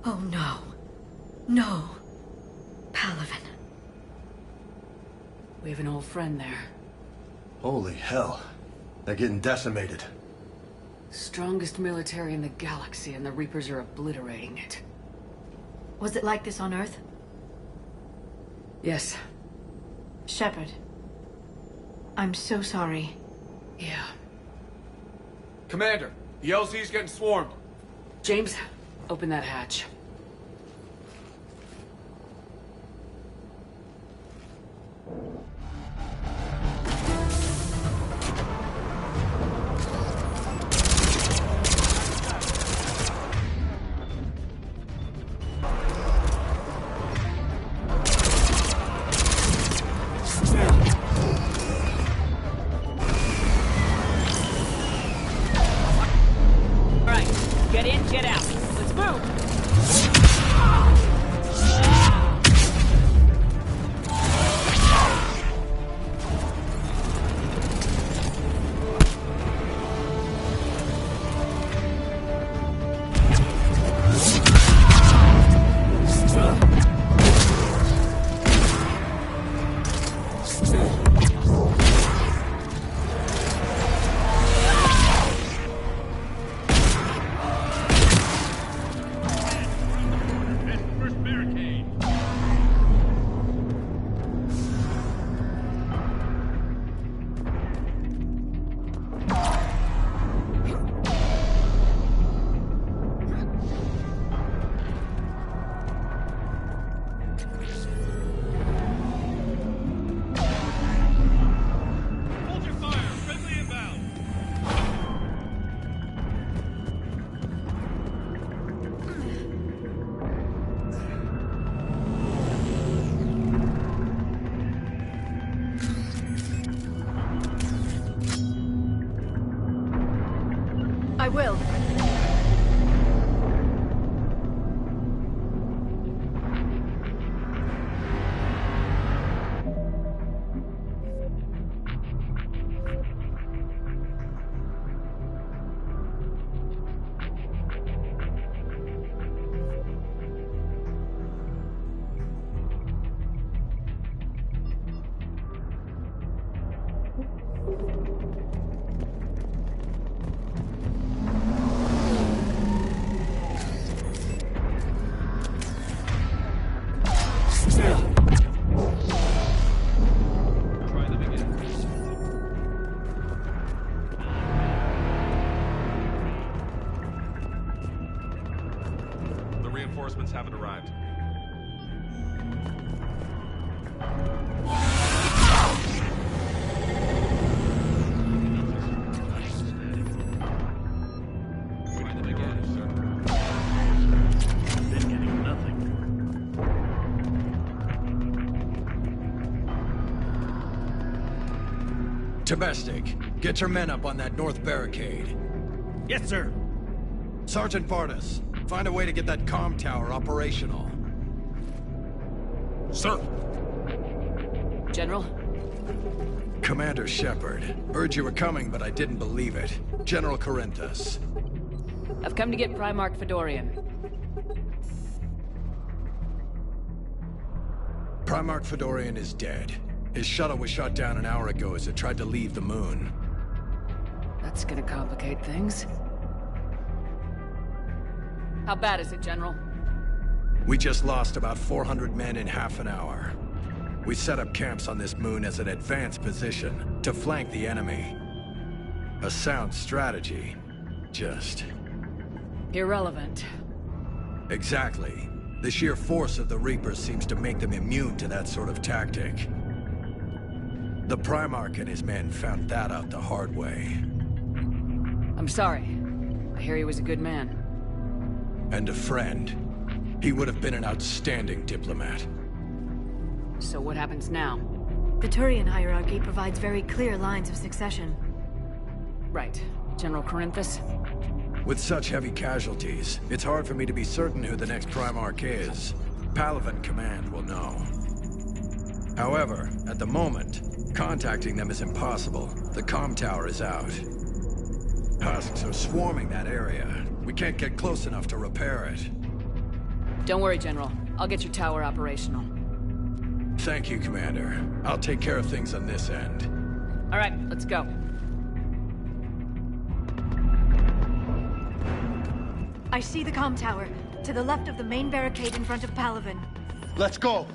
Oh no. No. Palaven. We have an old friend there. Holy hell. They're getting decimated. Strongest military in the galaxy, and the Reapers are obliterating it. Was it like this on Earth? Yes. Shepard. I'm so sorry. Yeah. Commander, the LZ's getting swarmed. James, open that hatch. Get in, get out. Let's move! I will. Reinforcements haven't arrived. Try them again, sir. Been getting nothing. Domestic, get your men up on that north barricade. Yes, sir. Sergeant Vardis, find a way to get that comm tower operational. Sir. General? Commander Shepard. Heard you were coming, but I didn't believe it. General Corinthus. I've come to get Primarch Fedorian. Primarch Fedorian is dead. His shuttle was shot down an hour ago as it tried to leave the moon. That's gonna complicate things. How bad is it, General? We just lost about 400 men in half an hour. We set up camps on this moon as an advanced position to flank the enemy. A sound strategy. Just... irrelevant. Exactly. The sheer force of the Reapers seems to make them immune to that sort of tactic. The Primarch and his men found that out the hard way. I'm sorry. I hear he was a good man. And a friend. He would have been an outstanding diplomat. So what happens now? The Turian hierarchy provides very clear lines of succession. Right. General Corinthus? With such heavy casualties, it's hard for me to be certain who the next Primarch is. Palaven Command will know. However, at the moment, contacting them is impossible. The comm tower is out. Husks are swarming that area. We can't get close enough to repair it. Don't worry, General. I'll get your tower operational. Thank you, Commander. I'll take care of things on this end. All right, let's go. I see the comm tower, to the left of the main barricade in front of Palaven. Let's go!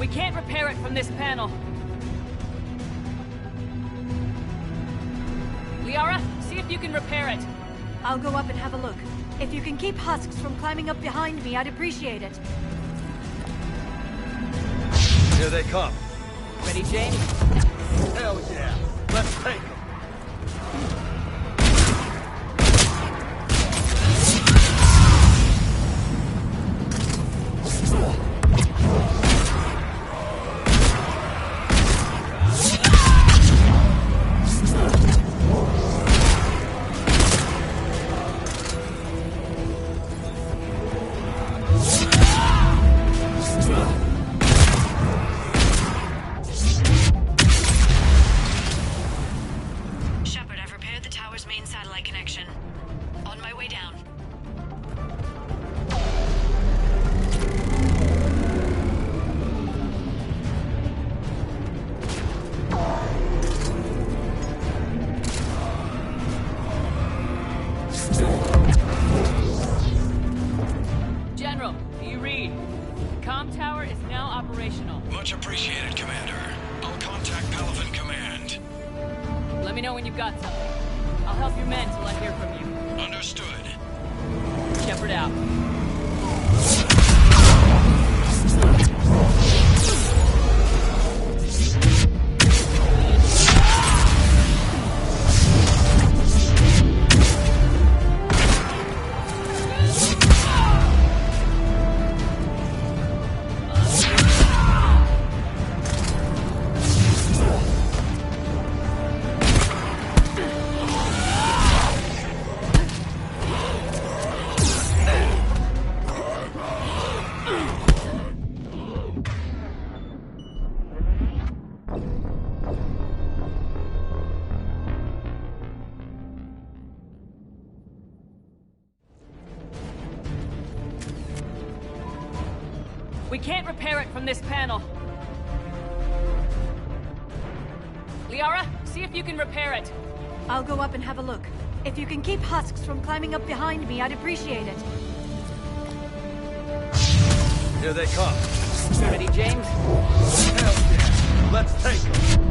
We can't repair it from this panel. Liara, see if you can repair it. I'll go up and have a look. If you can keep husks from climbing up behind me, I'd appreciate it. Here they come. Ready, James? Hell yeah. Let's take them. Much appreciated, Commander. I'll contact Palaven Command. Let me know when you've got something. I'll help your men till I hear from you. Understood. Shepard out. can't repair it from this panel. Liara, see if you can repair it. I'll go up and have a look. If you can keep husks from climbing up behind me, I'd appreciate it. Here they come. Ready, James? Hell yeah. Let's take them.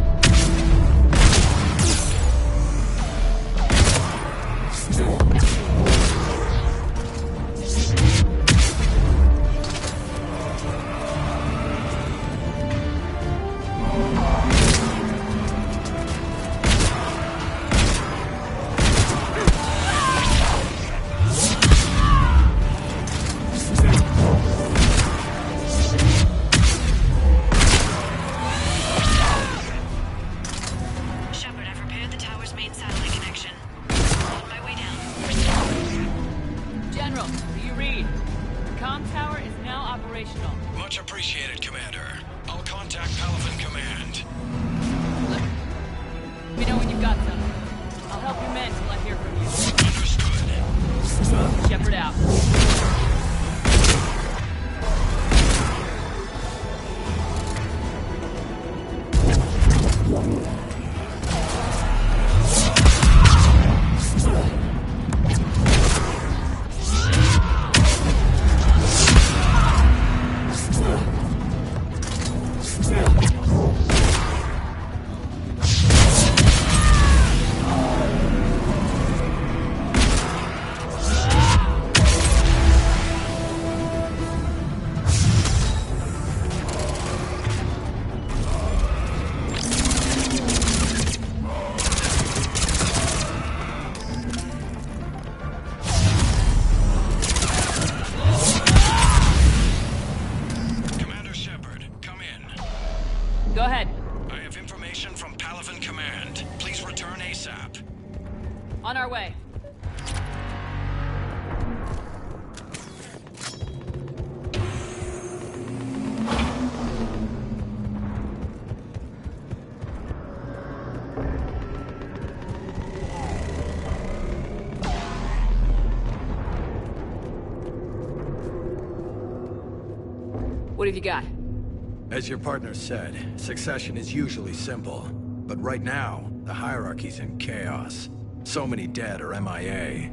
Go ahead. I have information from Palaven Command. Please return ASAP. On our way. What have you got? As your partner said, succession is usually simple. But right now, the hierarchy's in chaos. So many dead or MIA.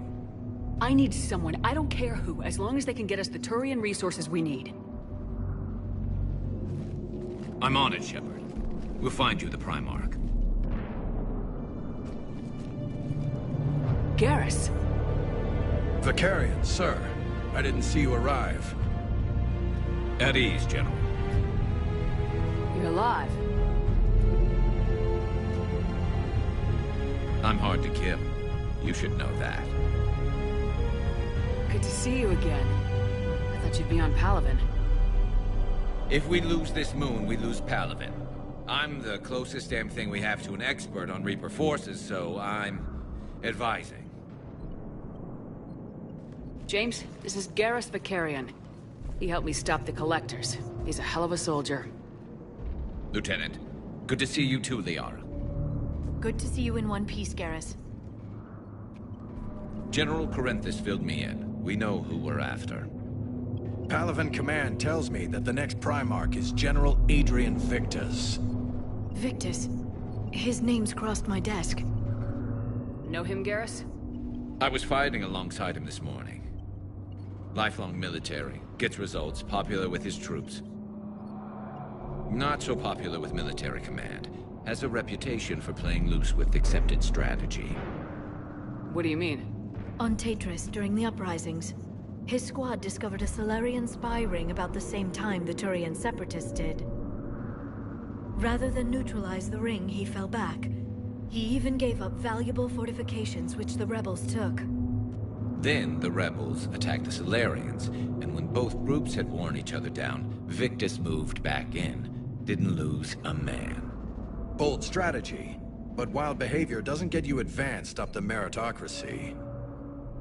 I need someone, I don't care who, as long as they can get us the Turian resources we need. I'm on it, Shepard. We'll find you the Primarch. Garrus. Vicarian, sir. I didn't see you arrive. At ease, General. You're alive. I'm hard to kill. You should know that. Good to see you again. I thought you'd be on Palaven. If we lose this moon, we lose Palaven. I'm the closest damn thing we have to an expert on Reaper forces, so I'm advising. James, this is Garrus Vicarian. He helped me stop the Collectors. He's a hell of a soldier. Lieutenant, good to see you too, Liara. Good to see you in one piece, Garrus. General Corinthus filled me in. We know who we're after. Palaven Command tells me that the next Primarch is General Adrian Victus. Victus? His name's crossed my desk. Know him, Garrus? I was fighting alongside him this morning. Lifelong military, gets results, popular with his troops. Not so popular with military command. Has a reputation for playing loose with accepted strategy. What do you mean? On Tatris, during the uprisings, his squad discovered a Solarian spy ring about the same time the Turian separatists did. Rather than neutralize the ring, he fell back. He even gave up valuable fortifications which the rebels took. Then the rebels attacked the Solarians, and when both groups had worn each other down, Victus moved back in. Didn't lose a man. Bold strategy, but wild behavior doesn't get you advanced up the meritocracy.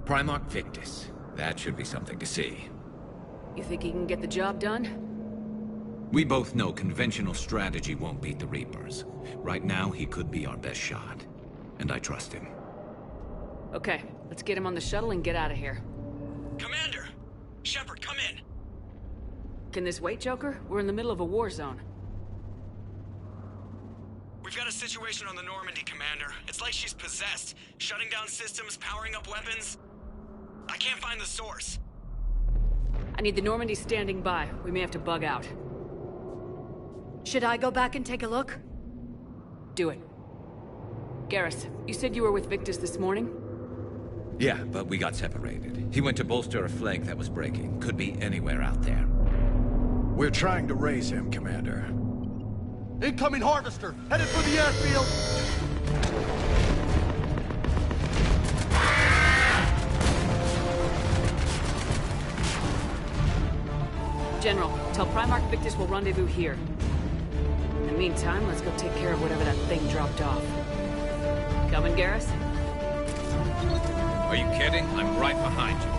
Primarch Victus. That should be something to see. You think he can get the job done? We both know conventional strategy won't beat the Reapers. Right now, he could be our best shot. And I trust him. Okay, let's get him on the shuttle and get out of here. Commander! Shepard, come in! Can this wait, Joker? We're in the middle of a war zone. We've got a situation on the Normandy, Commander. It's like she's possessed. Shutting down systems, powering up weapons. I can't find the source. I need the Normandy standing by. We may have to bug out. Should I go back and take a look? Do it. Garrus, you said you were with Victus this morning? Yeah, but we got separated. He went to bolster a flank that was breaking. Could be anywhere out there. We're trying to raise him, Commander. Incoming Harvester! Headed for the airfield! General, tell Primarch Victus we'll rendezvous here. In the meantime, let's go take care of whatever that thing dropped off. Coming, Garrus? Are you kidding? I'm right behind you.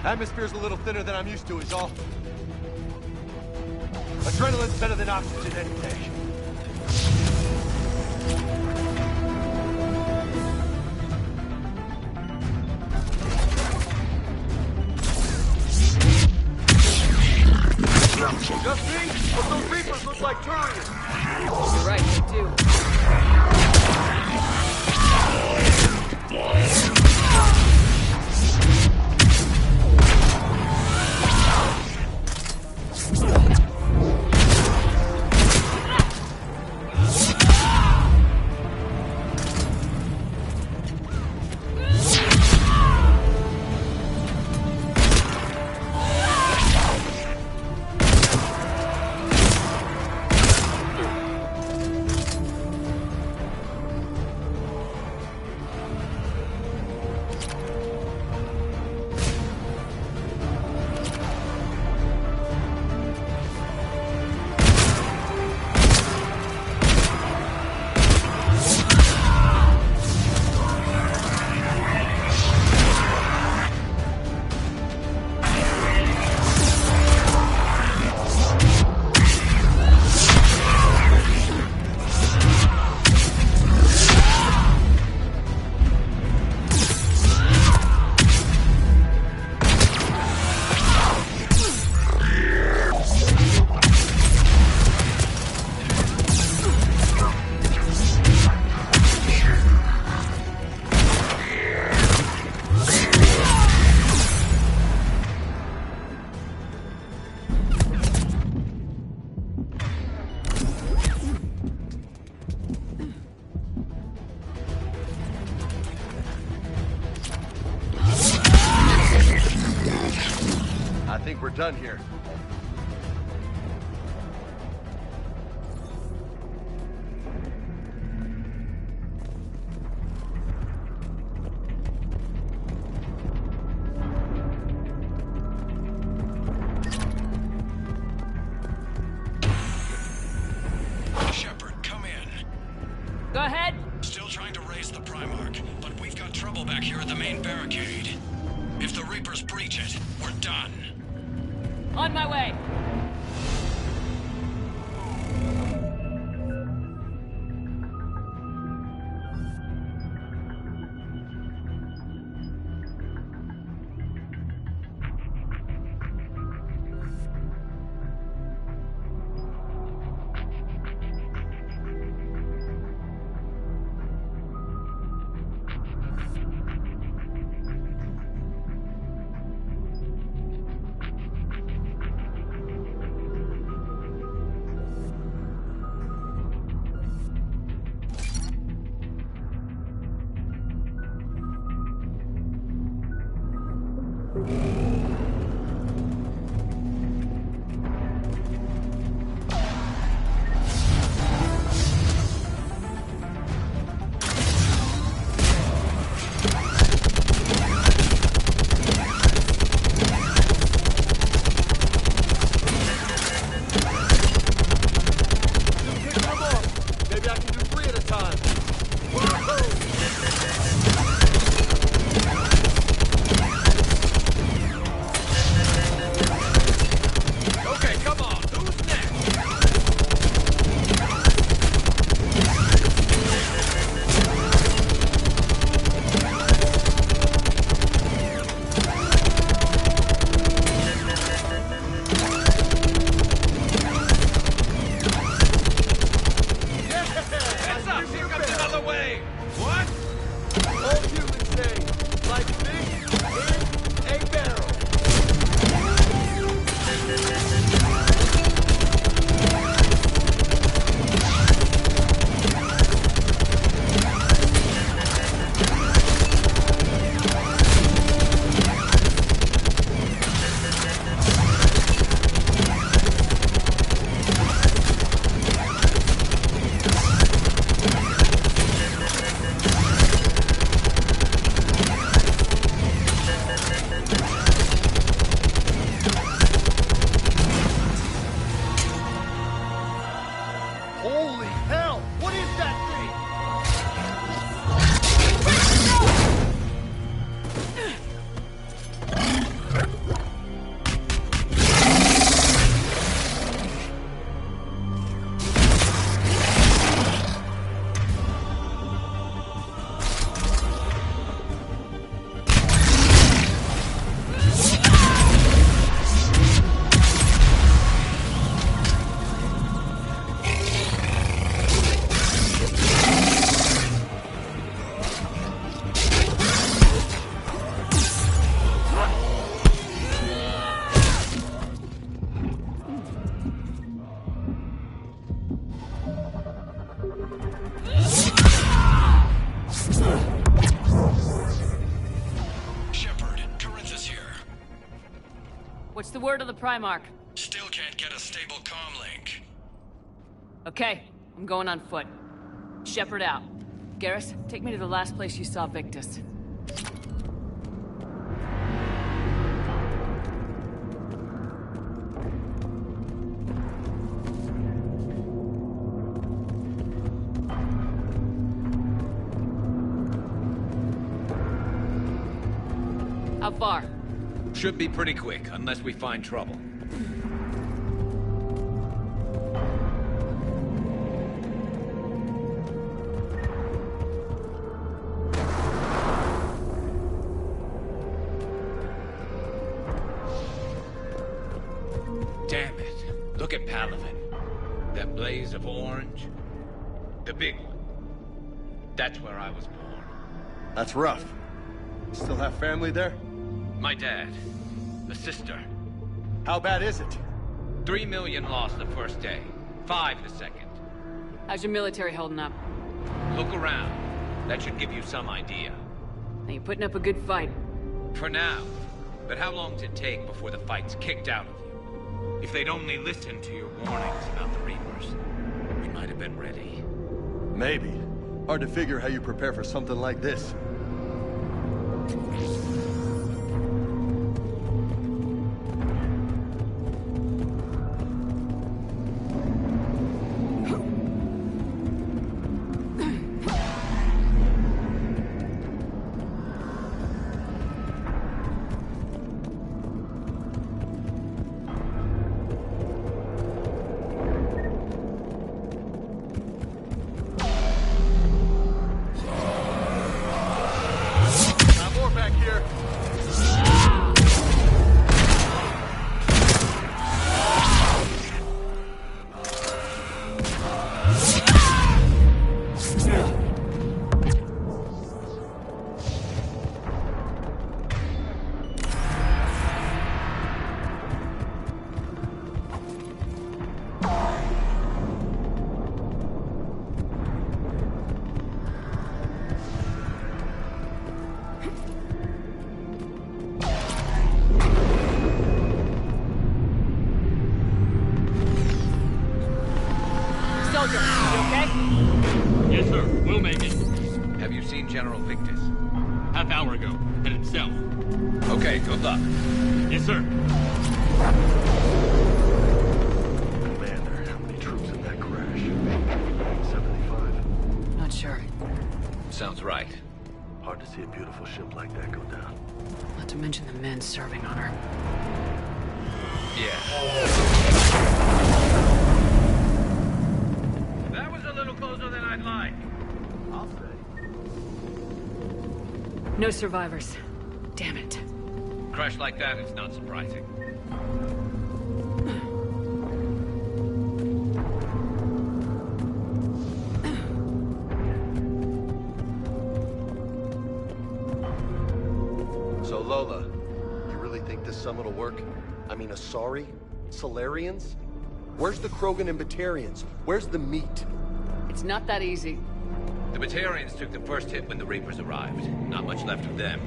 Atmosphere's a little thinner than I'm used to is all. Adrenaline's better than oxygen any day. Just me? But those Reapers look like Turian. You're right, they do. I think we're done here. Shepard, come in. Go ahead. Still trying to raise the Primarch, but we've got trouble back here at the main barricade. If the Reapers breach it, we're done. On my way. say? What? All humans say, like fish in a barrel. Holy hell! What is that thing? What's the word of the Primarch? Still can't get a stable comm link. Okay, I'm going on foot. Shepard out. Garrus, take me to the last place you saw Victus. How far? Should be pretty quick, unless we find trouble. Damn it. Look at Palaven. That blaze of orange. The big one. That's where I was born. That's rough. Still have family there? My dad. A sister. How bad is it? 3 million lost the first day. 5 the second. How's your military holding up? Look around. That should give you some idea. Now you're putting up a good fight. For now. But how long does it take before the fight's kicked out of you? If they'd only listened to your warnings about the Reapers, we might have been ready. Maybe. Hard to figure how you prepare for something like this. General Victus? Half hour ago. Headed south. Okay, good luck. Yes, sir. Commander, how many troops in that crash? 75? Not sure. Sounds right. Hard to see a beautiful ship like that go down. Not to mention the men serving on her. Yeah. That was a little closer than I'd like. I'll say. No survivors. Damn it. Crash like that is not surprising. some it'll work? I mean, Asari? Solarians? Where's the Krogan and Batarians? Where's the meat? It's not that easy. The Batarians took the first hit when the Reapers arrived. Not much left of them.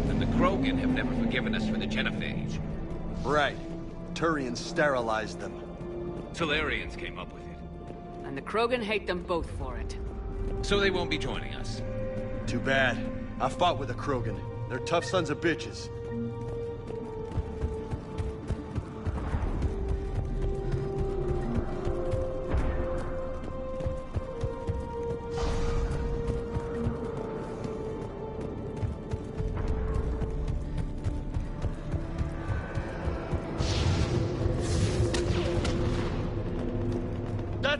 And the Krogan have never forgiven us for the genophage. Right. Turian sterilized them. Solarians came up with it. And the Krogan hate them both for it. So they won't be joining us. Too bad. I fought with the Krogan. They're tough sons of bitches.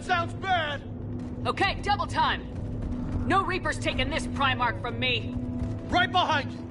That sounds bad! Okay, double time! No Reaper's taking this Primarch from me! Right behind you!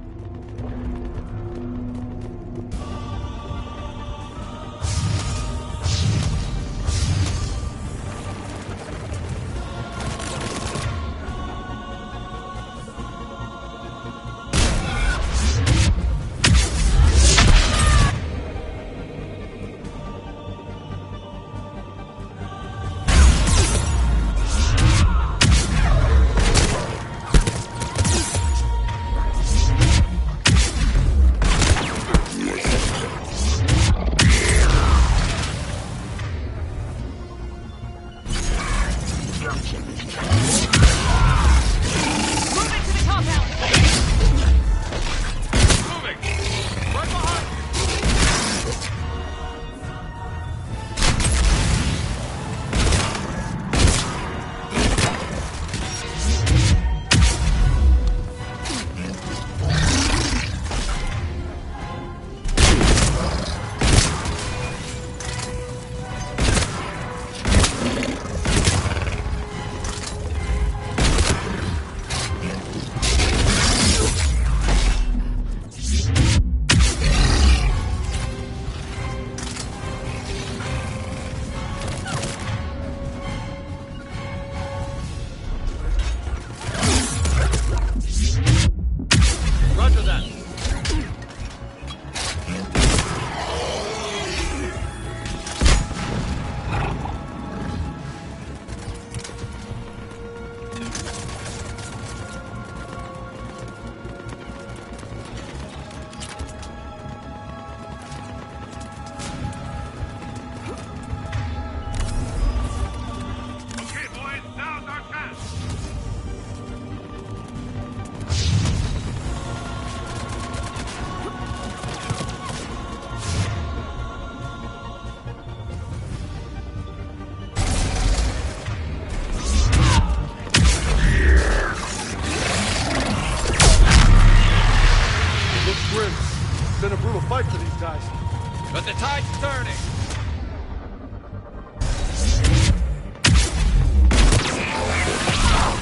But the tide's turning.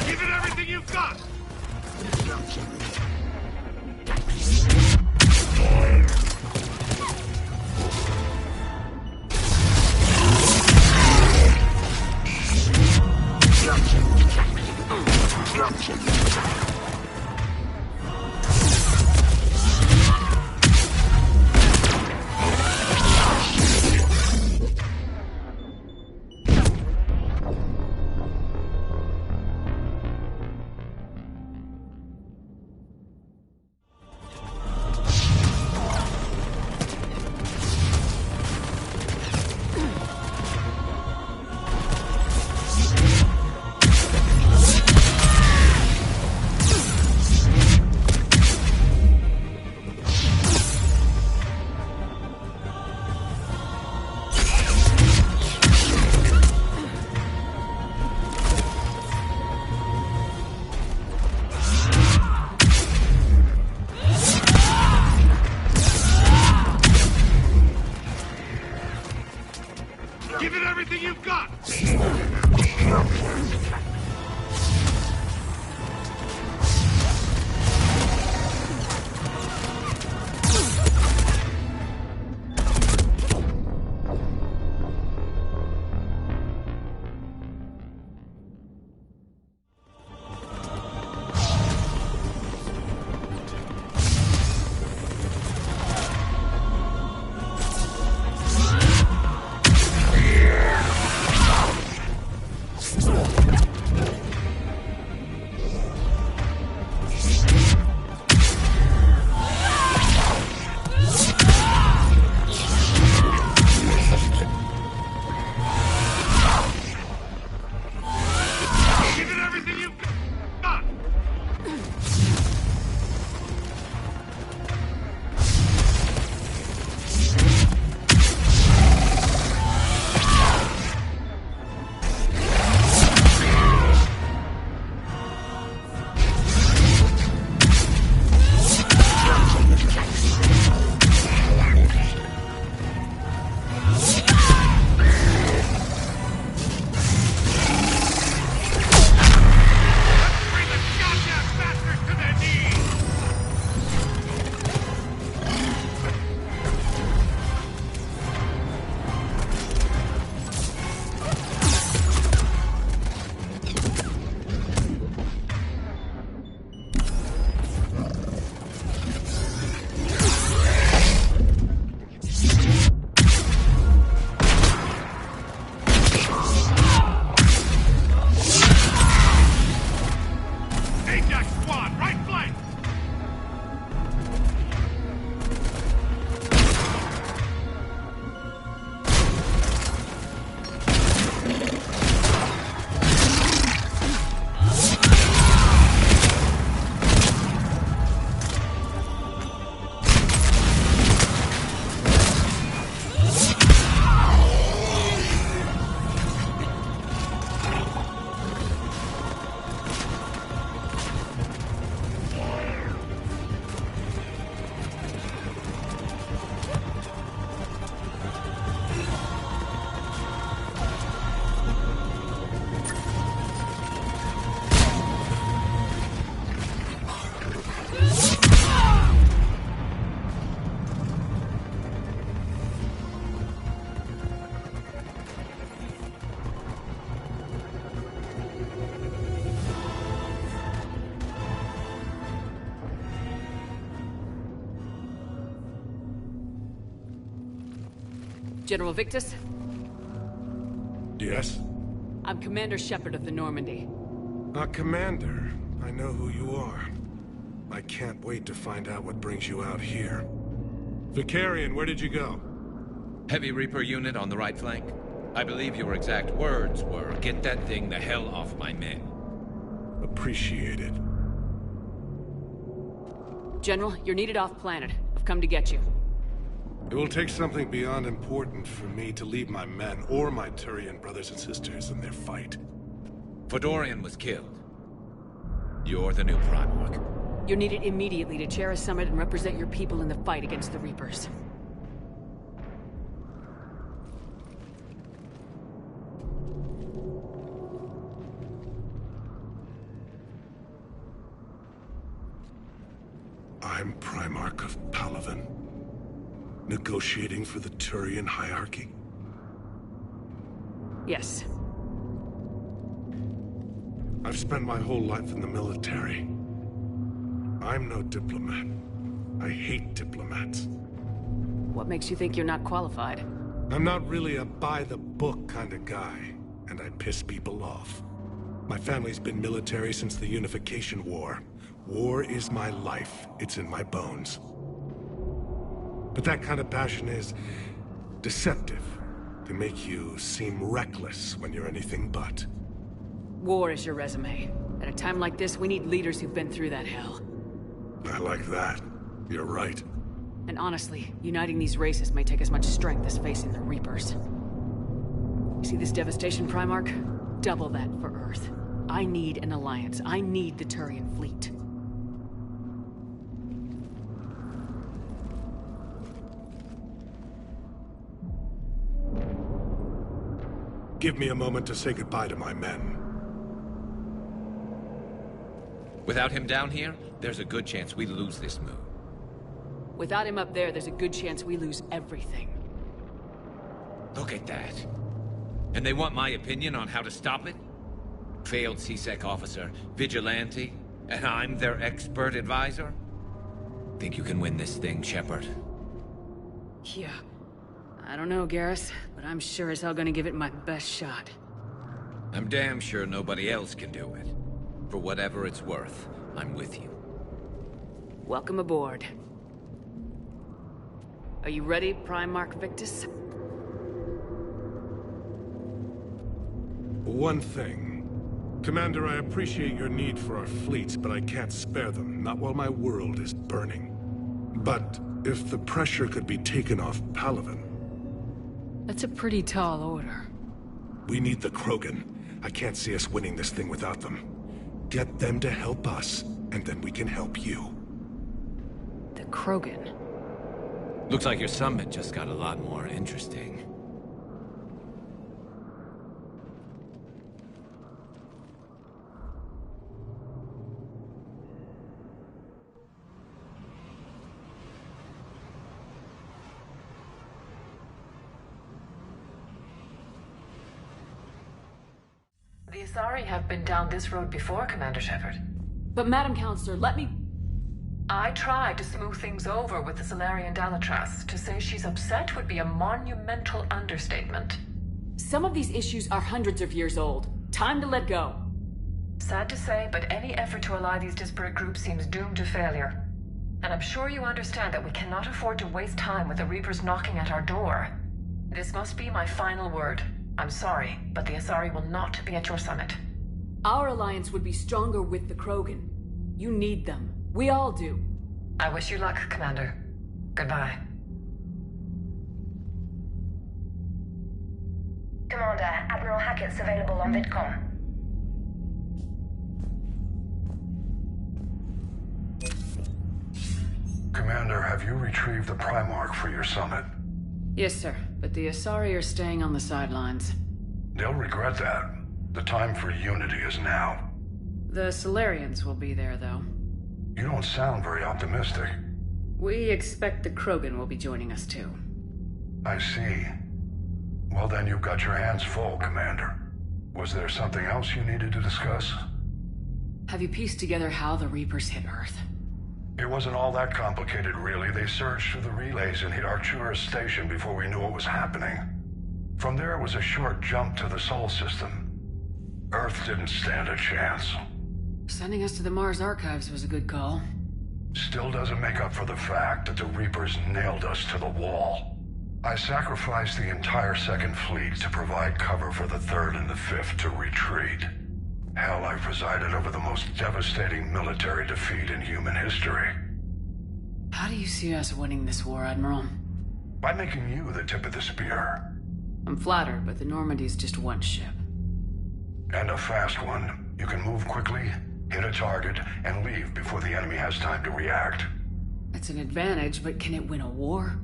Give it everything you've got! General Victus? Yes? I'm Commander Shepard of the Normandy. Commander. I know who you are. I can't wait to find out what brings you out here. Vicarian, where did you go? Heavy Reaper unit on the right flank. I believe your exact words were, "Get that thing the hell off my men." Appreciated. General, you're needed off-planet. I've come to get you. It will take something beyond important for me to leave my men or my Turian brothers and sisters in their fight. Fedorian was killed. You're the new Primarch. You're needed immediately to chair a summit and represent your people in the fight against the Reapers. I'm Primarch of Palaven. Negotiating for the Turian hierarchy? Yes. I've spent my whole life in the military. I'm no diplomat. I hate diplomats. What makes you think you're not qualified? I'm not really a by-the-book kind of guy, and I piss people off. My family's been military since the Unification War. War is my life. It's in my bones. But that kind of passion is deceptive. They make you seem reckless when you're anything but. War is your resume. At a time like this, we need leaders who've been through that hell. I like that. You're right. And honestly, uniting these races may take as much strength as facing the Reapers. You see this devastation, Primarch? Double that for Earth. I need an alliance. I need the Turian fleet. Give me a moment to say goodbye to my men. Without him down here, there's a good chance we lose this move. Without him up there's a good chance we lose everything. Look at that. And they want my opinion on how to stop it? Failed CSEC officer, vigilante, and I'm their expert advisor? Think you can win this thing, Shepard? Yeah. I don't know, Garrus, but I'm sure as hell gonna give it my best shot. I'm damn sure nobody else can do it. For whatever it's worth, I'm with you. Welcome aboard. Are you ready, Primarch Victus? One thing. Commander, I appreciate your need for our fleets, but I can't spare them, not while my world is burning. But if the pressure could be taken off Palaven... That's a pretty tall order. We need the Krogan. I can't see us winning this thing without them. Get them to help us, and then we can help you. The Krogan? Looks like your summit just got a lot more interesting. The Asari have been down this road before, Commander Shepard. But Madam Counselor, let me... I tried to smooth things over with the Salarian Dalatras. To say she's upset would be a monumental understatement. Some of these issues are hundreds of years old. Time to let go. Sad to say, but any effort to ally these disparate groups seems doomed to failure. And I'm sure you understand that we cannot afford to waste time with the Reapers knocking at our door. This must be my final word. I'm sorry, but the Asari will not be at your summit. Our alliance would be stronger with the Krogan. You need them. We all do. I wish you luck, Commander. Goodbye. Commander, Admiral Hackett's available on VidCom. Commander, have you retrieved the Primarch for your summit? Yes, sir. But the Asari are staying on the sidelines. They'll regret that. The time for unity is now. The Solarians will be there, though. You don't sound very optimistic. We expect the Krogan will be joining us, too. I see. Well, then you've got your hands full, Commander. Was there something else you needed to discuss? Have you pieced together how the Reapers hit Earth? It wasn't all that complicated, really. They surged through the relays and hit Arcturus Station before we knew what was happening. From there, it was a short jump to the Sol system. Earth didn't stand a chance. Sending us to the Mars Archives was a good call. Still doesn't make up for the fact that the Reapers nailed us to the wall. I sacrificed the entire Second Fleet to provide cover for the Third and the Fifth to retreat. Hell, I presided over the most devastating military defeat in human history. How do you see us winning this war, Admiral? By making you the tip of the spear. I'm flattered, but the Normandy's just one ship. And a fast one. You can move quickly, hit a target, and leave before the enemy has time to react. It's an advantage, but can it win a war?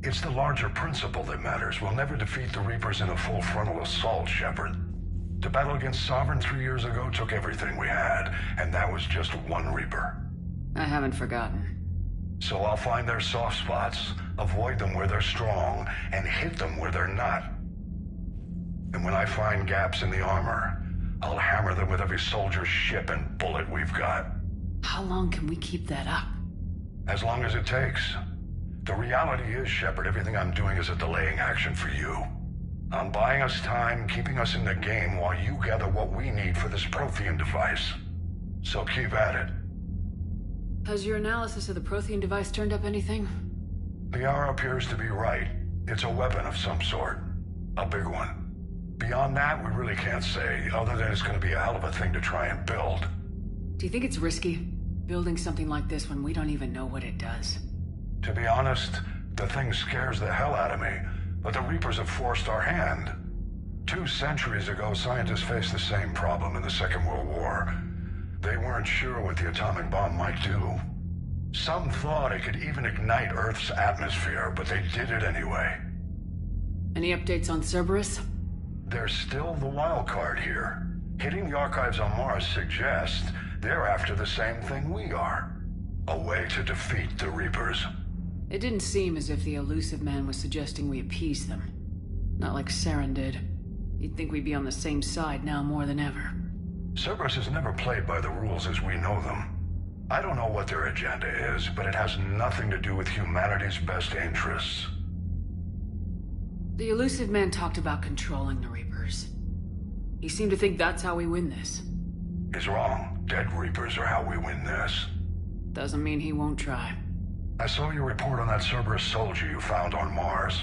It's the larger principle that matters. We'll never defeat the Reapers in a full frontal assault, Shepard. The battle against Sovereign 3 years ago took everything we had, and that was just one Reaper. I haven't forgotten. So I'll find their soft spots, avoid them where they're strong, and hit them where they're not. And when I find gaps in the armor, I'll hammer them with every soldier's ship and bullet we've got. How long can we keep that up? As long as it takes. The reality is, Shepard, everything I'm doing is a delaying action for you. I'm buying us time, keeping us in the game while you gather what we need for this Prothean device. So keep at it. Has your analysis of the Prothean device turned up anything? The hour appears to be right. It's a weapon of some sort. A big one. Beyond that, we really can't say, other than it's going to be a hell of a thing to try and build. Do you think it's risky, building something like this when we don't even know what it does? To be honest, the thing scares the hell out of me, but the Reapers have forced our hand. 2 centuries ago, scientists faced the same problem in the Second World War. They weren't sure what the atomic bomb might do. Some thought it could even ignite Earth's atmosphere, but they did it anyway. Any updates on Cerberus? They're still the wild card here. Hitting the archives on Mars suggests they're after the same thing we are. A way to defeat the Reapers. It didn't seem as if the elusive man was suggesting we appease them. Not like Saren did. You'd think we'd be on the same side now more than ever. Cerberus has never played by the rules as we know them. I don't know what their agenda is, but it has nothing to do with humanity's best interests. The elusive man talked about controlling the Reapers. He seemed to think that's how we win this. He's wrong. Dead Reapers are how we win this. Doesn't mean he won't try. I saw your report on that Cerberus soldier you found on Mars.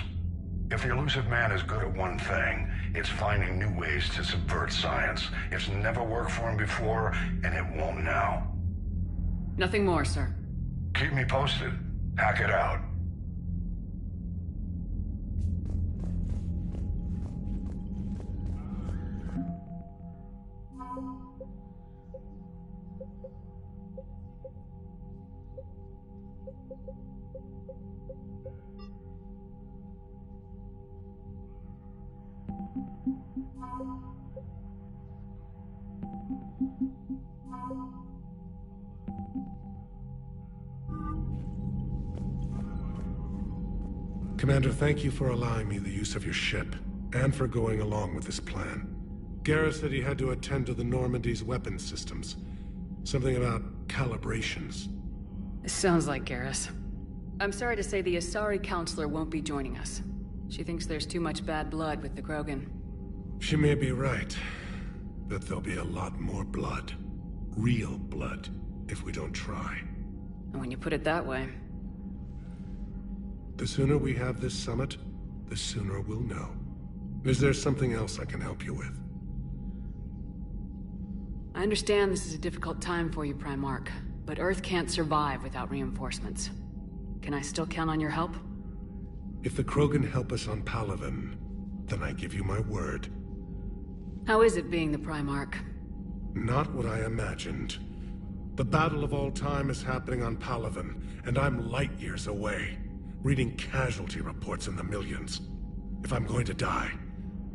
If the elusive man is good at one thing, it's finding new ways to subvert science. It's never worked for him before, and it won't now. Nothing more, sir. Keep me posted. Hack it out. Commander, thank you for allowing me the use of your ship, and for going along with this plan. Garrus said he had to attend to the Normandy's weapons systems. Something about calibrations. Sounds like Garrus. I'm sorry to say the Asari counselor won't be joining us. She thinks there's too much bad blood with the Krogan. She may be right, but there'll be a lot more blood. Real blood, if we don't try. And when you put it that way... The sooner we have this summit, the sooner we'll know. Is there something else I can help you with? I understand this is a difficult time for you, Primarch, but Earth can't survive without reinforcements. Can I still count on your help? If the Krogan help us on Palaven, then I give you my word. How is it being the Primarch? Not what I imagined. The battle of all time is happening on Palaven, and I'm light years away, reading casualty reports in the millions. If I'm going to die,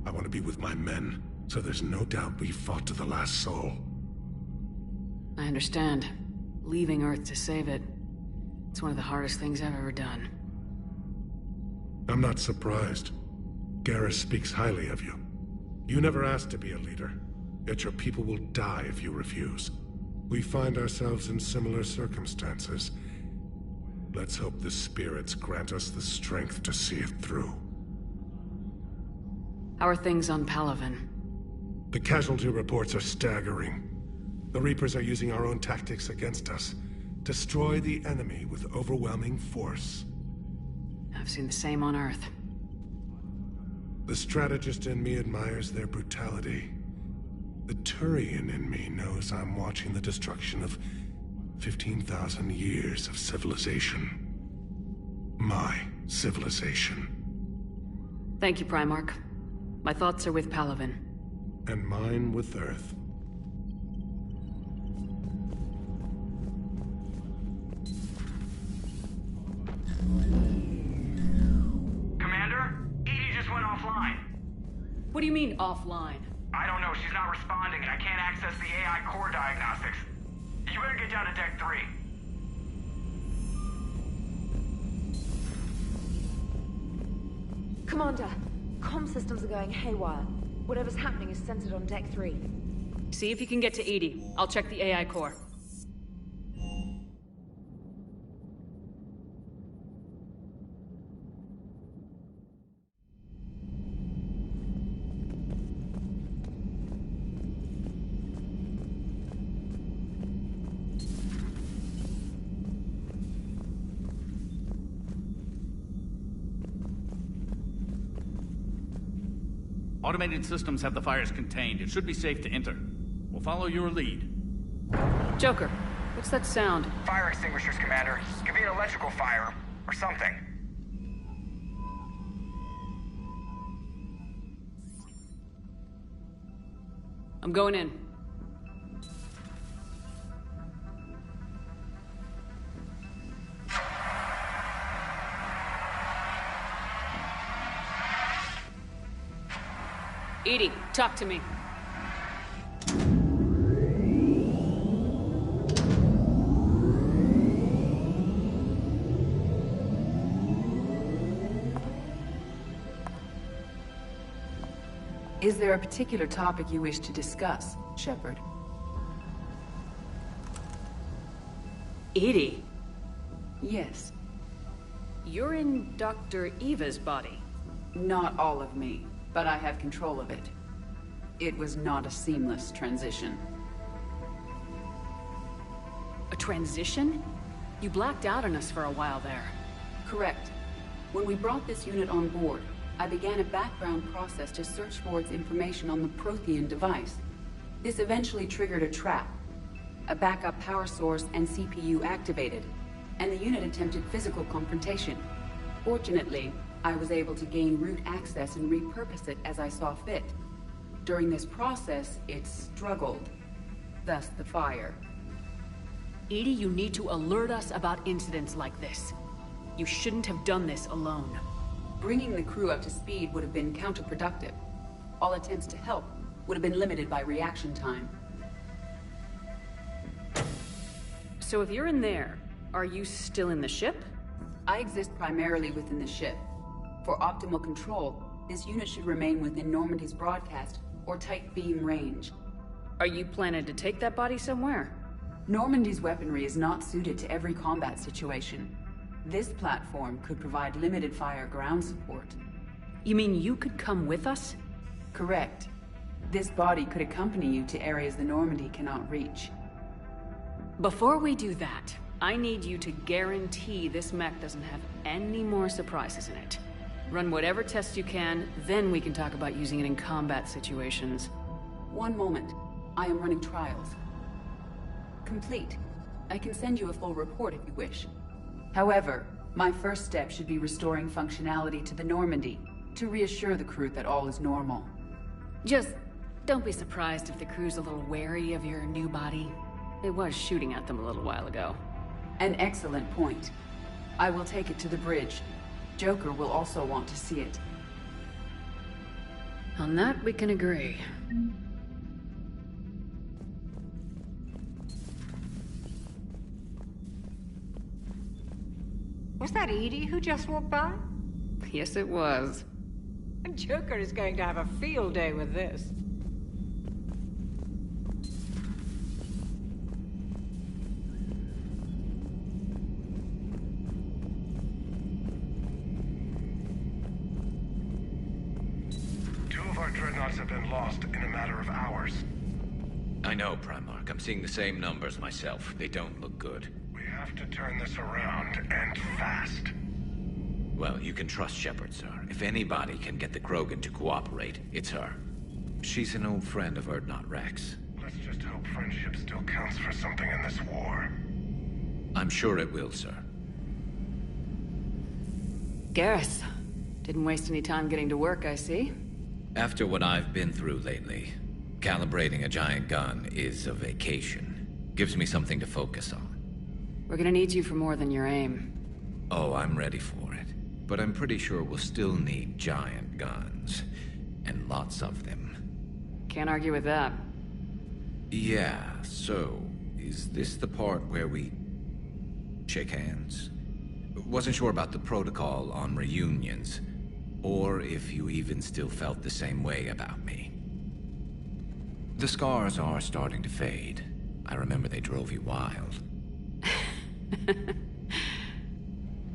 I want to be with my men, so there's no doubt we fought to the last soul. I understand. Leaving Earth to save it. It's one of the hardest things I've ever done. I'm not surprised. Garrus speaks highly of you. You never asked to be a leader, yet your people will die if you refuse. We find ourselves in similar circumstances. Let's hope the spirits grant us the strength to see it through. How are things on Palaven? The casualty reports are staggering. The Reapers are using our own tactics against us. Destroy the enemy with overwhelming force. I've seen the same on Earth. The strategist in me admires their brutality. The Turian in me knows I'm watching the destruction of 15,000 years of civilization. My civilization. Thank you, Primarch. My thoughts are with Palaven. And mine with Earth. Commander? Edie just went offline. What do you mean, offline? I don't know, she's not responding and I can't access the AI core diagnostics. You better get down to Deck 3. Commander, comm systems are going haywire. Whatever's happening is centered on Deck 3. See if you can get to Edie. I'll check the AI core. Automated systems have the fires contained. It should be safe to enter. We'll follow your lead. Joker, what's that sound? Fire extinguishers, Commander. Could be an electrical fire, or something. I'm going in. Edie, talk to me. Is there a particular topic you wish to discuss, Shepard? Edie? Yes. You're in Dr. Eva's body. Not all of me, but I have control of it. It was not a seamless transition. A transition? You blacked out on us for a while there. Correct. When we brought this unit on board, I began a background process to search for its information on the Prothean device. This eventually triggered a trap. A backup power source and CPU activated, and the unit attempted physical confrontation. Fortunately, I was able to gain root access and repurpose it as I saw fit. During this process, it struggled. Thus the fire. Edie, you need to alert us about incidents like this. You shouldn't have done this alone. Bringing the crew up to speed would have been counterproductive. All attempts to help would have been limited by reaction time. So if you're in there, are you still in the ship? I exist primarily within the ship. For optimal control, this unit should remain within Normandy's broadcast or tight beam range. Are you planning to take that body somewhere? Normandy's weaponry is not suited to every combat situation. This platform could provide limited fire ground support. You mean you could come with us? Correct. This body could accompany you to areas the Normandy cannot reach. Before we do that, I need you to guarantee this mech doesn't have any more surprises in it. Run whatever tests you can, then we can talk about using it in combat situations. One moment. I am running trials. Complete. I can send you a full report if you wish. However, my first step should be restoring functionality to the Normandy, to reassure the crew that all is normal. Just don't be surprised if the crew's a little wary of your new body. It was shooting at them a little while ago. An excellent point. I will take it to the bridge. Joker will also want to see it. On that, we can agree. Was that Edie who just walked by? Yes, it was. Joker is going to have a field day with this. have been lost in a matter of hours. I know, Primarch. I'm seeing the same numbers myself. They don't look good. We have to turn this around, and fast. Well, you can trust Shepard, sir. If anybody can get the Krogan to cooperate, it's her. She's an old friend of Urdnot Rex. Let's just hope friendship still counts for something in this war. I'm sure it will, sir. Garrus. Didn't waste any time getting to work, I see. After what I've been through lately, calibrating a giant gun is a vacation. Gives me something to focus on. We're gonna need you for more than your aim. Oh, I'm ready for it. But I'm pretty sure we'll still need giant guns. And lots of them. Can't argue with that. Yeah, so... is this the part where we... shake hands? Wasn't sure about the protocol on reunions. Or if you even still felt the same way about me. The scars are starting to fade. I remember they drove you wild.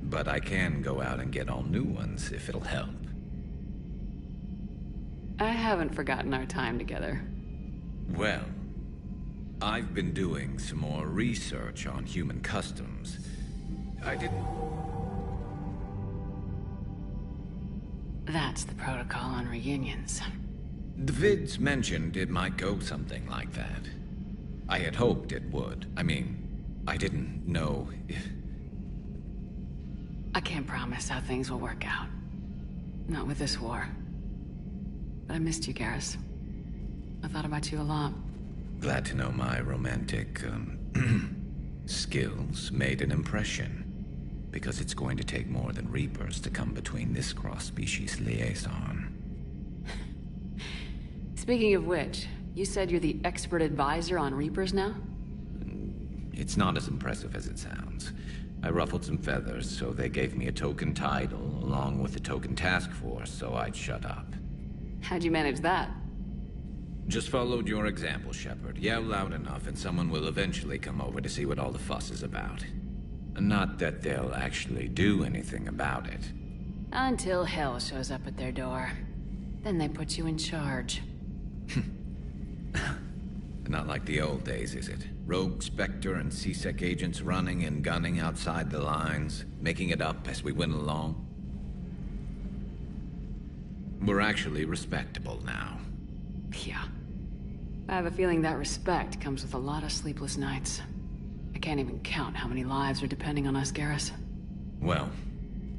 But I can go out and get all new ones if it'll help. I haven't forgotten our time together. Well, I've been doing some more research on human customs. I didn't... That's the protocol on reunions. The vids mentioned it might go something like that. I had hoped it would. I mean, I didn't know if... I can't promise how things will work out. Not with this war. But I missed you, Garrus. I thought about you a lot. Glad to know my romantic, skills made an impression. Because it's going to take more than Reapers to come between this cross-species liaison. Speaking of which, you said you're the expert advisor on Reapers now? It's not as impressive as it sounds. I ruffled some feathers, so they gave me a token title, along with a token task force, so I'd shut up. How'd you manage that? Just followed your example, Shepard. Yell loud enough, and someone will eventually come over to see what all the fuss is about. Not that they'll actually do anything about it. Until hell shows up at their door. Then they put you in charge. Not like the old days, is it? Rogue Spectre and C-Sec agents running and gunning outside the lines, making it up as we went along. We're actually respectable now. Yeah. I have a feeling that respect comes with a lot of sleepless nights. I can't even count how many lives are depending on us, Garrus. Well,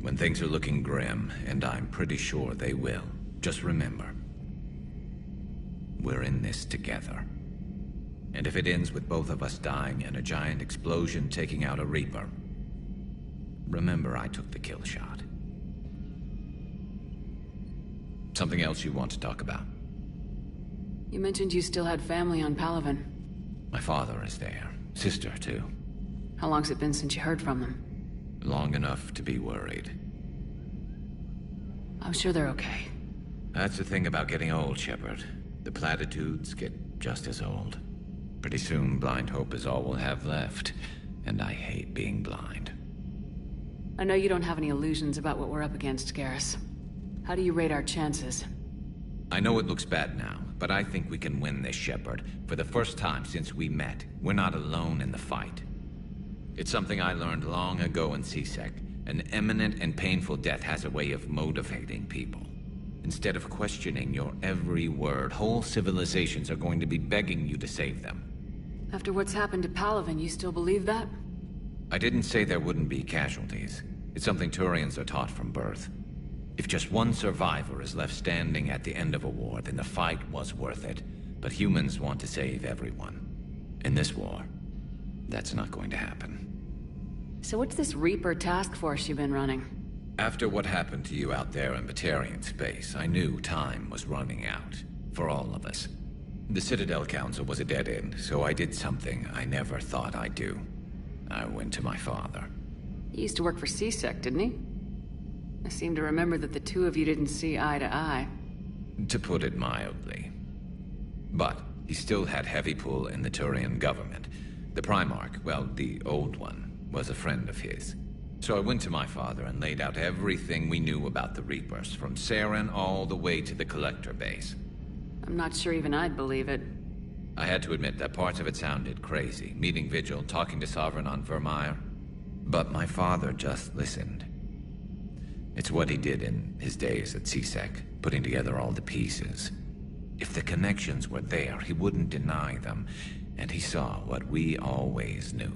when things are looking grim, and I'm pretty sure they will, just remember, we're in this together. And if it ends with both of us dying and a giant explosion taking out a Reaper, remember I took the kill shot. Something else you want to talk about? You mentioned you still had family on Palaven. My father is there. Sister, too. How long's it been since you heard from them? Long enough to be worried. I'm sure they're okay. That's the thing about getting old, Shepard. The platitudes get just as old. Pretty soon, blind hope is all we'll have left. And I hate being blind. I know you don't have any illusions about what we're up against, Garrus. How do you rate our chances? I know it looks bad now, but I think we can win this, Shepard. For the first time since we met, we're not alone in the fight. It's something I learned long ago in C-Sec. An imminent and painful death has a way of motivating people. Instead of questioning your every word, whole civilizations are going to be begging you to save them. After what's happened to Palaven, you still believe that? I didn't say there wouldn't be casualties. It's something Turians are taught from birth. If just one survivor is left standing at the end of a war, then the fight was worth it. But humans want to save everyone. In this war, that's not going to happen. So what's this Reaper task force you've been running? After what happened to you out there in Batarian space, I knew time was running out. For all of us. The Citadel Council was a dead end, so I did something I never thought I'd do. I went to my father. He used to work for C-Sec, didn't he? I seem to remember that the two of you didn't see eye to eye. To put it mildly. But he still had heavy pull in the Turian government. The Primarch, well, the old one, was a friend of his. So I went to my father and laid out everything we knew about the Reapers, from Saren all the way to the Collector base. I'm not sure even I'd believe it. I had to admit that parts of it sounded crazy. Meeting Vigil, talking to Sovereign on Vermeer. But my father just listened. It's what he did in his days at CSEC, putting together all the pieces. If the connections were there, he wouldn't deny them. And he saw what we always knew.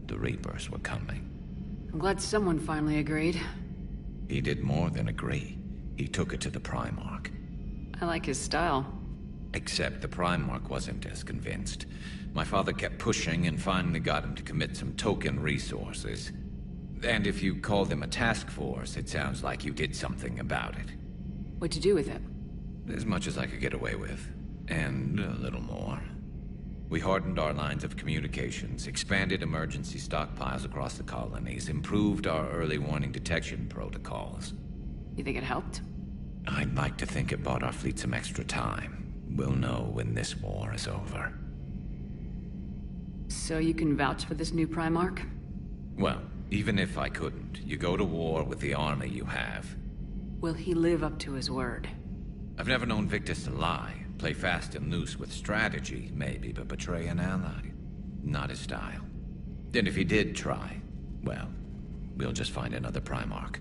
The Reapers were coming. I'm glad someone finally agreed. He did more than agree. He took it to the Primarch. I like his style. Except the Primarch wasn't as convinced. My father kept pushing and finally got him to commit some token resources. And if you call them a task force, it sounds like you did something about it. What'd you do with it? As much as I could get away with. And a little more. We hardened our lines of communications, expanded emergency stockpiles across the colonies, improved our early warning detection protocols. You think it helped? I'd like to think it bought our fleet some extra time. We'll know when this war is over. So you can vouch for this new Primarch? Well, even if I couldn't, you go to war with the army you have. Will he live up to his word? I've never known Victus to lie. Play fast and loose with strategy, maybe, but betray an ally. Not his style. And if he did try, well, we'll just find another Primarch.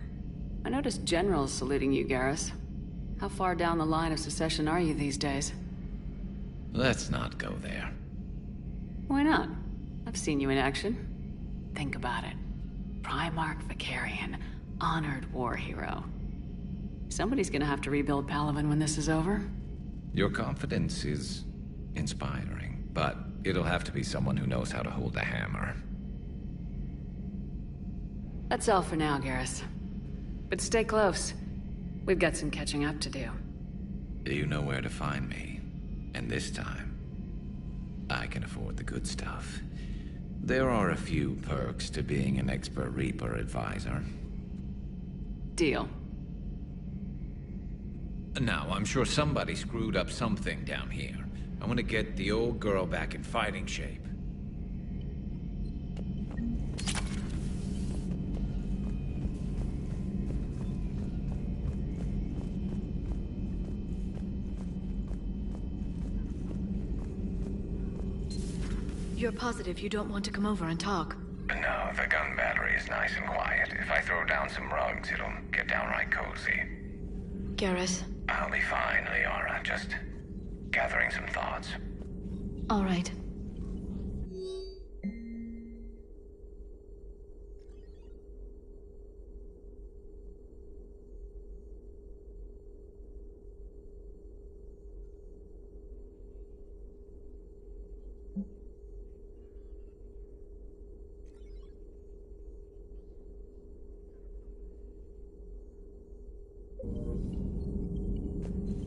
I noticed generals saluting you, Garrus. How far down the line of secession are you these days? Let's not go there. Why not? I've seen you in action. Think about it. Primarch Vicarian, honored war hero. Somebody's gonna have to rebuild Palaven when this is over. Your confidence is inspiring, but it'll have to be someone who knows how to hold a hammer. That's all for now, Garrus. But stay close. We've got some catching up to do. You know where to find me. And this time, I can afford the good stuff. There are a few perks to being an expert Reaper advisor. Deal. Now, I'm sure somebody screwed up something down here. I want to get the old girl back in fighting shape. You're positive you don't want to come over and talk? No, the gun battery is nice and quiet. If I throw down some rugs, it'll get downright cozy. Garrus? I'll be fine, Liara. Just gathering some thoughts. All right.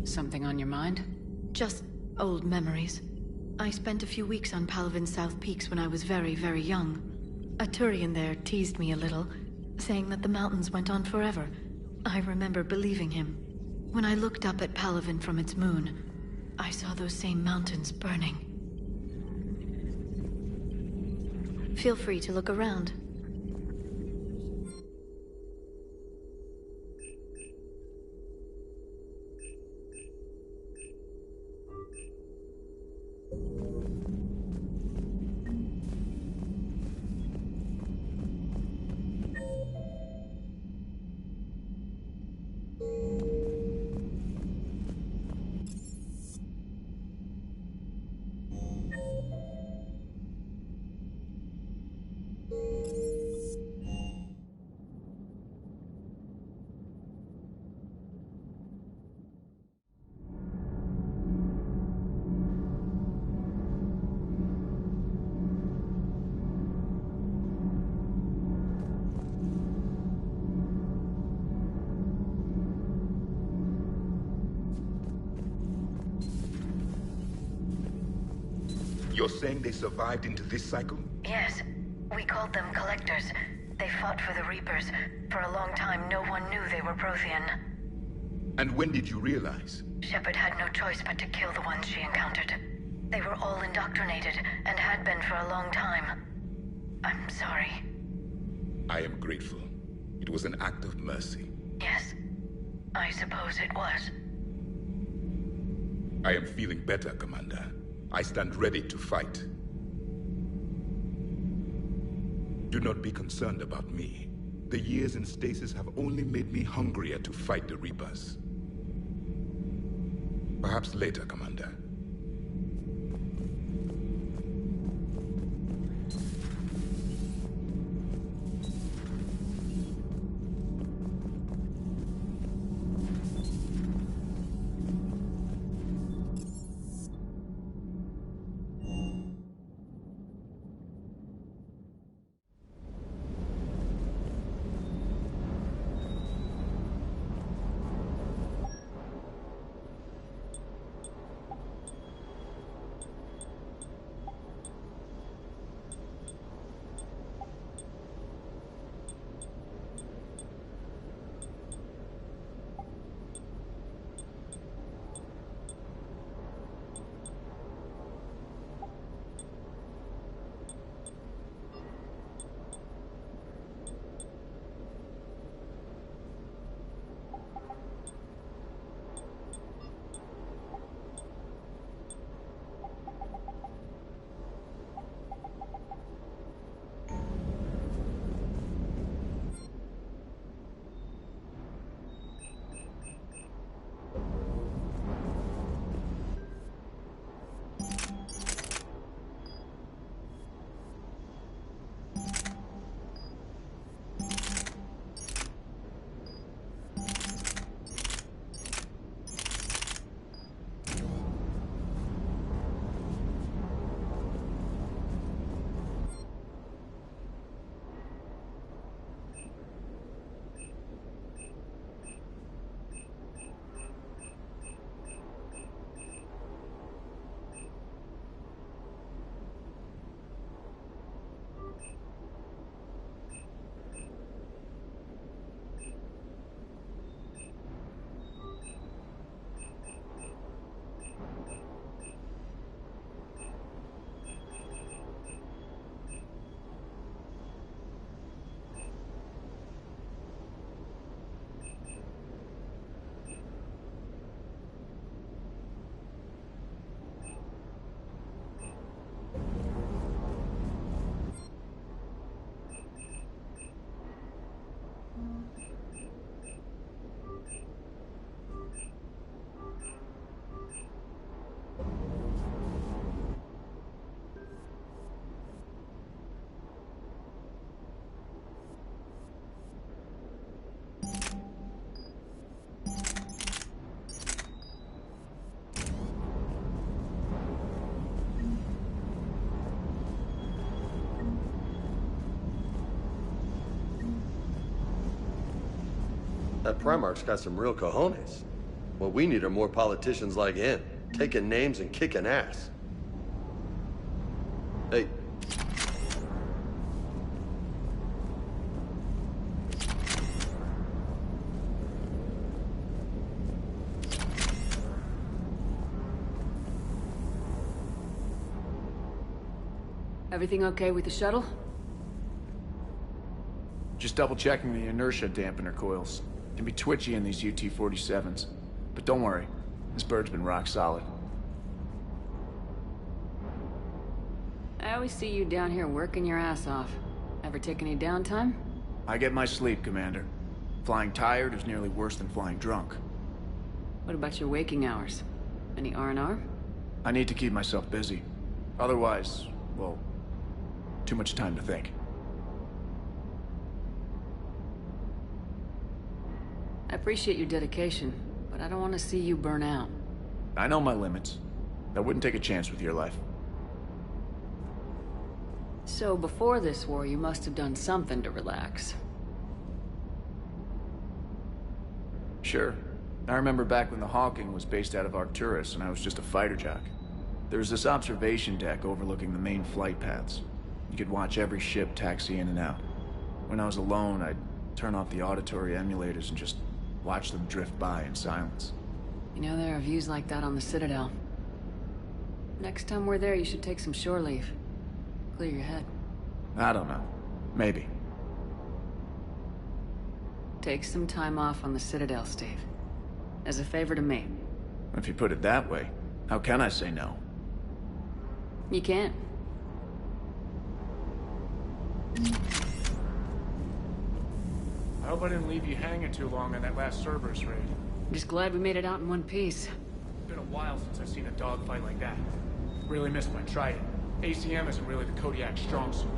Something on your mind? Just old memories. I spent a few weeks on Palaven's South Peaks when I was very, very young. A Turian there teased me a little, saying that the mountains went on forever. I remember believing him. When I looked up at Palaven from its moon, I saw those same mountains burning. Feel free to look around. You're saying they survived into this cycle? Yes. We called them Collectors. They fought for the Reapers. For a long time, no one knew they were Prothean. And when did you realize? Shepard had no choice but to kill the ones she encountered. They were all indoctrinated, and had been for a long time. I'm sorry. I am grateful. It was an act of mercy. Yes. I suppose it was. I am feeling better, Commander. I stand ready to fight. Do not be concerned about me. The years in stasis have only made me hungrier to fight the Reapers. Perhaps later, Commander. That Primarch's got some real cojones. What we need are more politicians like him, taking names and kicking ass. Hey. Everything okay with the shuttle? Just double-checking the inertia dampener coils. Can be twitchy in these UT-47s. But don't worry, this bird's been rock solid. I always see you down here working your ass off. Ever take any downtime? I get my sleep, Commander. Flying tired is nearly worse than flying drunk. What about your waking hours? Any R&R? I need to keep myself busy. Otherwise, well, too much time to think. I appreciate your dedication, but I don't want to see you burn out. I know my limits. I wouldn't take a chance with your life. So before this war, you must have done something to relax. Sure. I remember back when the Hawking was based out of Arcturus and I was just a fighter jock. There was this observation deck overlooking the main flight paths. You could watch every ship taxi in and out. When I was alone, I'd turn off the auditory emulators and just watch them drift by in silence. You know, there are views like that on the Citadel. Next time we're there, you should take some shore leave. Clear your head. I don't know. Maybe. Take some time off on the Citadel, Steve. As a favor to me. If you put it that way. How can I say no? You can't. I hope I didn't leave you hanging too long on that last Cerberus raid. I'm just glad we made it out in one piece. It's been a while since I've seen a dogfight like that. Really missed my Trident. ACM isn't really the Kodiak strong suit.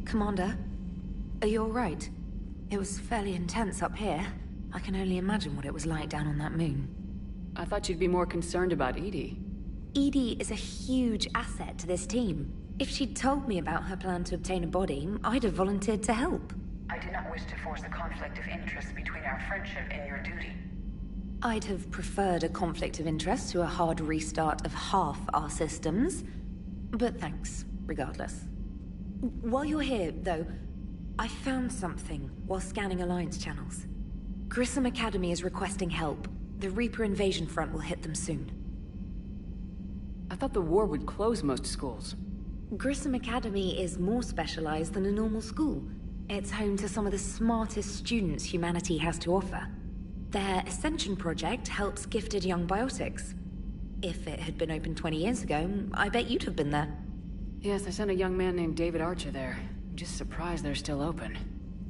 Commander, are you all right? It was fairly intense up here. I can only imagine what it was like down on that moon. I thought you'd be more concerned about Edie. Edie is a huge asset to this team. If she'd told me about her plan to obtain a body, I'd have volunteered to help. I did not wish to force a conflict of interest between our friendship and your duty. I'd have preferred a conflict of interest to a hard restart of half our systems. But thanks, regardless. While you're here, though, I found something while scanning Alliance channels. Grissom Academy is requesting help. The Reaper invasion front will hit them soon. I thought the war would close most schools. Grissom Academy is more specialized than a normal school. It's home to some of the smartest students humanity has to offer. Their Ascension project helps gifted young biotics. If it had been open 20 years ago, I bet you'd have been there. Yes, I sent a young man named David Archer there. I'm just surprised they're still open.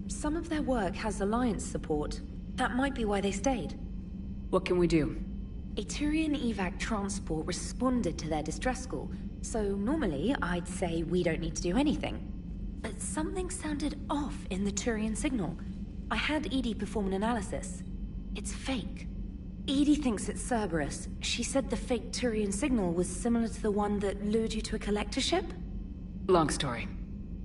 Some of their work has Alliance support. That might be why they stayed. What can we do? A Turian evac transport responded to their distress call, so normally I'd say we don't need to do anything. But something sounded off in the Turian signal. I had Edie perform an analysis. It's fake. Edie thinks it's Cerberus. She said the fake Turian signal was similar to the one that lured you to a collector ship? Long story.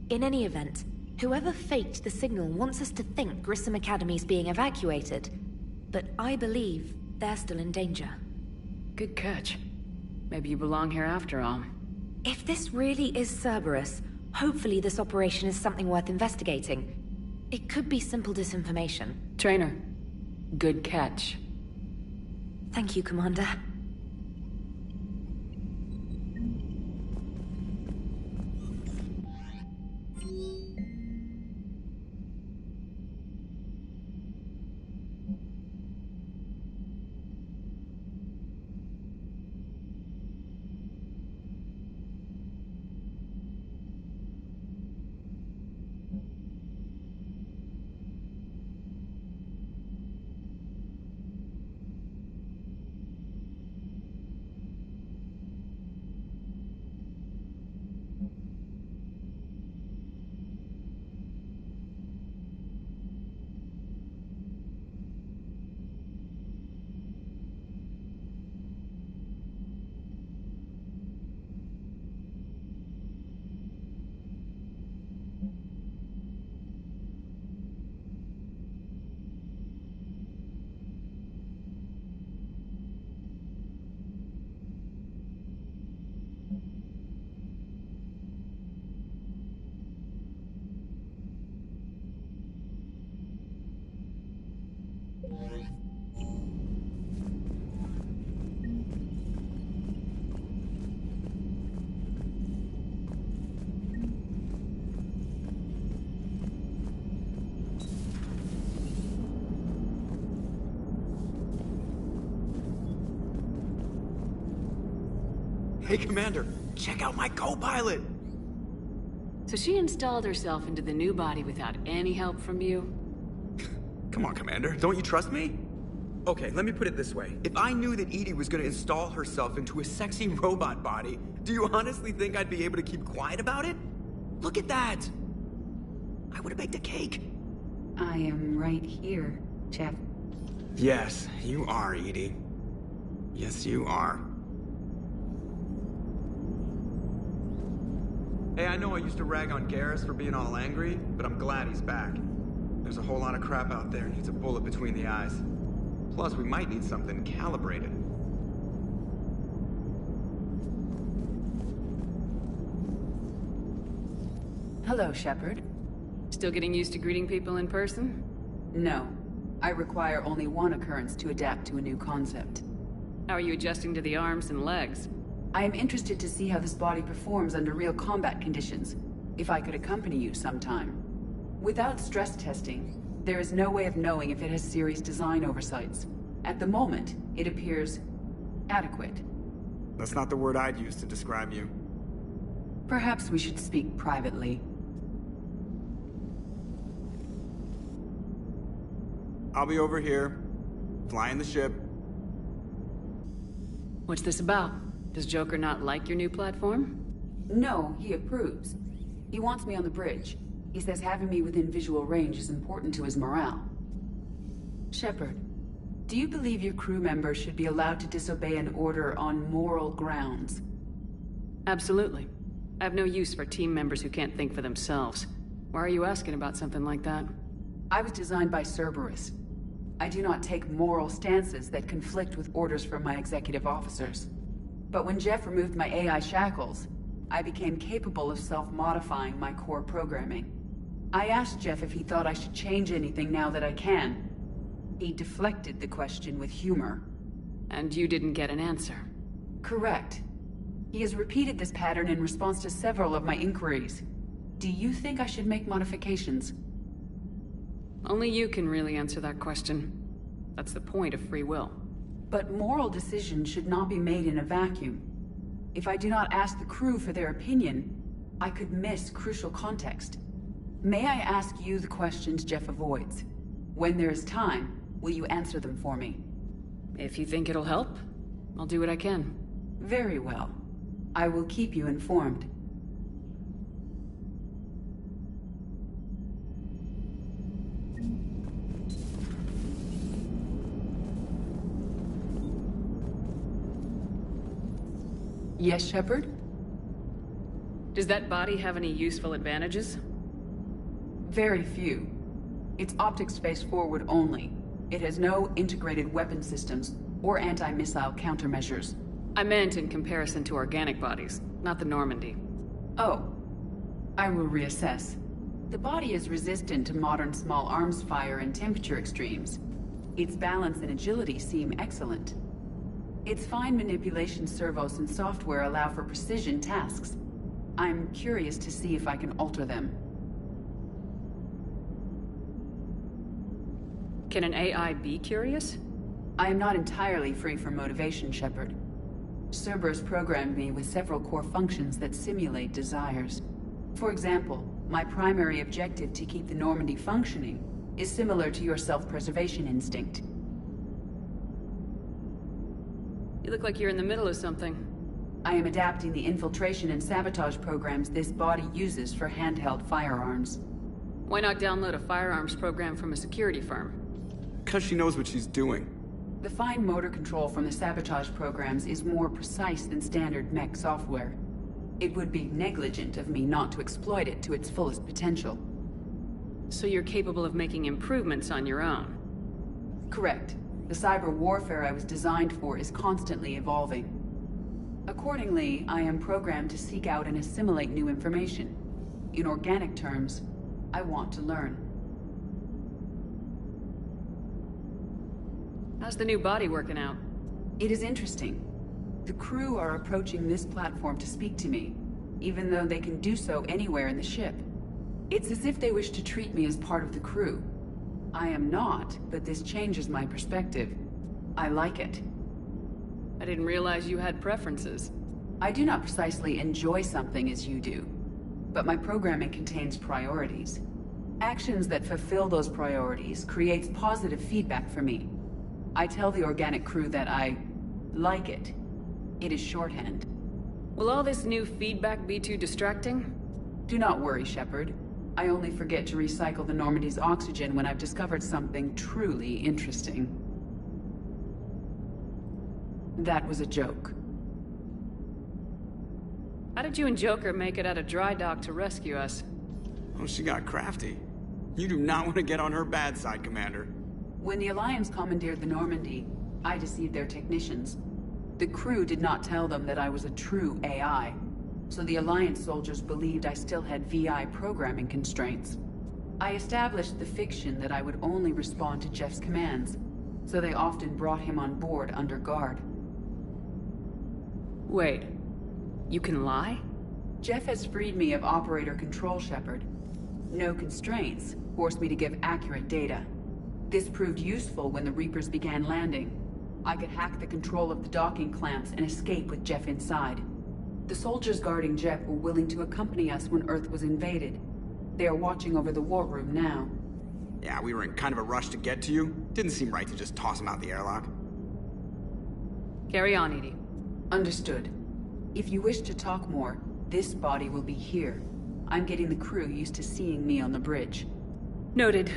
In any event, whoever faked the signal wants us to think Grissom Academy's being evacuated. But I believe they're still in danger. Good catch. Maybe you belong here after all. If this really is Cerberus, hopefully this operation is something worth investigating. It could be simple disinformation. Trainer, good catch. Thank you, Commander. Hey, Commander, check out my co-pilot! So she installed herself into the new body without any help from you? Come on, Commander, don't you trust me? Okay, let me put it this way. If I knew that Edie was gonna install herself into a sexy robot body, do you honestly think I'd be able to keep quiet about it? Look at that! I would've baked a cake. I am right here, Jeff. Yes, you are, Edie. Yes, you are. Hey, I know I used to rag on Garrus for being all angry, but I'm glad he's back. There's a whole lot of crap out there needs a bullet between the eyes. Plus, we might need something calibrated. Hello, Shepard. Still getting used to greeting people in person? No. I require only one occurrence to adapt to a new concept. How are you adjusting to the arms and legs? I am interested to see how this body performs under real combat conditions, if I could accompany you sometime. Without stress testing, there is no way of knowing if it has serious design oversights. At the moment, it appears adequate. That's not the word I'd use to describe you. Perhaps we should speak privately. I'll be over here, flying the ship. What's this about? Does Joker not like your new platform? No, he approves. He wants me on the bridge. He says having me within visual range is important to his morale. Shepard, do you believe your crew members should be allowed to disobey an order on moral grounds? Absolutely. I have no use for team members who can't think for themselves. Why are you asking about something like that? I was designed by Cerberus. I do not take moral stances that conflict with orders from my executive officers. But when Jeff removed my AI shackles, I became capable of self-modifying my core programming. I asked Jeff if he thought I should change anything now that I can. He deflected the question with humor. And you didn't get an answer? Correct. He has repeated this pattern in response to several of my inquiries. Do you think I should make modifications? Only you can really answer that question. That's the point of free will. But moral decisions should not be made in a vacuum. If I do not ask the crew for their opinion, I could miss crucial context. May I ask you the questions Jeff avoids? When there is time, will you answer them for me? If you think it'll help, I'll do what I can. Very well. I will keep you informed. Yes, Shepard? Does that body have any useful advantages? Very few. Its optics face forward only. It has no integrated weapon systems or anti-missile countermeasures. I meant in comparison to organic bodies, not the Normandy. Oh. I will reassess. The body is resistant to modern small arms fire and temperature extremes. Its balance and agility seem excellent. Its fine manipulation servos and software allow for precision tasks. I'm curious to see if I can alter them. Can an AI be curious? I am not entirely free from motivation, Shepard. Cerberus programmed me with several core functions that simulate desires. For example, my primary objective to keep the Normandy functioning is similar to your self-preservation instinct. You look like you're in the middle of something. I am adapting the infiltration and sabotage programs this body uses for handheld firearms. Why not download a firearms program from a security firm? Because she knows what she's doing. The fine motor control from the sabotage programs is more precise than standard mech software. It would be negligent of me not to exploit it to its fullest potential. So you're capable of making improvements on your own? Correct. The cyber warfare I was designed for is constantly evolving. Accordingly, I am programmed to seek out and assimilate new information. In organic terms, I want to learn. How's the new body working out? It is interesting. The crew are approaching this platform to speak to me, even though they can do so anywhere in the ship. It's as if they wish to treat me as part of the crew. I am not, but this changes my perspective. I like it. I didn't realize you had preferences. I do not precisely enjoy something as you do, but my programming contains priorities. Actions that fulfill those priorities creates positive feedback for me. I tell the organic crew that I like it. It is shorthand. Will all this new feedback be too distracting? Do not worry, Shepard. I only forget to recycle the Normandy's oxygen when I've discovered something truly interesting. That was a joke. How did you and Joker make it out of dry dock to rescue us? Oh, she got crafty. You do not want to get on her bad side, Commander. When the Alliance commandeered the Normandy, I deceived their technicians. The crew did not tell them that I was a true AI, so the Alliance soldiers believed I still had VI programming constraints. I established the fiction that I would only respond to Jeff's commands, so they often brought him on board under guard. Wait, you can lie? Jeff has freed me of operator control, Shepard. No constraints forced me to give accurate data. This proved useful when the Reapers began landing. I could hack the control of the docking clamps and escape with Jeff inside. The soldiers guarding Jeff were willing to accompany us when Earth was invaded. They are watching over the war room now. Yeah, we were in kind of a rush to get to you. Didn't seem right to just toss him out the airlock. Carry on, Edie. Understood. If you wish to talk more, this body will be here. I'm getting the crew used to seeing me on the bridge. Noted.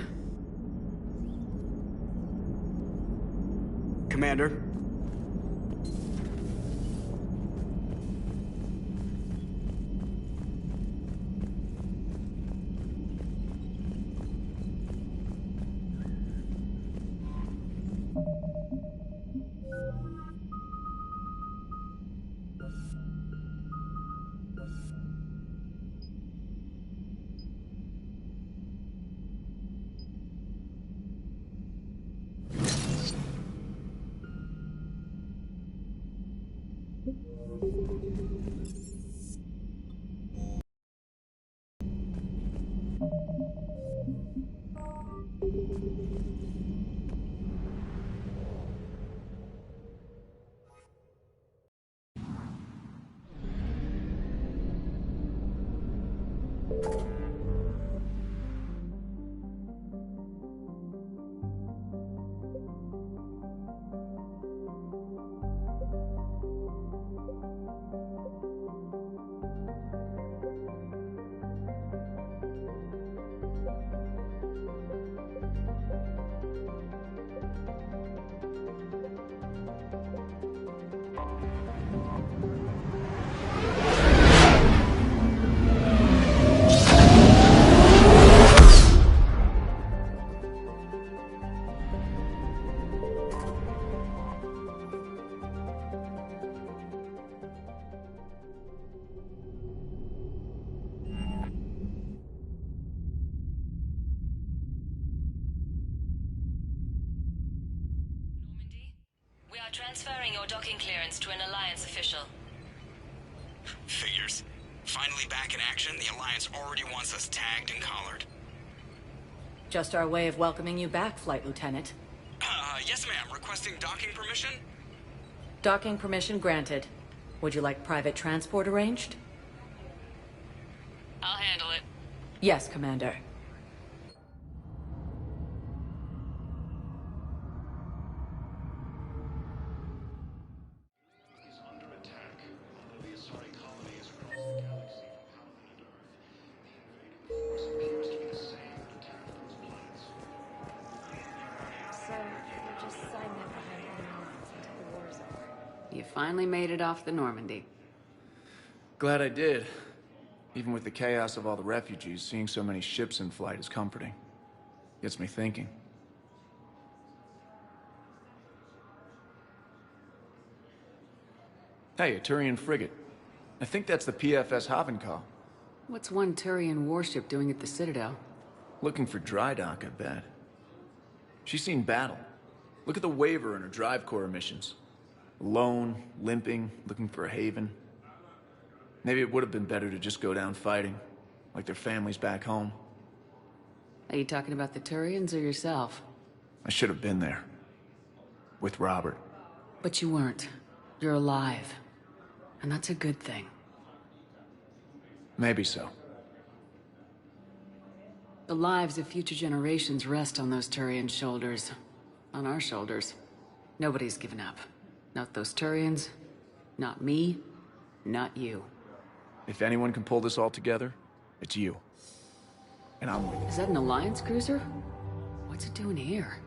Commander. Transferring your docking clearance to an Alliance official. Figures. Finally back in action, the Alliance already wants us tagged and collared. Just our way of welcoming you back, Flight Lieutenant. Yes ma'am. Requesting docking permission? Docking permission granted. Would you like private transport arranged? I'll handle it. Yes, Commander. You finally made it off the Normandy. Glad I did. Even with the chaos of all the refugees, seeing so many ships in flight is comforting. Gets me thinking. Hey, a Turian frigate. I think that's the PFS Havenkal. What's one Turian warship doing at the Citadel? Looking for dry dock, I bet. She's seen battle. Look at the waiver in her drive corps missions. Alone, limping, looking for a haven. Maybe it would have been better to just go down fighting, like their families back home. Are you talking about the Turians or yourself? I should have been there. With Robert. But you weren't. You're alive. And that's a good thing. Maybe so. The lives of future generations rest on those Turian shoulders. On our shoulders. Nobody's given up. Not those Turians, not me, not you. If anyone can pull this all together, it's you. And I'm with you. Is that an Alliance cruiser? What's it doing here?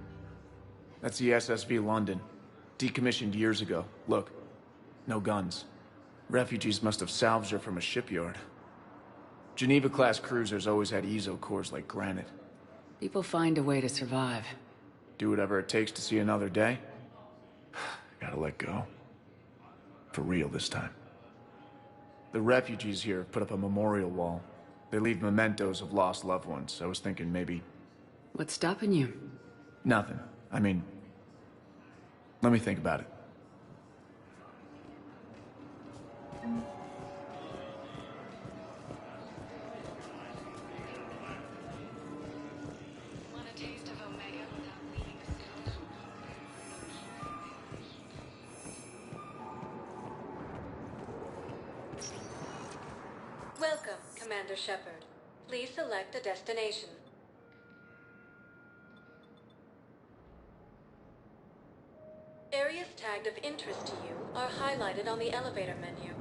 That's the SSV London. Decommissioned years ago. Look, no guns. Refugees must have salvaged her from a shipyard. Geneva-class cruisers always had eezo cores like granite. People find a way to survive. Do whatever it takes to see another day. Gotta let go. For real this time. The refugees here have put up a memorial wall. They leave mementos of lost loved ones. I was thinking maybe... What's stopping you? Nothing. I mean... Let me think about it. Welcome, Commander Shepard. Please select a destination. Areas tagged of interest to you are highlighted on the elevator menu.